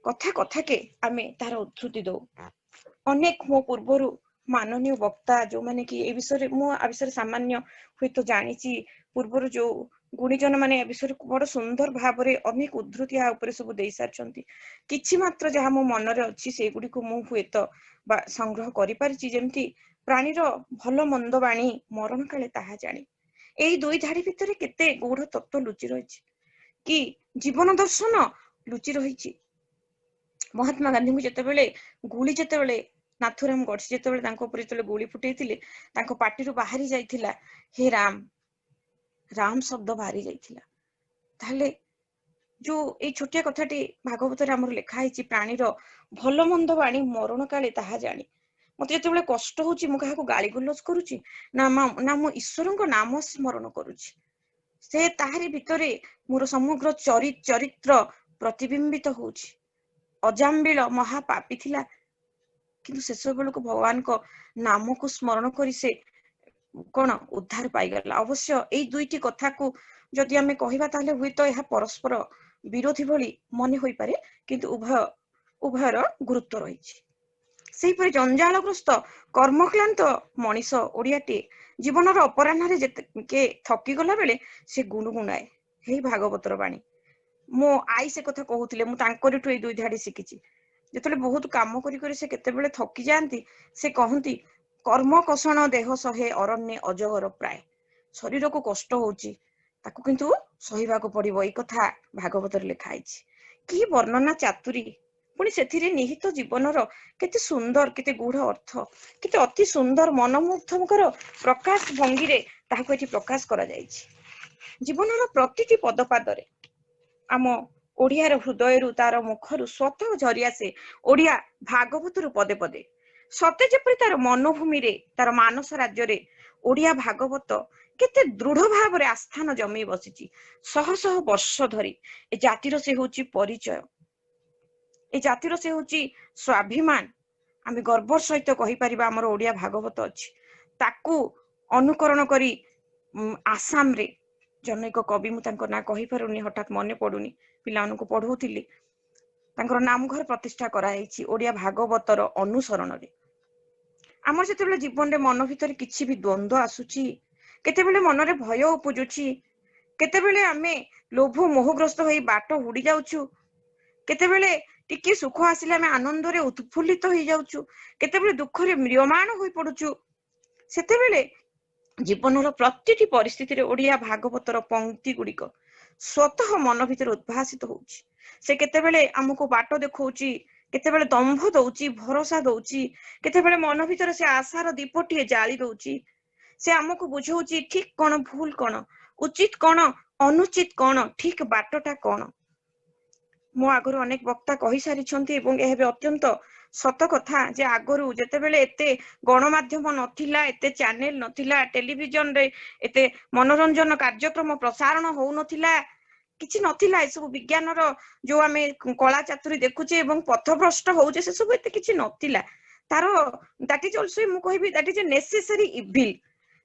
କଥା କଥାକେ ଆମେ ତାର ଉଦ୍ଧୃତି ଦଉ। ଅନେକ ମୋ ପୂର୍ବରୁ ମାନନୀୟ ବକ୍ତା ଯୋଉମାନେ କି ଏ ବିଷୟରେ, ମୁଁ ଏ ବିଷୟରେ ସାମାନ୍ୟ ହୁଏତ ଜାଣିଛି, ପୂର୍ବରୁ ଯୋଉ ଗୁଣିଜନ ମାନେ ଏ ବିଷୟରେ ବଡ ସୁନ୍ଦର ଭାବରେ ଅନେକ ଉଦ୍ଧୃତି ଏହା ଉପରେ ସବୁ ଦେଇ ସାରିଛନ୍ତି। କିଛି ମାତ୍ର ଯାହା ମୋ ମନରେ ଅଛି ସେଇଗୁଡିକୁ ମୁଁ ହୁଏତ ବା ସଂଗ୍ରହ କରିପାରିଛି। ଯେମିତି ପ୍ରାଣୀର ଭଲ ମନ୍ଦ ବାଣୀ ମରଣ କାଳେ ତାହା ଜାଣେ। ଏଇ ଦୁଇ ଧାଡି ଭିତରେ କେତେ ଗୂଢ ତତ୍ତ୍ୱ ଲୁଚି ରହିଛି, କି ଜୀବନ ଦର୍ଶନ ଲୁଚି ରହିଛି। ମହାତ୍ମା ଗାନ୍ଧୀଙ୍କୁ ଯେତେବେଳେ ନାଥୁରାମ ଗଡସେ ଯେତେବେଳେ ତାଙ୍କ ଉପରେ ଯେତେବେଳେ ଗୁଳି ଫୁଟେଇଥିଲେ, ତାଙ୍କ ପାଟିରୁ ବାହାରି ଯାଇଥିଲା ହେ ରାମ, ରାମ ଶବ୍ଦ ବାହାରି ଯାଇଥିଲା। ତାହେଲେ ଯୋଉ ଏଇ ଛୋଟିଆ କଥାଟି ଭାଗବତରେ ଆମର ଲେଖା ହେଇଛି, ପ୍ରାଣୀର ଭଲ ମନ୍ଦ ବାଣୀ ମରଣ କାଳେ ତାହା ଜାଣି। ମତେ ଯେତେବେଳେ କଷ୍ଟ ହଉଛି, ମୁଁ କାହାକୁ ଗାଳି ଗୁଲଜ କରୁଛି ନା ମୁଁ ଈଶ୍ୱରଙ୍କ ନାମ ସ୍ମରଣ କରୁଛି, ସେ ତାହାରି ଭିତରେ ମୋର ସମଗ୍ର ଚରିତ୍ର ପ୍ରତିବିମ୍ବିତ ହଉଛି। ଅଜାମ୍ବିଳ ମହାପାପୀ ଥିଲା, କିନ୍ତୁ ଶେଷ ବେଳକୁ ଭଗବାନଙ୍କ ନାମକୁ ସ୍ମରଣ କରି ସେ କଣ ଉଦ୍ଧାର ପାଇଗଲା। ଅବଶ୍ୟ ଏଇ ଦୁଇଟି କଥାକୁ ଯଦି ଆମେ କହିବା, ତାହେଲେ ହୁଏତ ଏହା ପରସ୍ପର ବିରୋଧୀ ଭଳି ମନେ ହୋଇପାରେ, କିନ୍ତୁ ଉଭୟର ଗୁରୁତ୍ୱ ରହିଛି। ସେହିପରି ଜଞ୍ଜାଳଗ୍ରସ୍ତ କର୍ମକ୍ଲାନ୍ତ ମଣିଷ ଓଡିଆଟିଏ ଜୀବନର ଅପରାହ୍ନରେ ଯେତେ ଥକିଗଲା ବେଳେ ସେ ଗୁଣୁଗୁଣାଏ ହେଇ ଭାଗବତର ବାଣୀ। ମୋ ଆଈ ସେ କଥା କହୁଥିଲେ, ମୁଁ ତାଙ୍କରିଠୁ ଏଇ 2 ଧାଡି ଶିଖିଛି। ଯେତେବେଳେ ବହୁତ କାମ କରି କରି ସେ କେତେବେଳେ ଥକି ଯାଆନ୍ତି, ସେ କହନ୍ତି କର୍ମ କଷଣ ଦେହ ସହେ ଅରଣ୍ୟ ଅଜଗର ପ୍ରାୟ। ଶରୀରକୁ କଷ୍ଟ ହଉଛି, ତାକୁ କିନ୍ତୁ ସହିବାକୁ ପଡିବ, ଏଇ କଥା ଭାଗବତରେ ଲେଖା ହେଇଛି। କି ବର୍ଣ୍ଣନା ଚାତୁରୀ, ପୁଣି ସେଥିରେ ନିହିତ ଜୀବନର କେତେ ସୁନ୍ଦର, କେତେ ଗୂଢ ଅର୍ଥ, କେତେ ଅତି ସୁନ୍ଦର ମନମୁଗ୍ଧକର ପ୍ରକାଶ ଭଙ୍ଗୀରେ ତାହାକୁ ଏଠି ପ୍ରକାଶ କରାଯାଇଛି। ଜୀବନର ପ୍ରତିଟି ପଦପାଦରେ ଆମ ଓଡିଆର ହୃଦୟରୁ, ତାର ମୁଖରୁ ସ୍ୱତଃ ଝରି ଆସେ ଓଡିଆ ଭାଗବତରୁ ପଦେ ପଦେ। ସତେ ଯେପରି ତାର ମନଭୂମିରେ, ତାର ମାନସ ରାଜ୍ୟରେ ଓଡିଆ ଭାଗବତ କେତେ ଦୃଢ ଭାବରେ ଆସ୍ଥାନ ଜମି ବସିଛି। ଶହ ଶହ ବର୍ଷ ଧରି ଏ ଜାତିର ସେ ହଉଛି ପରିଚୟ, ଏ ଜାତିର ସେ ହଉଛି ସ୍ୱାଭିମାନ। ଆମେ ଗର୍ବର ସହିତ କହିପାରିବା ଆମର ଓଡିଆ ଭାଗବତ ଅଛି। ତାକୁ ଅନୁକରଣ କରି ଆସାମରେ ଜନୈକ କବି, ମୁଁ ତାଙ୍କ ନାଁ କହିପାରୁନି, ହଠାତ୍ ମନେ ପଡୁନି, ପିଲାମାନଙ୍କୁ ପଢଉଥିଲି, ତାଙ୍କର ନାମଘର ପ୍ରତିଷ୍ଠା କରାଯାଇଛି ଓଡିଆ ଭାଗବତର ଅନୁସରଣରେ। ଆମର ଯେତେବେଳେ ଜୀବନରେ ମନ ଭିତରେ କିଛି ବି ଦ୍ୱନ୍ଦ୍ୱ ଆସୁଛି, କେତେବେଳେ ମନରେ ଭୟ ଉପୁଜୁଛି, କେତେବେଳେ ଆମେ ଲୋଭ ମୋହଗ୍ରସ୍ତ ହୋଇ ବାଟ ହୁଡି ଯାଉଛୁ, କେତେବେଳେ ଟିକେ ସୁଖ ଆସିଲେ ଆମେ ଆନନ୍ଦରେ ଉତ୍ଫୁଲ୍ଲିତ ହେଇଯାଉଛୁ, କେତେବେଳେ ଦୁଃଖରେ ମ୍ରିୟମାଣ ହୋଇ ପଡୁଛୁ, ସେତେବେଳେ ଜୀବନର ପ୍ରତିଟି ପରିସ୍ଥିତିରେ ଓଡିଆ ଭାଗବତର ପଙ୍କ୍ତି ଗୁଡିକ ସ୍ୱତଃ ମନ ଭିତରେ ଉଦ୍ଭାସିତ ହଉଛି। ସେ କେତେବେଳେ ଆମକୁ ବାଟ ଦେଖଉଛି, କେତେବେଳେ ଦମ୍ଭ ଦଉଛି, ଭରସା ଦଉଛି, କେତେବେଳେ ମନ ଭିତରେ ସେ ଆଶାର ଦୀପଟିଏ ଜାଳି ଦଉଛି। ସେ ଆମକୁ ବୁଝଉଛି ଠିକ କଣ, ଭୁଲ କଣ, ଉଚିତ କଣ, ଅନୁଚିତ କଣ, ଠିକ ବାଟଟା କଣ। ମୋ ଆଗରୁ ଅନେକ ବକ୍ତା କହିସାରିଛନ୍ତି ଏବଂ ଏହା ବି ଅତ୍ୟନ୍ତ ସତ କଥା ଯେ ଆଗରୁ ଯେତେବେଳେ ଏତେ ଗଣମାଧ୍ୟମ ନଥିଲା, ଏତେ ଚ୍ୟାନେଲ ନଥିଲା, ଟେଲିଭିଜନରେ ଏତେ ମନୋରଞ୍ଜନ କାର୍ଯ୍ୟକ୍ରମ ପ୍ରସାରଣ ହଉନଥିଲା, କିଛି ନଥିଲା, ଏସବୁ ବିଜ୍ଞାନର ଯୋଉ ଆମେ କଳା ଚାତୁରୀ ଦେଖୁଛେ ଏବଂ ପଥଭ୍ରଷ୍ଟ ହଉଛେ, ସେସବୁ ଏତେ କିଛି ନଥିଲା। ତାର ଦ୍ୟାଟ ଇଜ ଅଲସୋ, ମୁଁ କହିବି ଦ୍ୟାଟ ଇଜ ଏ ନେସେସାରୀ ଇଭିଲ।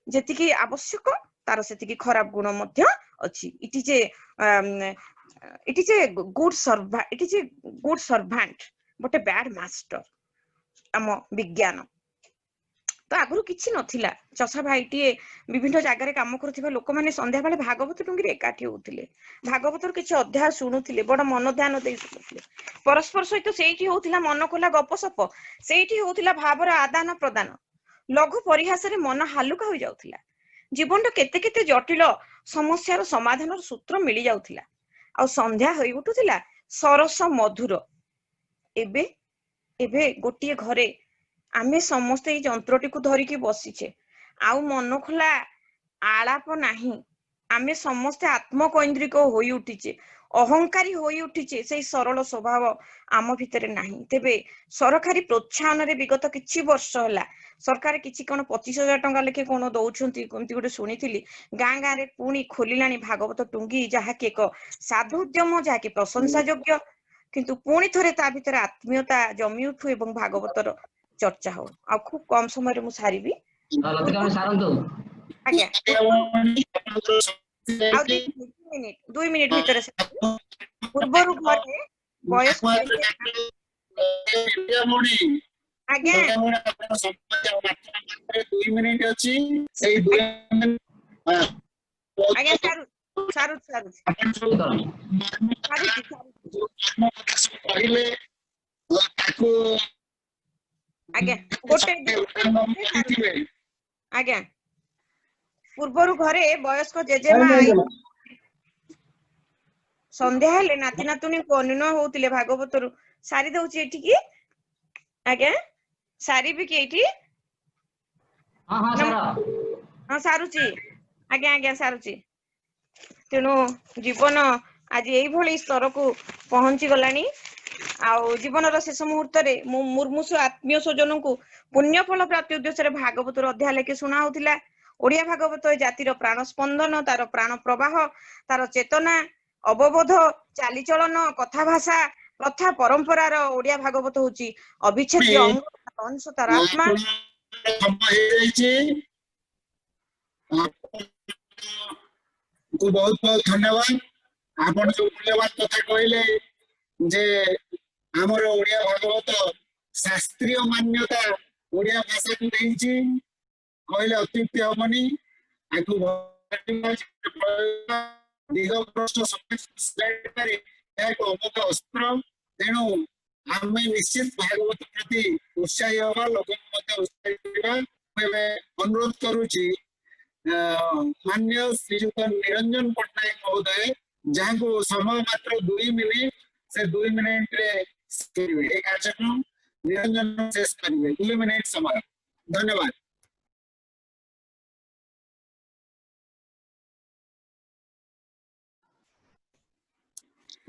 ଯେତିକି ଆବଶ୍ୟକ ତାର ସେତିକି ଖରାପ ଗୁଣ ମଧ୍ୟ ଅଛି। ଇଟ୍ is a good servant but A bad master. ଆମ ବିଜ୍ଞାନ ତ ଆଗରୁ କିଛି ନଥିଲା। ଚଷା ଭାଇଟିଏ, ବିଭିନ୍ନ ଜାଗାରେ କାମ କରୁଥିବା ଲୋକମାନେ ସନ୍ଧ୍ୟାବେଳେ ଭାଗବତ ଟୁଙ୍ଗିରେ ଏକାଠି ହଉଥିଲେ, ଭାଗବତର କିଛି ଅଧ୍ୟାୟ ଶୁଣୁଥିଲେ, ବଡ ମନ ଧ୍ୟାନ ଦେଇ ଶୁଣୁଥିଲେ। ପରସ୍ପର ସହିତ ସେଇଠି ହଉଥିଲା ମନ ଖୋଲା ଗପସପ, ସେଇଠି ହଉଥିଲା ଭାବର ଆଦାନ ପ୍ରଦାନ। ଲଘୁ ପରିହାସରେ ମନ ହାଲୁକା ହୋଇଯାଉଥିଲା। ଜୀବନର କେତେ କେତେ ଜଟିଳ ସମସ୍ୟାର ସମାଧାନର ସୂତ୍ର ମିଳି ଯାଉଥିଲା, ଆଉ ସନ୍ଧ୍ୟା ହୋଇ ଉଠୁଥିଲା ସରସ ମଧୁର। ଏବେ ଏବେ ଗୋଟିଏ ଘରେ ଆମେ ସମସ୍ତେ ଏଇ ଯନ୍ତ୍ରଟିକୁ ଧରିକି ବସିଛେ, ଆଉ ମନ ଖୋଲା ଆଳାପ ନାହିଁ। ଆମେ ସମସ୍ତେ ଆତ୍ମକୈନ୍ଦ୍ରିକ ହୋଇ ଉଠିଛେ, ଅହଙ୍କାରୀ ହୋଇ ଉଠିଛେ, ସେଇ ସରଳ ସ୍ୱଭାବ ଆମ ଭିତରେ ନାହିଁ। ତେବେ ସରକାରୀ ପ୍ରୋତ୍ସାହନରେ ବିଗତ କିଛି ବର୍ଷ ହେଲା ସରକାର କିଛି କଣ 25,000 ଟଙ୍କା ଲେଖେ କଣ ଦଉଛନ୍ତି, ଏମିତି ଗୋଟେ ଶୁଣିଥିଲି। ଗାଁ ଗାଁରେ ପୁଣି ଖୋଲିଲାଣି ଭାଗବତ ଟୁଙ୍ଗି, ଯାହାକି ଏକ ସାଧୁ ଉଦ୍ୟମ, ଯାହାକି ପ୍ରଶଂସା ଯୋଗ୍ୟ। କିନ୍ତୁ ପୁଣି ଥରେ ତା ଭିତରେ ଆତ୍ମୀୟତା ଜମି ଉଠୁ ଏବଂ ଭାଗବତର ଚର୍ଚ୍ଚା ହଉ। ଆଉ ଖୁବ କମ ସମୟରେ ମୁଁ ସାରିବି। ଆଜ୍ଞା, ଆଉ 2 ମିନିଟ ଭିତରେ ସାରିବି। ପୂର୍ବରୁ ଘରେ ବୟସ୍କ ଆଜ୍ଞା 2 ମିନିଟ ଅଛି, ସେଇ 2 ମିନିଟ ଆଜ୍ଞା କହିଲେ ତାକୁ ଆଜ୍ଞା ଗୋଟେ ଆଜ୍ଞା। ପୂର୍ବରୁ ଘରେ ବୟସ୍କ ଜେଜେମା ସନ୍ଧ୍ୟା ହେଲେ ନାତି ନାତୁଣୀଙ୍କୁ ଅନୁନୟ ହଉଥିଲେ ଭାଗବତରୁ। ସାରି ଦଉଛି ଏଠିକି, ଆଜ୍ଞା ସାରିବି କି ଏଇଠି? ହଁ ସାରୁଛି, ଆଜ୍ଞା ଆଜ୍ଞା ସାରୁଛି। ତେଣୁ ଜୀବନ ଆଜି ଏଇଭଳି ସ୍ତରକୁ ପହଞ୍ଚି ଗଲାଣି। ଆଉ ଜୀବନର ଶେଷ ମୁହୂର୍ତ୍ତରେ ମୁଁ ମୁର୍ମୁଷୁ ଆତ୍ମୀୟ ସ୍ୱଜନଙ୍କୁ ପୁଣ୍ୟ ଫଳ ପ୍ରାପ୍ତି ଉଦ୍ଦେଶ୍ୟରେ ଭାଗବତର ଅଧ୍ୟାୟ ଲେଖି ଶୁଣା ହଉଥିଲା। ଓଡିଆ ଭାଗବତ ଏ ଜାତିର ପ୍ରାଣ ସ୍ପନ୍ଦନ, ତାର ପ୍ରାଣ ପ୍ରବାହ, ତାର ଚେତନା, ଅବବୋଧ, ଚାଲିଚଳନ, କଥା ଭାଷା, ପ୍ରଥା ପରମ୍ପରାର ଓଡିଆ ଭାଗବତ ହଉଛି ଅବିଚ୍ଛେଦ୍ୟ ଅଙ୍ଗ, ଅଂଶ, ତାର ଆତ୍ମା। ବହୁତ ବହୁତ ଧନ୍ୟବାଦ। ଆପଣ ଯୋଉ ମୂଲ୍ୟବାନ କଥା କହିଲେ ଯେ ଆମର ଓଡିଆ ଭାଗବତ शास्त्रीय मान्यता ओडिया भाषा को देइछि कहले अत्युक्ति हमनी आकु दिगभ्रष्ट समाज एक अमोघ अस्त्र। तेणु आम निश्चित भागवत प्रति उत्साही हवा लोक अनुरोध करुची मान्य श्रीयुक्त निरंजन पट्टनायक महोदय जहाँ को समय मात्र 2 मिनिट से 2 मिनिट रे कार्यक्रम निरंजन शेष करेंगे 2 मिनिट समय। धन्यवाद।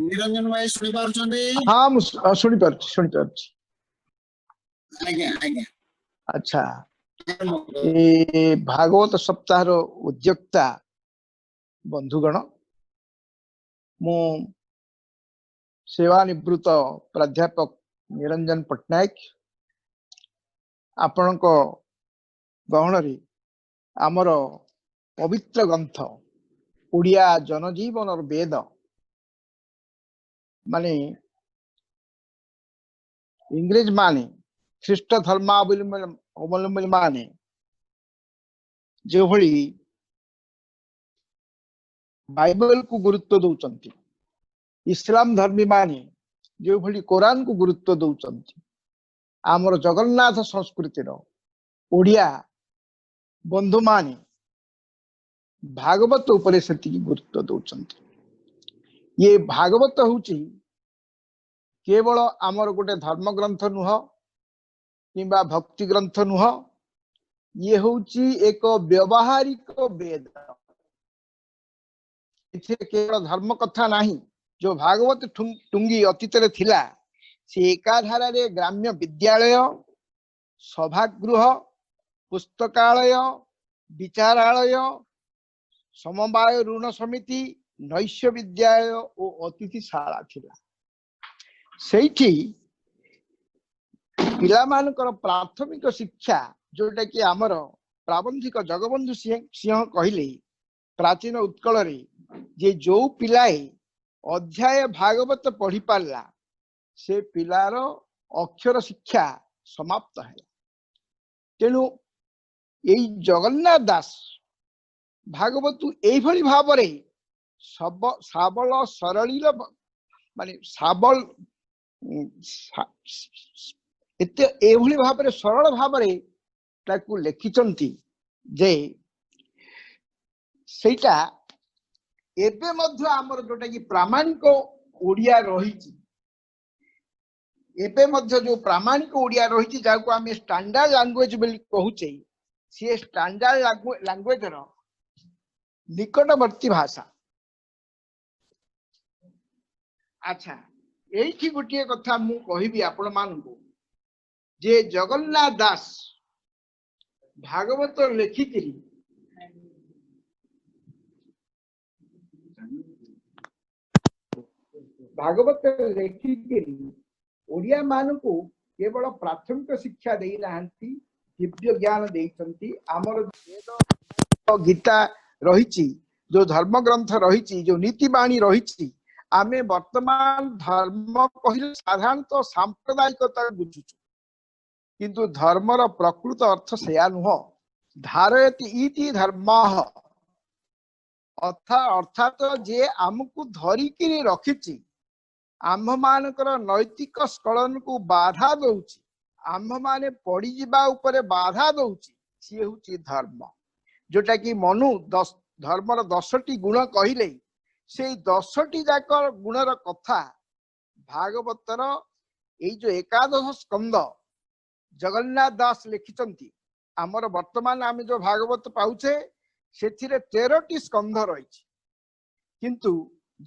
निरंजन भाई सुनी पारुछंदी? हाँ मु सुनी पारुछि। आज्ञा आज्ञा। अच्छा ए भागवत सप्ताह रो उद्योक्ता बंधुगण मु सेवानिवृत्त प्राध्यापक निरंजन पट्टनायक आपण गहन रे आमर पवित्र ग्रंथ ओडिया जनजीवन और वेद माने इंग्रेज माने ख्रीष्ट धर्मावलंबी माने जो भली बाइबल को गुरुत्व दौचंती, इस्लाम धर्मी माने जो भली कुरान को गुरुत्व दौचंती, आमर जगन्नाथ संस्कृतिर ओडिया बंधु माने भागवत उपरे सेति गुरुत्व दौचंती। ये भागवत होची केवल आमर गोटे धर्म ग्रंथ नुह किंबा भक्ति ग्रंथ नुह, ये होची एक व्यवहारिक वेद। इथे केवल धर्म कथा नहीं, जो भागवत टुंगी अतीत रे थिला से एकाधारा रे ग्राम्य विद्यालय, सभागृह, पुस्तकालय, विचारालय, समवाय ऋण समिति, नैश्य विद्यालय और अतिथिशाला थिला। सेठी पिला मानकर प्राथमिक शिक्षा जोटा कि आमर प्राबंधिक जगबंधु सिंह कहले प्राचीन उत्कल रे जे जो पिलाए अध्याय भागवत पढ़ी पारला से पिलार अक्षर शिक्षा समाप्त है। तेणु यही जगन्नाथ दास भागवत एभली भाव रे सब साबल सरलील माने साबल एते एभली भाव रे सरल भाव रे ताकू लेखिचंती जे सेटा एबे मध्य आमर जोटा कि प्रामाणिक ओडिया रहिछि, एबे मध्य जो प्रामाणिक ओडिया रहिछि जाको आमे स्टैंडर्ड लैंग्वेज बोली कहूचे, से स्टैंडर्ड लैंग्वेज रो निकटवर्ती भाषा। अच्छा एठी गोटे कथा मु कहिबी आपण मानकु जे जगन्नाथ दास भागवत लेखिकिरी भागवत लेखिकिरी ओडिया मानकु केवल प्राथमिक शिक्षा देई नाहंती, दिव्य ज्ञान देइचंती। आमर वेद गीता रहिछि, जो धर्म ग्रंथ रहिछि, जो नीति बाणी रहिछि, आमे वर्तमान धर्म कहिले साधारणतः सांप्रदायिकता बुझुछु, किंतु धर्मर प्रकृत अर्थ सेया नुह। धारयति इति धर्मः अर्थात जे आमको धरिकी रखिछि, आम्भ मानकर नैतिक स्खलन को बाधा दउछि, आम्भ माने पड़ी जिबा उपरे बाधा दउछि, सी होछि धर्म। जोटा कि मनु धर्मर 10टी गुण कहिले से 10टी जाक गुणर कथा भागवतर एई जो एकादश स्कंद जगन्नाथ दास लिखिचंती। आमर वर्तमान आमे जो भागवत पाउछे सेथिरे 13टी स्कंध रहिछि, किंतु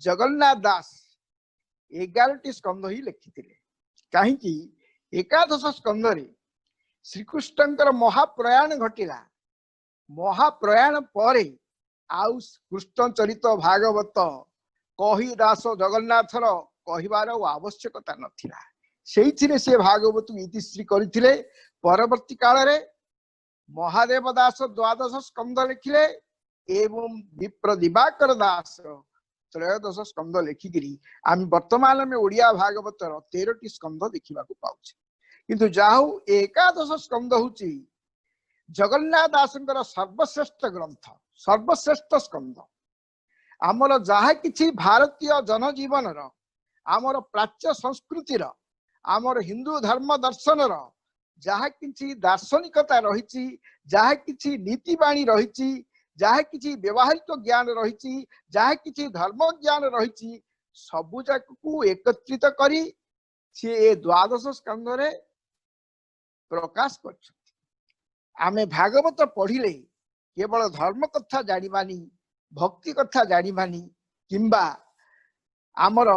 जगन्नाथ दास 11टी स्कंध ही लिखिथिले। काहेकि एकादश स्कंद रे श्रीकृष्णकर महाप्रयाण घटिला, महाप्रयाण परे आउ कृष्ण चरित भागवत कही दास जगन्नाथर कहिबार आवश्यकता नथिला। सेइथिरे से भागवत इतिश्री करथिले। परवर्ती काल रे महादेव दास 12 स्कंद लिखिले एवं विप्र दिवाकर दास 13 स्कंद लिखिकिरी आम वर्तमान में ओडिया भागवतर 13टी स्कंद देखिबा को पाउछे। किंतु जाहु एकादश स्कंद होची जगन्नाथ दासंकर सर्वश्रेष्ठ ग्रंथ सर्वश्रेष्ठ स्कंद आमर जहा किछि भारतीय जनजीवन आमर प्राच्य संस्कृतिर आमर हिंदू धर्म दर्शन जहा किछि दार्शनिकता रही जहा किछि नीतिबाणी रही जहा किछि व्यवहारिक ज्ञान रही जहा किछि धर्म ज्ञान रही सबु जाक को एकत्रित करी सी द्वादश स्कंद रे प्रकाश कर आमे भागवत पढ़िले केवल धर्म कथा जानिबानी भक्ति कथा जानिबानी किंबा आमर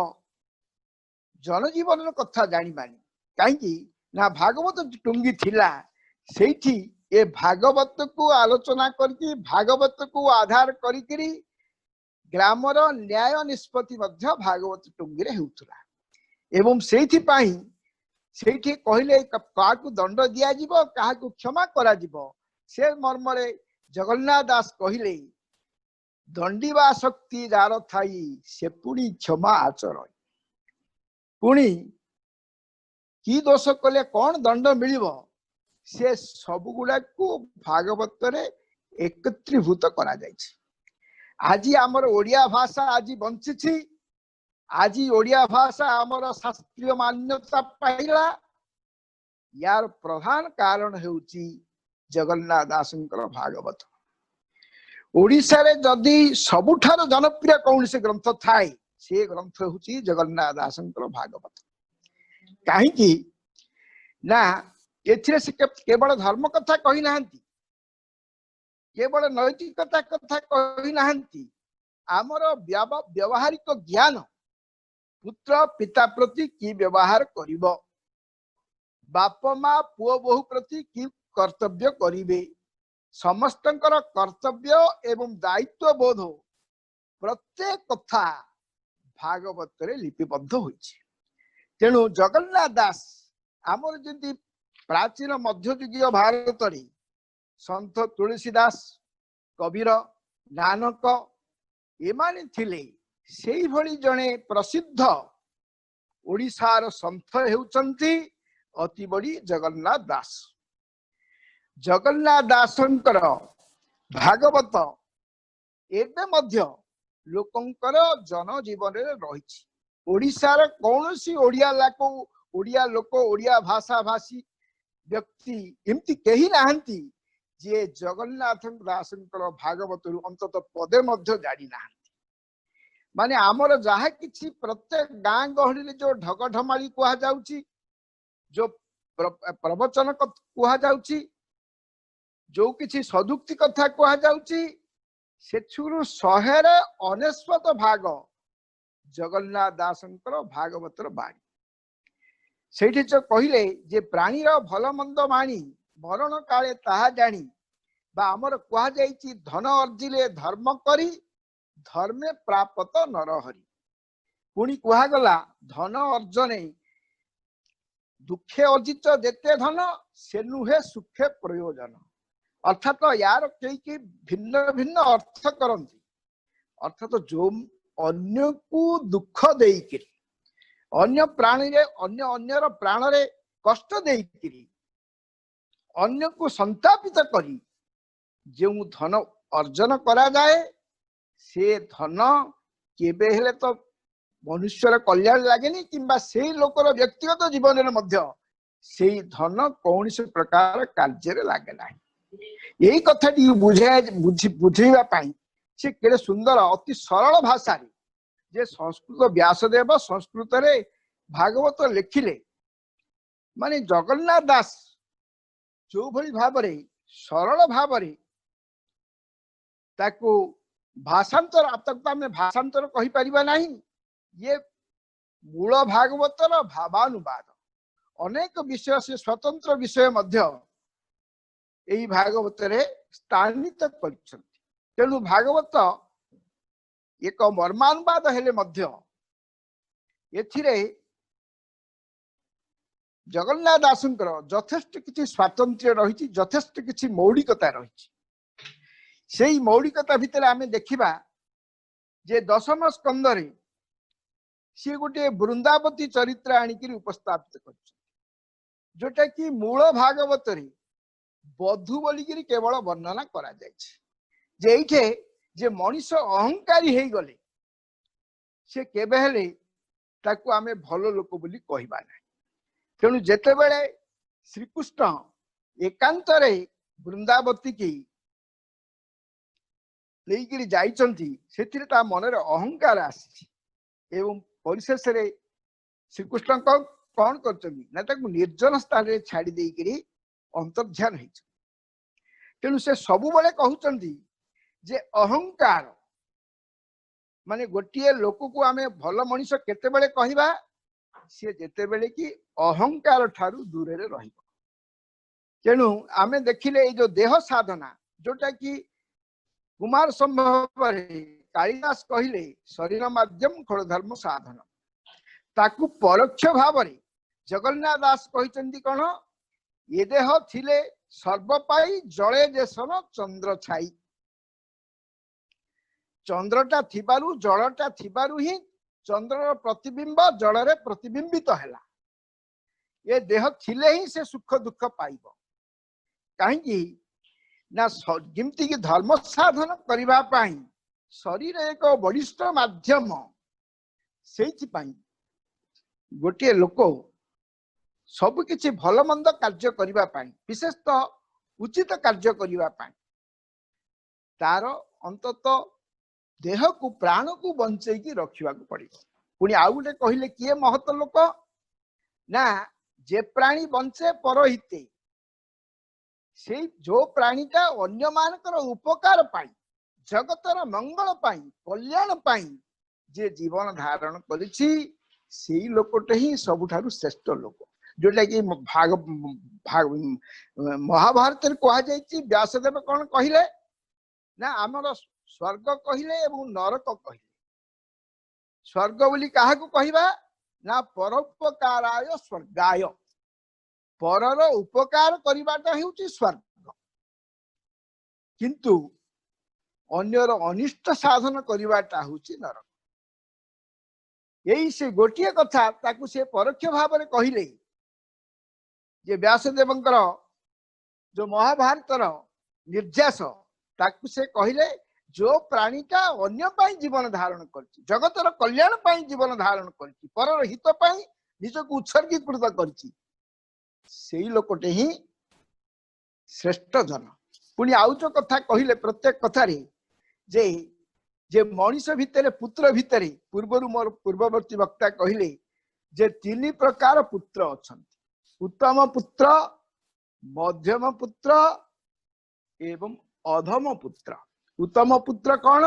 जनजीवन कथा जानिबानी कहीं ना भागवत टुंगी थिला सेठी ए भागवत को आलोचना करके भागवत को आधार करी ग्रामर न्याय निष्पत्ति मध्य भागवत टुंगी रे हेउतला एवं सेठी पाई सेठी कहले काकू दंड दिया जिवो काहाकू क्षमा करा जिवो से मर्मरे जगन्नाथ दास कहले दंडीवा शक्ति जार थाई से पुणी क्षमा आचर पुणी की दोष कले कौन दंड मिलिबो से सब गुड़ा को भागवत रे एकत्रीभूत करा जायछि आज आमर ओडिया भाषा आज बंचिछि आज ओडिया भाषा आमर शास्त्रीय मान्यता पाइला यार प्रधान कारण हेउछि जगन्नाथ दासंकर भागवत ओडिशा रे जदि सबुठार जनप्रिय कौन से ग्रंथ थाए से ग्रंथ हेउछि जगन्नाथ दासंकर भागवत कहीं ना एथिरे से केवल धर्म कथा कही नाहंती केवल नैतिकता कथा कही नाहंती आमर व्यवहारिक ज्ञान पुत्र पिता प्रति की व्यवहार करिबो बाप माँ पुओ बहु प्रति की कर्तव्य करिवे समस्तंकर कर्तव्य एवं दायित्व बोध प्रत्येक कथा भागवत रे लिपिबद्ध होइछि तेणु जगन्नाथ दास आमर जंती प्राचीन मध्ययुगीय भारत रे संत तुलसीदास कबीर नानक एमाने थिले सेही भली जणे प्रसिद्ध ओडिशार संत हेउचंती अति बड़ी जगन्नाथ दास जगन्नाथ दासंकर भागवत एबे मध्य लोकंकर जनजीवन रे रहिछि ओडिशार कौनसी ओडिया लोक ओडिया भाषा भाषी व्यक्ति एमती कही नाहंती जे जगन्नाथ दासंकर भागवत अंतत पदे मध्य जानी नाहंती माने आमर जहा किछि प्रत्येक गाँ गहली रे जो ढगढमाली कुहा जाउची जो प्रवचन कुहा जाउची जो किछि सदुक्ति कथा कुहा जाउची सेछुरु 199 भाग जगन्नाथ दासंकर भागवतर बाणी सेठी जो कहले जे प्राणी रो भल मंद मानी मरण काले ताहा जानी बा हमर कुहा जाईची धन अर्जिले धर्म करी धर्मे प्राप्त नरहरि पुणी कुहा गला धन अर्जने दुखे अर्जित जेते धन से नुहे सुखे प्रयोजन अर्थात यार कई भिन्न भिन्न अर्थ करती अर्थात जो अन्य को दुख देकरी अन्य प्राणी रे अन्यर प्राण रे कष्ट देकरी अन्य को संतापित करी जो धन अर्जन करा जाए से धन केबे हेले तो मनुष्यर कल्याण लागेनी किंबा से लोकर व्यक्तिगत जीवन में मध्य से धन कौन से प्रकार कार्य लागे ना यही कथा बुझेवा पाई से केड़े सुंदर अति सरल भाषा रे जे संस्कृत व्यासदेव संस्कृत रे भागवत लिखिले माने जगन्नाथ दास जो भली भाबरे सरल भाबरे ताकू भाषांतर आतक्ता में भाषांतर कहि परिबा नहीं ये मूल भागवतर भावानुवाद अनेक विषय से स्वतंत्र विषय मध्य यही भागवत रे स्थानित करिसंती तेणु भागवत एक मर्मानुवाद हेले मध्य एथिरे जगन्नाथ दासंकर यथेष्ट किछि स्वातंत्र्य रही यथेष्ट किछि मौलिकता रही से मौलिकता भितर आमे देखिबा जे दशम स्कंद रे सी गोटे वृंदावती चरित्र आनिक उपस्थापित कर जोटा कि मूल भागवत रे बधु बोलिकी केवल वर्णना करा जायछि जे एठे जे मनुष्य अहंकारी हे गले से केबे हेले ताकू आमे भलो लोक बोली कहबा नै तेणु जेते बेले श्रीकृष्ण एकांत रे वृंदावती की लेकिरी जाइचंती सेथिरे ता मनरे अहंकार आसी एवं परिशेष रे श्रीकृष्ण कौन करचंती ना ताकू निर्जन स्थान रे छाड़ी देइकिरी अंतर्ध्यान हेछ तेणु से सबु बेले कहउचंती जे अहंकार माने गोटिए लोक को आमे भल मनुष्य केते बेले कहिबा से जेते बेले कि अहंकार ठारू दूर रे रहिबो तेणु आमे देखिले ए जो देह साधना जोटा कि कुमार संभव कालिदास कहिले शरीर माध्यम खड़ धर्म साधन ताकू परोक्ष भाव रे जगन्नाथ दास कहिचंती कोन ये देह थिले सर्व पाई जळे जेसन चंद्र छाई चंद्रटा थिबारु जलटा थिबारु ही चंद्रर प्रतिबिंब जल रे प्रतिबिंबित हैला ये देह थिले ही से सुख दुख पाइबो काहेकि ना जिमती की धर्म साधन करिबा पाई शरीर एक बलिष्ठ माध्यम सेति पाई गोटे लोक सब किछि भल मंद कार्य करिबा पाई विशेषतः उचित कार्य करिबा पाई तार अंतत देह को प्राण को बंचै की रखिबा को पड़िबो पुनी आउ गोटे कहिले किए महत लोक ना जे प्राणी बंचे परहिते से जो प्राणीटा अन्य मानकर उपकार पाई जगतर मंगल पाई कल्याण पाई जे जीवन धारण करिछि सेई लोकटे ही सबुठारु श्रेष्ठ लोक जोटा कि महाभारत कहा जाइछि व्यासदेव कौन कहिले ना आमर स्वर्ग कहिले एवं नरक कहिले स्वर्ग बोली काहाकू कहिबा ना परोपकाराय स्वर्गाय परर उपकार करिबाटा हेउछि स्वर्ग किंतु अन्यर अनिष्ट साधन करिबाटा हेउछि नरक यही से गोटिए कथा ताकू से परोक्ष भाव रे कहिले जे व्यासदेवंकर जो महाभारतर निर्यास ताकू से कहिले जो प्राणीटा अन्य पाई जीवन धारण करछि जगतर कल्याण पाई जीवन धारण करछि परर हित पाई निजको उत्सर्गीकृत करछि सेई लोकटे ही श्रेष्ठ जन पुणी आउ जो कथा कहिले प्रत्येक कथा रे जे जे मनुष्य भितरे पुत्र भितरे पूर्वरु मोर पूर्ववर्ती वक्ता कहिले जे तीन प्रकार पुत्र अछंती उत्तम पुत्र मध्यम पुत्र एवं अधम पुत्र उत्तम पुत्र कौन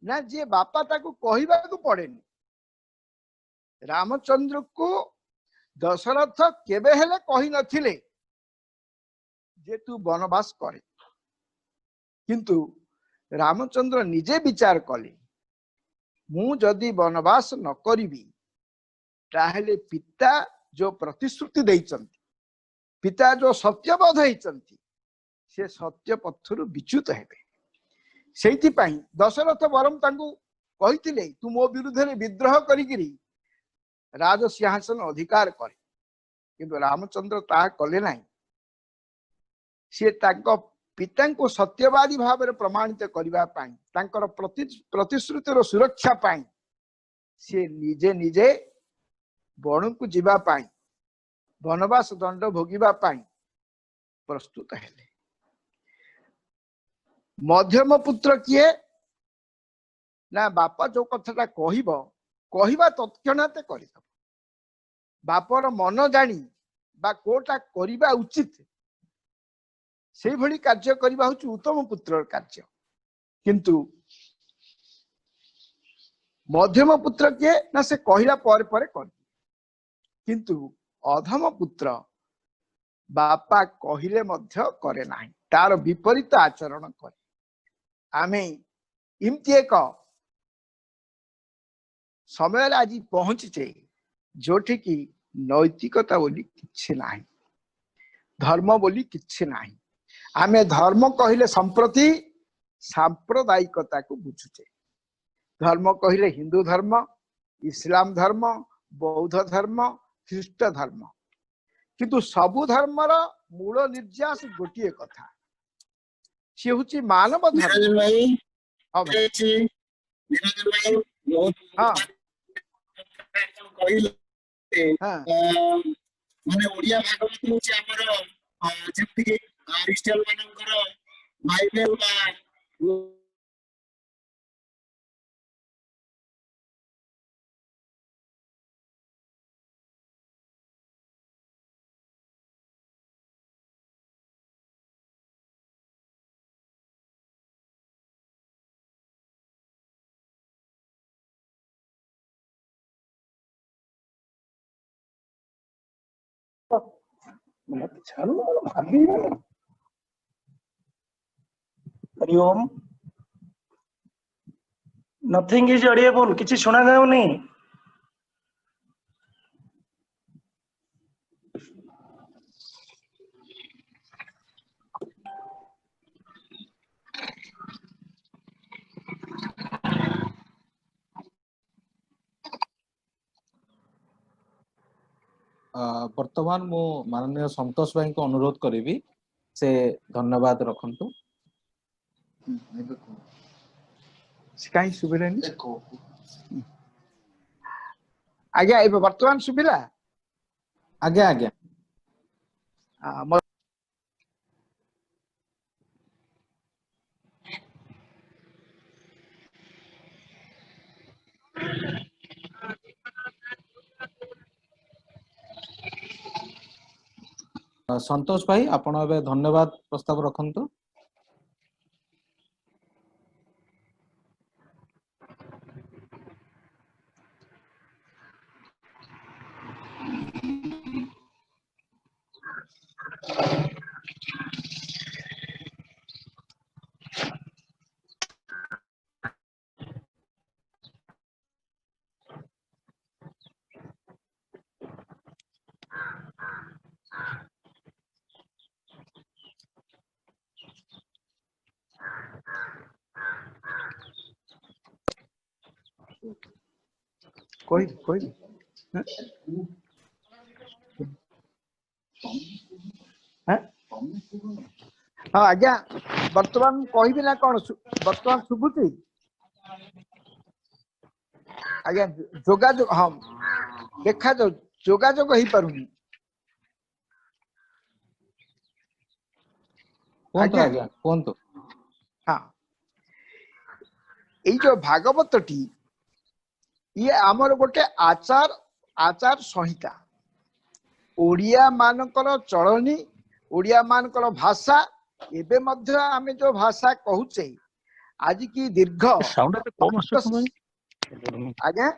ना जे बापा ताकू कहिबा को पड़ेनी रामचंद्र को दशरथ केबे हेले कहि नथिले जे तू वनवास करे किंतु रामचंद्र निजे विचार कले मु जदि वनवास न करिबी ताहेले पिता जो प्रतिश्रुति देइचंती पिता जो सत्यबोध हेइचंती से सत्य पथरु विच्युत हेबे सेति पाई दशरथ बरम तांकू कहिथिले तू मो विरुद्ध रे विद्रोह करिगिरी राज सिंहासन अधिकार करे किंतु रामचंद्र ता कले नाही से तांको पिता को सत्यवादी भाव में प्रमाणित करबा पाई तांकर प्रतिश्रुतिर सुरक्षा पाई से निजे निजे बण को जीवा पाई वनवास दंड भोगिबा पाई प्रस्तुत हेले मध्यम पुत्र किए ना बापा जो कथाटा कहबा तत्क्षणाते करदब बापर मन जानी बा कोटा करिबा उचित से भली कार्य करबा होची उत्तम पुत्र कार्य किंतु मध्यम पुत्र के ना से कहिला पर कर किंतु अधम पुत्र बापा कहिले मध्य करे नाही तार विपरीत आचरण करे आमे इमती एक समय आज पहुंचे जोठी की नैतिकता बोली किछि नाही धर्म बोली किछि नाही आमे धर्म कहिले संप्रति सांप्रदायिकता को बुझुचे धर्म कहिले हिंदू धर्म इस्लाम धर्म बौद्ध धर्म ख्रीष्ट धर्म किंतु सबु धर्मर मूल निर्यास गोटे कथा सी हूँ मानव धर्म। निरंजन भाई हाँ भाई निरंजन भाई बहुत हाँ कहले हाँ माने ओडिया भागवत होची हमर जेमति कि क्रिश्चियन मानकर बाइबल बा हरिओम। नथिंग इज ऑडिएबल, किछि सुना जाउनी। वर्तमान मु माननीय संतोष भाई को अनुरोध करी से धन्यवाद रखंतु। कहीं सुबिले आज्ञा ए वर्तमान सुबिला आज्ञा आज्ञा संतोष भाई आपण ए धन्यवाद प्रस्ताव रखंतु। कोई हाँ आज्ञा वर्तमान कहबी ना कौन वर्तमान शुभुची आज्ञा जोगाजोग हाँ देखा जो जोगाजोग हो पारुनी आज्ञा कोंतो हाँ ये जो भागवत टी ये आमर गोटे आचार आचार संहिता ओडिया मानकर चलनी ओडिया मानकर भाषा एबे मध्य आमे जो भाषा कहूचे आज की दीर्घ आज्ञा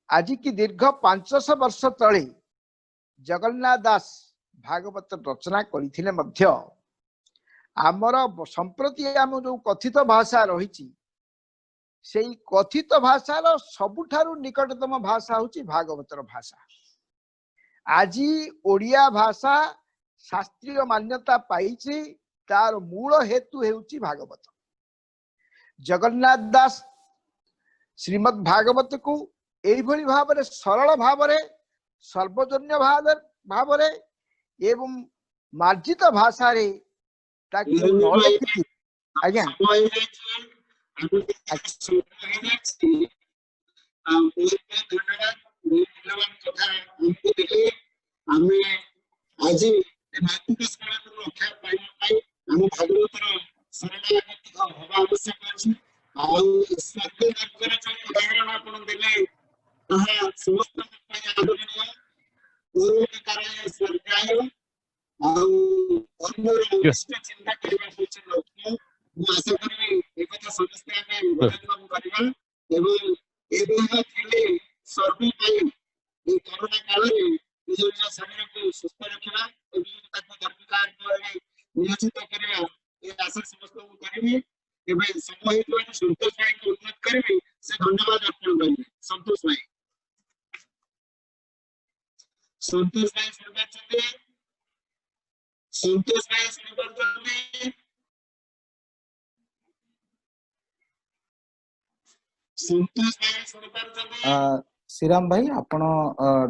आज की दीर्घ 500 वर्ष तले जगन्नाथ दास भागवत रचना करथिले मध्य आमर संप्रति आम जो कथित भाषा रही से कथित भाषार सबुठारु निकटतम भाषा होची भागवतर भाषा। आज ओडिया भाषा शास्त्रीय मान्यता पाइछि तार मूल हेतु हेउची भागवत। जगन्नाथ दास श्रीमद् भागवत को एई भली भाबरे सरल भाबरे सर्वजन्य भाबरे एवं मार्जित भाषा रे ताकि न लिखिति आज्ञा चिंता करबा आशा करी एक समस्ते करवा एवं सर्वे कोरोना काल में निज निज शरीर को सुस्थ रखा नियोजित करवा ये आशा समस्त करी समय संतोष भाई को अनुरोध करी से धन्यवाद अर्पण करेंगे। संतोष भाई शुणुपारे संतोष भाई शुणुपारे संतोष भाई शुणुपारे श्रीराम भाई आपण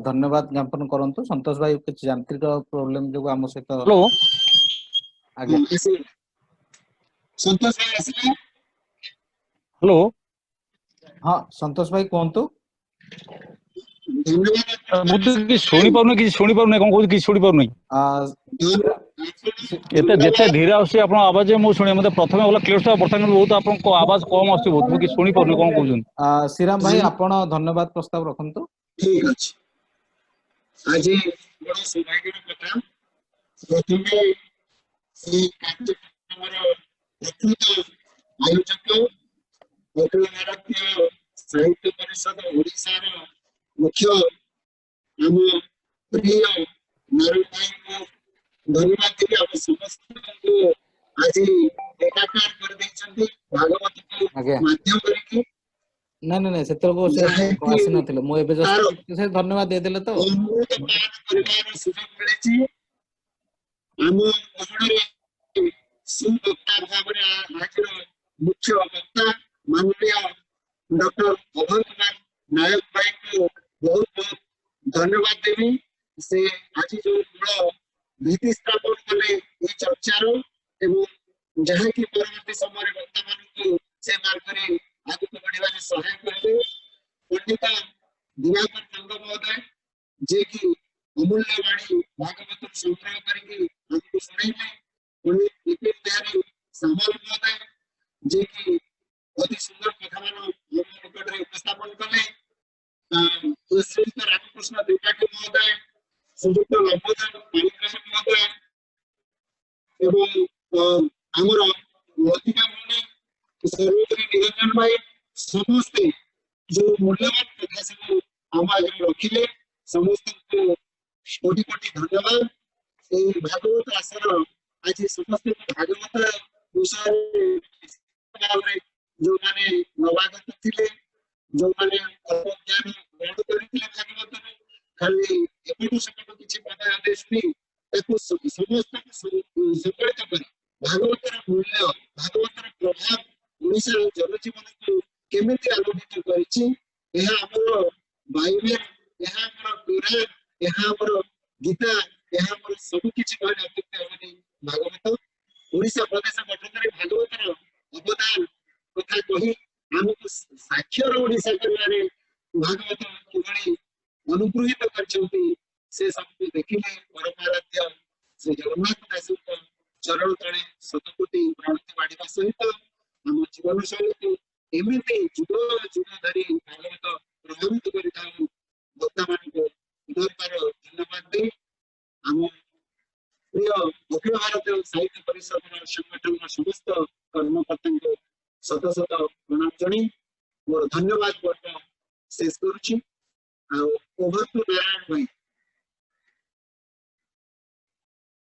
धन्यवाद ज्ञापन करंतु संतोष भाई कुछ यांत्रिक प्रोब्लेम जो आम सहित हेलो आगे संतोष भाई आसिले हेलो हाँ संतोष भाई कहतु धन्यवाद मुझे कि शुणी पारुनी कि शुणी पारुनी कोन कहू कि शुणी पारुनी एते जेते धीरे आसी आपण आवाज मु शुणी मते प्रथमे बोला क्लियर था बर्तमान बहुत आपण को आवाज कम आसी बहुत कि शुणी पारुनी कोन कहउछन श्रीराम भाई आपण धन्यवाद प्रस्ताव रखंतु ठीक अछि आज बड़ा सौभाग्यर कथा प्रथमे से कार्यक्रमर प्रकृत आयोजक अखिल भारतीय साहित्य परिषद ओडिशार मुख्य आम प्रिय नारायण भाई को धन्यवाद देवी आप समस्त को आज एकाकार कर देछंती भागवत को माध्यम करके नहीं नहीं नहीं सेतर को से आसी नथिले मो एबे जस्ट से धन्यवाद दे देले तो अमृत पान परिवार सुযোগ मिलेछि आम गहणरे सुवक्ता भावरे आजर मुख्य वक्ता माननीय डॉक्टर अभय कुमार नायक भाई को बहुत बहुत धन्यवाद देवी से आज जो मूल भित्ति स्थापन कले ये चर्चार एवं जहाँ की परवर्ती समय वक्ता मान से मार्ग में आगे बढ़ा सहाय करेंगे पंडित दिवाकर नंद महोदय जे की अमूल्य वाणी भागवत संग्रह करके हमको सुनाइले पंडित विपिन बिहारी सामल महोदय जे की अति सुंदर कथा मान निकट में उपस्थापन कले श्रीयुक्त रामकृष्ण त्रिपाठी महोदय श्रीयुक्त लंबोदर पाणिग्राही महोदय एवं आमर लतिका मुनि सर्वोदरी निरंजन भाई समस्ते जो मूल्यवान कथा सब आम आगे रखिले समस्त को कोटि कोटि धन्यवाद भागवत आसर आज समस्त भागवत विषय जो माने नवागत थिले जो माने ज्ञान ग्रहण करथिले भागवत खाली एपटु सेपटु किछि पद आदेश नहीं ताको समस्त संकलित करी भागवतर मूल्य भागवतर प्रभाव ओडिसा जनजीवन को केमिति आलोकित करिछि एहा हमर बाइबल एहा हमर कुरान एहा हमर गीता एहा हमर सब किछि कहले अत्युक्त होनी भागवत ओडिसा प्रदेश गठन करे भागवतर अवदान कथा कही हमको साक्षर ओडिसा करने भागवत किभଳି अनुग्रहित करछंती से सब देखिले परमाराध्य श्री जगन्नाथ दास चरण तले शतकोटि प्रणति बाड़ीवा सहित हम जीवन शैली को एमती जुग जुग धरी भागवत प्रभावित करता वक्ता मान को पुनर्बार धन्यवाद दे हम प्रिय अखिल भारतीय साहित्य परिषद संगठन समस्त कर्मकर्ता को शत शत प्रणाम जणी मोर धन्यवाद वर्ग शेष करुछि ओवर टू नारायण भाई।